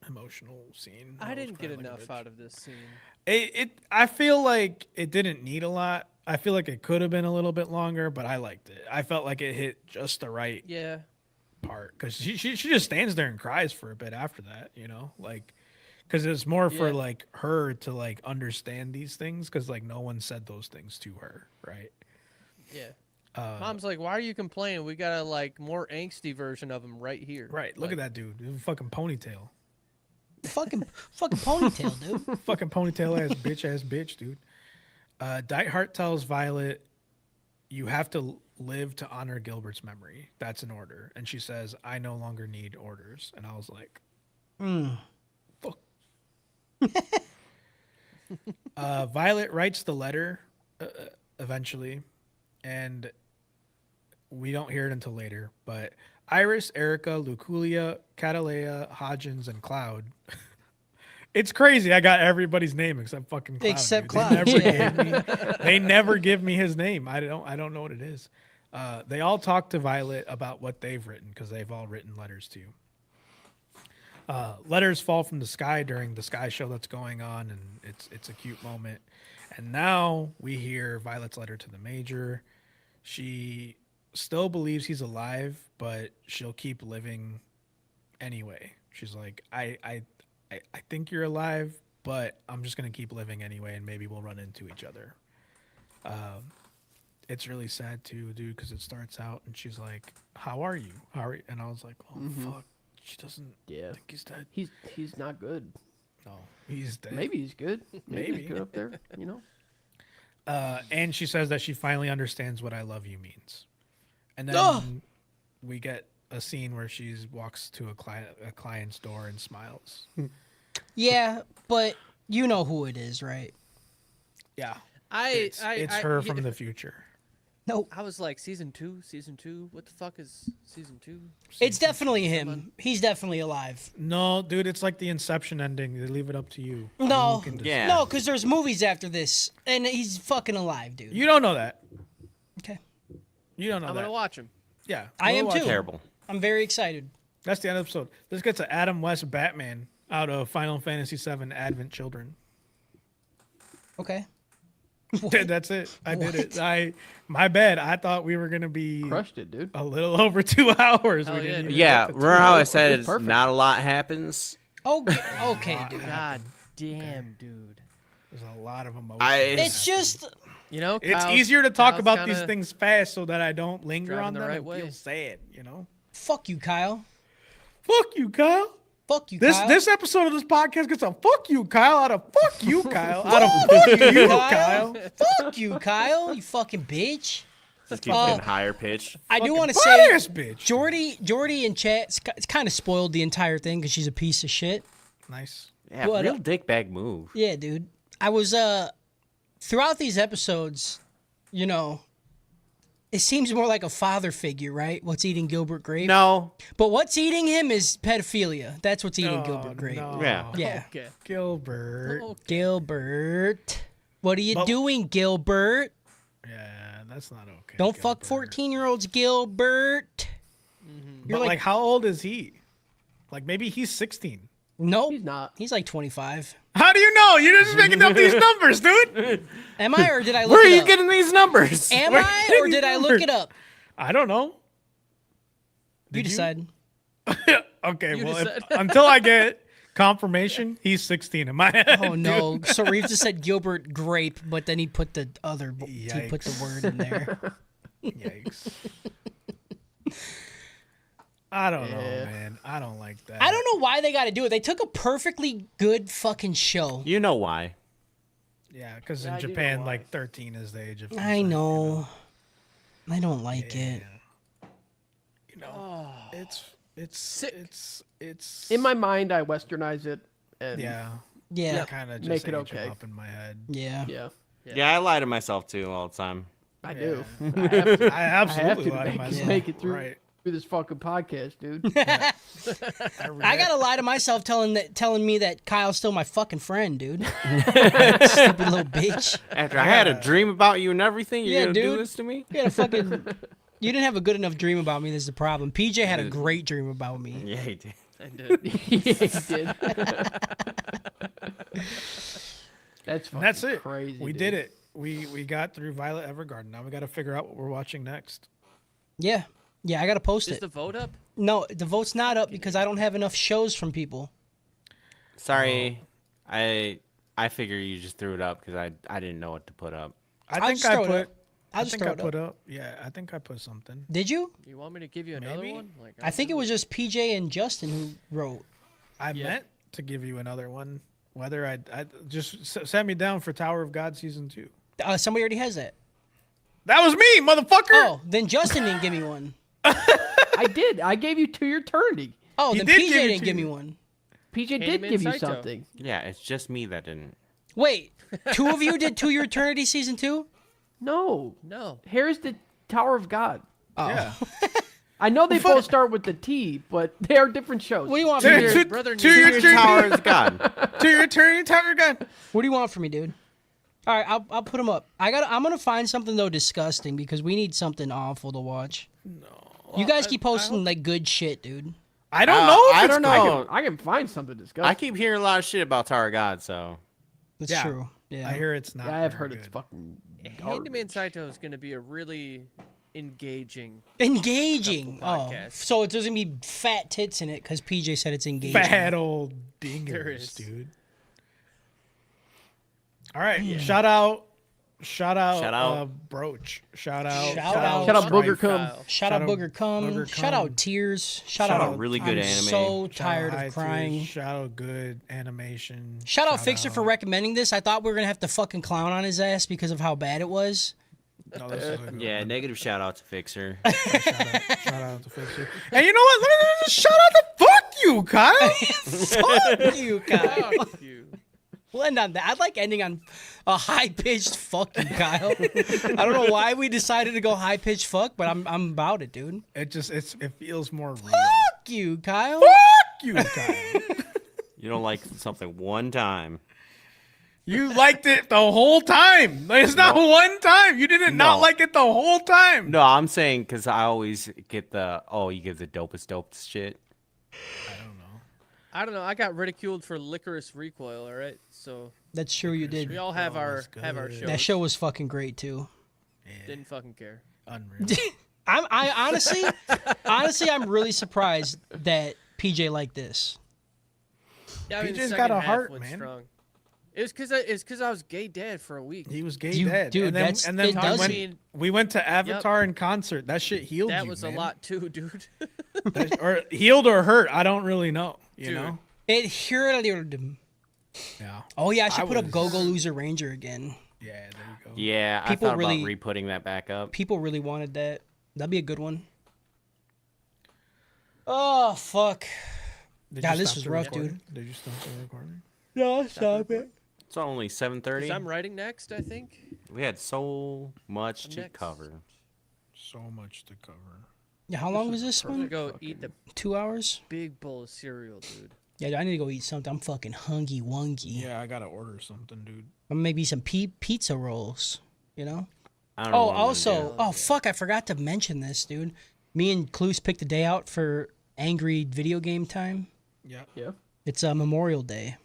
emotional scene. I was didn't get crying like a enough bitch. out of this scene. I feel like it didn't need a lot. I feel like it could have been a little bit longer, but I liked it. I felt like it hit just the right Yeah. part because she just stands there and cries for a bit after that, like because it's more for Yeah. like her to like understand these things because like no one said those things to her, right? Yeah. Mom's like, why are you complaining? We got a like more angsty version of him right here. Right. Look at that dude. Fucking ponytail. Fucking ponytail, dude. Fucking ponytail ass bitch, dude. Diethard tells Violet, you have to live to honor Gilbert's memory. That's an order. And she says, I no longer need orders. And I was like, fuck. Violet writes the letter eventually, and we don't hear it until later. But Iris, Erica, Luculia, Catalea, Hodgins, and Cloud. It's crazy. I got everybody's name except fucking Cloud. Except dude. Cloud, They never give me his name. I don't know what it is. They all talk to Violet about what they've written because they've all written letters to you. Letters fall from the sky during the sky show that's going on, and it's a cute moment. And now we hear Violet's letter to the Major. She still believes he's alive, but she'll keep living anyway. She's like, I think you're alive, but I'm just gonna keep living anyway, and maybe we'll run into each other. It's really sad too, dude, because it starts out and she's like, "How are you? How are you?" And I was like, "Oh fuck, she doesn't Yeah. think he's dead." He's not good. No, he's dead. Maybe he's good. Maybe Maybe. he's good up there. You know. And she says that she finally understands what "I love you" means. And then Ugh. we get a scene where she walks to a client's door and smiles. Yeah, but you know who it is, right? Yeah, It's her from the future. Nope. I was like, season two. What the fuck is season 2? It's definitely him. He's definitely alive. No, dude, it's like the Inception ending. They leave it up to you. No, You can decide. Yeah. no, because there's movies after this, and he's fucking alive, dude. You don't know that. Okay, You don't know I'm that. gonna watch him. Yeah, I go am watch too. it. Terrible. I'm very excited. That's the end of the episode. Let's get to Adam West Batman out of Final Fantasy VII Advent Children. Okay. That's it. I did it. My bad. I thought we were gonna be Crushed it, dude. a little over 2 hours. Hell We didn't yeah, even dude. Yeah, get to remember how I It's said perfect. not a lot happens? Okay, dude. God damn, dude. There's a lot of emotion. It's just You know, It's Kyle's- easier to talk Kyle's about these kinda things fast so that I don't linger driving on the them right and way. feel sad. You know. fuck you, Kyle. Fuck you, Kyle. Fuck you, This Kyle. this episode of this podcast gets a fuck you, Kyle, out of fuck you, Kyle, out of fuck you, Kyle. Fuck you, Kyle. You fucking bitch. Just keeps getting higher pitched. I do want to Fucking say, butt-ass bitch. Jordy in chat kind of spoiled the entire thing because she's a piece of shit. Nice. Yeah, What, real dickbag move. Yeah, dude. I was throughout these episodes, you know, it seems more like a father figure, right? What's eating Gilbert Grape? No. But what's eating him is pedophilia. That's what's eating Oh, Gilbert Grape. no. Yeah. Yeah. Okay. Gilbert. Okay. Gilbert. What are you But- doing, Gilbert? Yeah, that's not okay. Don't fuck Gilbert. 14-year-olds, Gilbert. But like, how old is he? Like, maybe he's 16. Nope. He's not. He's like 25. How do you know? You're just making up these numbers, dude. Am I, or did I look Where are it you up? getting these numbers? Am Where I, are or these did I look numbers? it up? I don't know. You decide. Okay, You well, decide. until I get confirmation, he's 16 in my head. Oh no! So Reeves just said Gilbert Grape, but then he put the other. He put the Yikes. word in there. Yikes. I don't know, man. I don't like that. I don't know why they got to do it. They took a perfectly good fucking show. You know why. Yeah, because Yeah, in I do know Japan, why. like 13 is the age of I consent, know. I don't like You know? it. You know, it's In my mind, I westernize it, and yeah. Yeah. Kind of just Make it age 'em okay. up in my head. Yeah. yeah, Yeah, I lie to myself too all the time. I do. I absolutely I have to lie to make, myself. make it through Right. this fucking podcast, dude. I gotta lie to myself telling me that Kyle's still my fucking friend, dude. Stupid little bitch. After I had a dream about you and everything, you're Yeah, gonna do dude. this to me? You had a fucking. You didn't have a good enough dream about me. This is the problem. PJ had a Yeah. great dream about me. Yeah, he did. I did. Yeah, he did. That's fucking And that's it. crazy. We dude. did it. We got through Violet Evergarden. Now we got to figure out what we're watching next. Yeah, I gotta post Is it. the vote up? No, the vote's not up because I don't have enough shows from people. Sorry, I figure you just threw it up because I didn't know what to put up. I'll I think just I throw it put. up. I'll I just think throw I it put up. up. Yeah, I think I put something. Did you? You want me to give you another Maybe. one? Like I think it was just PJ and Justin who wrote. I meant to give you another one. Whether I just set me down for Tower of God season 2. Somebody already has that. That was me, motherfucker. Oh, then Justin didn't give me one. I did. I gave you To Your Eternity. Oh, He then did PJ give you didn't give me two. one. PJ did Came in give you Saito. something. Yeah, it's just me that didn't. Wait, two of you did To Your Eternity season 2? No, no. Harris did Tower of God. Yeah. I know they both start with the T, but they are different shows. What do you want from me? To brother to needs your to Your tower eternity. is gone. To your eternity, Tower of God. What do you want from me, dude? All right, I'll put them up. I'm gonna find something though disgusting because we need something awful to watch. No. You guys keep posting like good shit, dude. I don't know. If I it's don't good. know. I can find something I disgusting. keep hearing a lot of shit about Tower of God, so That's Yeah. true. Yeah. I hear it's not. Yeah, I have very heard it's good. fucking Handyman garbage. Saito is going to be a really engaging. Engaging. Couple Oh, podcasts. so it doesn't be fat tits in it because PJ said it's engaging. Fat old There dingers, is. dude. All right, shout out, Shout out. Broach, shout out, Shout out. Shout out Strife. Booger Cum. Kyle. Shout out Booger Cum. Booger Shout Cum. out Tears. Shout Shout out out really good I'm anime. so Shout tired out of High crying. Tears, shout out good animation. Shout out Fixer for recommending this. I thought we were gonna have to fucking clown on his ass because of how bad it was. No, this is a good yeah, one. negative shout out to Fixer. Shout out to Fixer. And you know what? Let me just shout out to fuck you, Kyle. Fuck you, Kyle. Fuck you. We'll end on that. I'd like ending on a high pitched fuck you, Kyle. I don't know why we decided to go high pitched fuck, but I'm about it, dude. It feels more real. Fuck you, Kyle. Fuck you, Kyle. You don't like something one time. You liked it the whole time. Like, it's not one time. You didn't not No. like it the whole time. No, I'm saying because I always get you give the dopest shit. I don't know. I got ridiculed for Licorice Recoil. All right, so That's true, you did. we all have our good. shows. That show was fucking great too. Didn't fucking care. Unreal. I honestly, I'm really surprised that PJ liked this. Yeah, I mean, the PJ's second got a half heart, went man. Strong. It's because I was gay dad for a week. He was gay You- dead. dude, and then, that's- and then it does- we went to Avatar in concert. That shit healed That you, was man. a lot too, dude. Or healed or hurt. I don't really know. You Dude. know? It healed him. Yeah. Oh yeah, I should I put up was- Go-Go Loser Ranger again. Yeah, there you go. Yeah, People I thought really- about re-putting that back up. People really wanted that. That'd be a good one. Oh fuck. Did God, you this stop was the rough, recording? Did you stop the recording? No, stop it. It's only 7:30. 'Cause I'm writing next, I think. We had so much I'm to next. cover. So much to cover. Yeah, how long was this I'm gonna one? go eat the 2 hours? big bowl of cereal, dude. Yeah, I need to go eat something. I'm fucking hungry wongy. Yeah, I gotta order something, dude. Or maybe some pizza rolls. You know? I don't know Oh, what I'm gonna also, do. oh fuck, I forgot to mention this, dude. Me and Clues picked a day out for angry video game time. Yeah. Yeah. It's Memorial Day.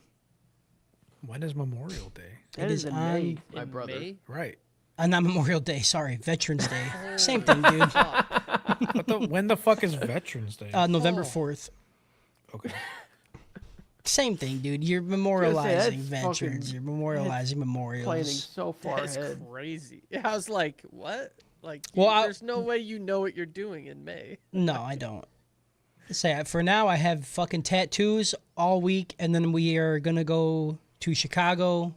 When is Memorial Day? That It is is in May, on- my In brother. May? Right. Not Memorial Day, sorry, Veterans Day. Same thing, dude. When the fuck is Veterans Day? November Oh. 4th. Okay. Same thing, dude. You're that's memorializing veterans. fucking- You're memorializing Planning memorials. so far That's ahead. crazy. Yeah, I was like, what? Like, Well, there's no way you know what you're doing in May. No, I don't. Say for now, I have fucking tattoos all week, and then we are gonna go to Chicago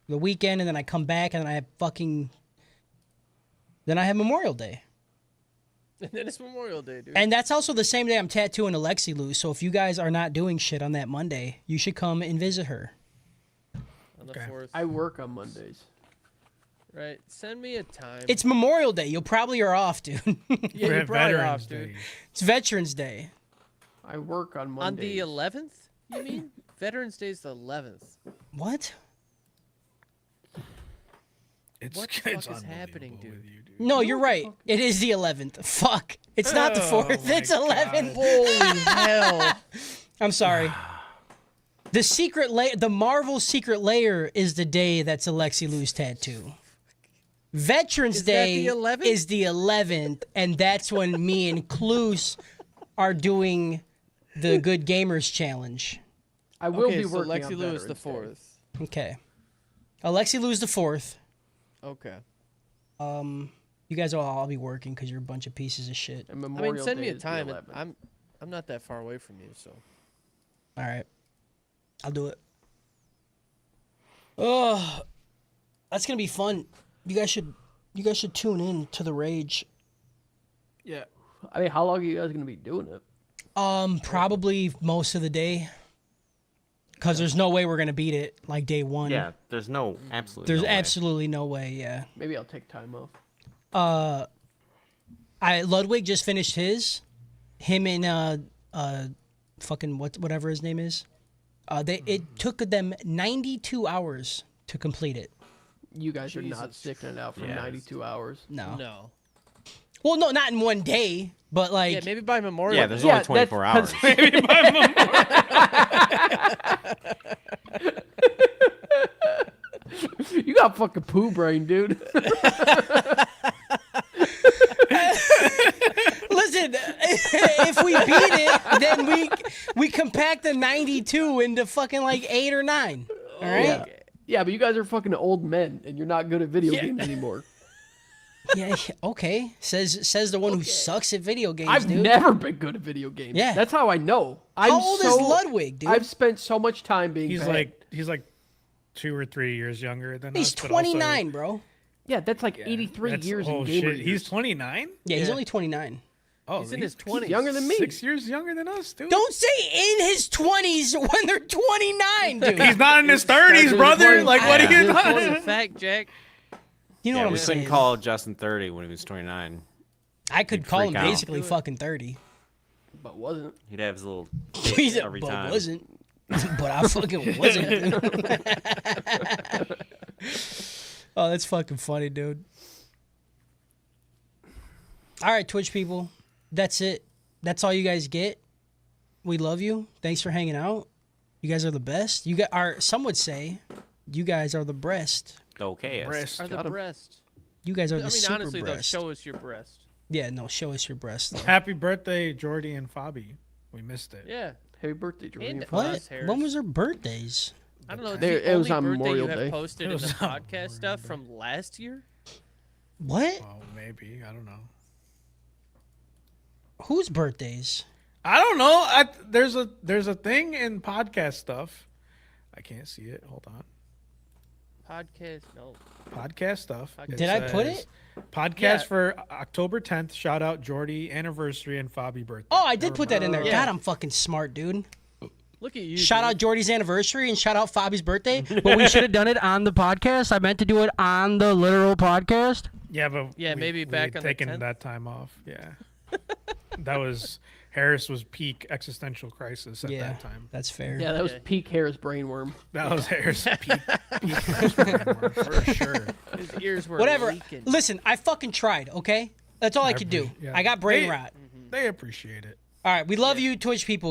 the weekend, and then I come back, and then I have then I have Memorial Day, And then it's Memorial Day, dude. and that's also the same day I'm tattooing Alexi Lou. So if you guys are not doing shit on that Monday, you should come and visit her. on the Okay. 4th. I work on Mondays. Right. Send me a time. It's Memorial Day. You probably are off, dude. yeah, We're you're at probably Veterans off, dude. Day. It's Veterans Day. I work on On Mondays. the 11th, you mean? Veterans Day's the 11th. What? It's, What the it's fuck is happening, unbelievable dude? with you, dude. No, you're right. It is the 11th. Fuck. It's not the Oh 4th. my It's 11th. Holy hell. I'm sorry. The secret the Marvel secret layer is the day that's Alexi Lou's tattoo. Veterans Is that Day the 11th? is the 11th, and that's when me and Cluse are doing the Good Gamers Challenge. I will Okay, be so working Lexi on Lou is the Veterans Day. 4th. Okay. Alexi Lou's the 4th. Okay. You guys will all be working because you're a bunch of pieces of shit. And I Memorial mean, send Day me a is the time. 11th. I'm not that far away from you, so. All right. I'll do it. Oh, that's gonna be fun. You guys should tune in to the rage. Yeah. I mean, how long are you guys gonna be doing it? Probably most of the day. Cause there's no way we're gonna beat it like day one. Yeah, there's absolutely. There's no way. absolutely no way. Yeah. Maybe I'll take time off. Ludwig just finished his. Him and fucking whatever his name is. It took them 92 hours to complete it. You guys are not Jesus sticking it out for Christ. 92 hours. No. No. Well, no, not in one day, but like Yeah, maybe by Memorial Yeah, Day. there's Yeah, only 24 hours. You got fucking poo brain, dude. Listen, if we beat it, then we compact the 92 into fucking like 8 or 9. All right? Yeah. Yeah, but you guys are fucking old men, and you're not good at video games anymore. Yeah, okay. Says the one who sucks at video games, I've dude. never been good at video games. Yeah. That's how I know. How old is Ludwig, dude? I've spent so much time being He's bad. like 2 or 3 years younger than He's us. but also- 29, bro. Yeah, that's like 83 that's- years oh, in gamer shit. years. He's 29? Yeah, he's Yeah. only 29. Oh, He's in his 20s. younger than me. 6 years younger than us, dude. Don't say in his 20s when they're 29, dude. He's not in his 30s, brother. Like, what are you talking? Fact, Jack. You know Yeah, what I'm we saying? couldn't call Justin 30 when he was 29. I could He'd call him freak out. basically fucking 30. But wasn't. He'd have his little He's a, every but time. wasn't. But I fucking wasn't. Oh, that's fucking funny, dude. All right, Twitch people. That's it. That's all you guys get. We love you. Thanks for hanging out. You guys are the best. You guys are, some would say, you guys are the breast. Okay. Breast. Are the Got him. breast. You guys are I the mean, super honestly, though, breast. show us your breast. Yeah, no, show us your breast. though. Happy birthday, Jordy and Fabi. We missed it. Yeah. Happy birthday, Jordan. And- What? Us, Harris. When was their birthdays? I don't know. It's There- the it was only on birthday Memorial you have Day. posted It in was the on podcast stuff from last year. What? Oh, maybe. I don't know. Whose birthdays? I don't know. There's a thing in podcast stuff. I can't see it. Hold on. Podcast. No. Podcast stuff. Podcast. Did I put says, it? Podcast Yeah. for October 10th. Shout out Jordy anniversary and Fabi birthday. Oh, I did put that in there. Yeah. God, I'm fucking smart, dude. Look at you. Shout dude. out Jordy's anniversary and shout out Fabi's birthday. But we should have done it on the podcast. I meant to do it on the literal podcast. Yeah, but Yeah, maybe back had on the taken 10th. that time off. Yeah, that was Harris was peak existential crisis at Yeah, that time. that's fair. Yeah, that was Yeah. peak Harris brainworm. That was Harris peak for sure. His ears were Whatever. leaking. Listen, I fucking tried, okay? That's all I could do. appreciate- yeah. I got brain They- rot. They appreciate it. All right, we love you, Twitch people.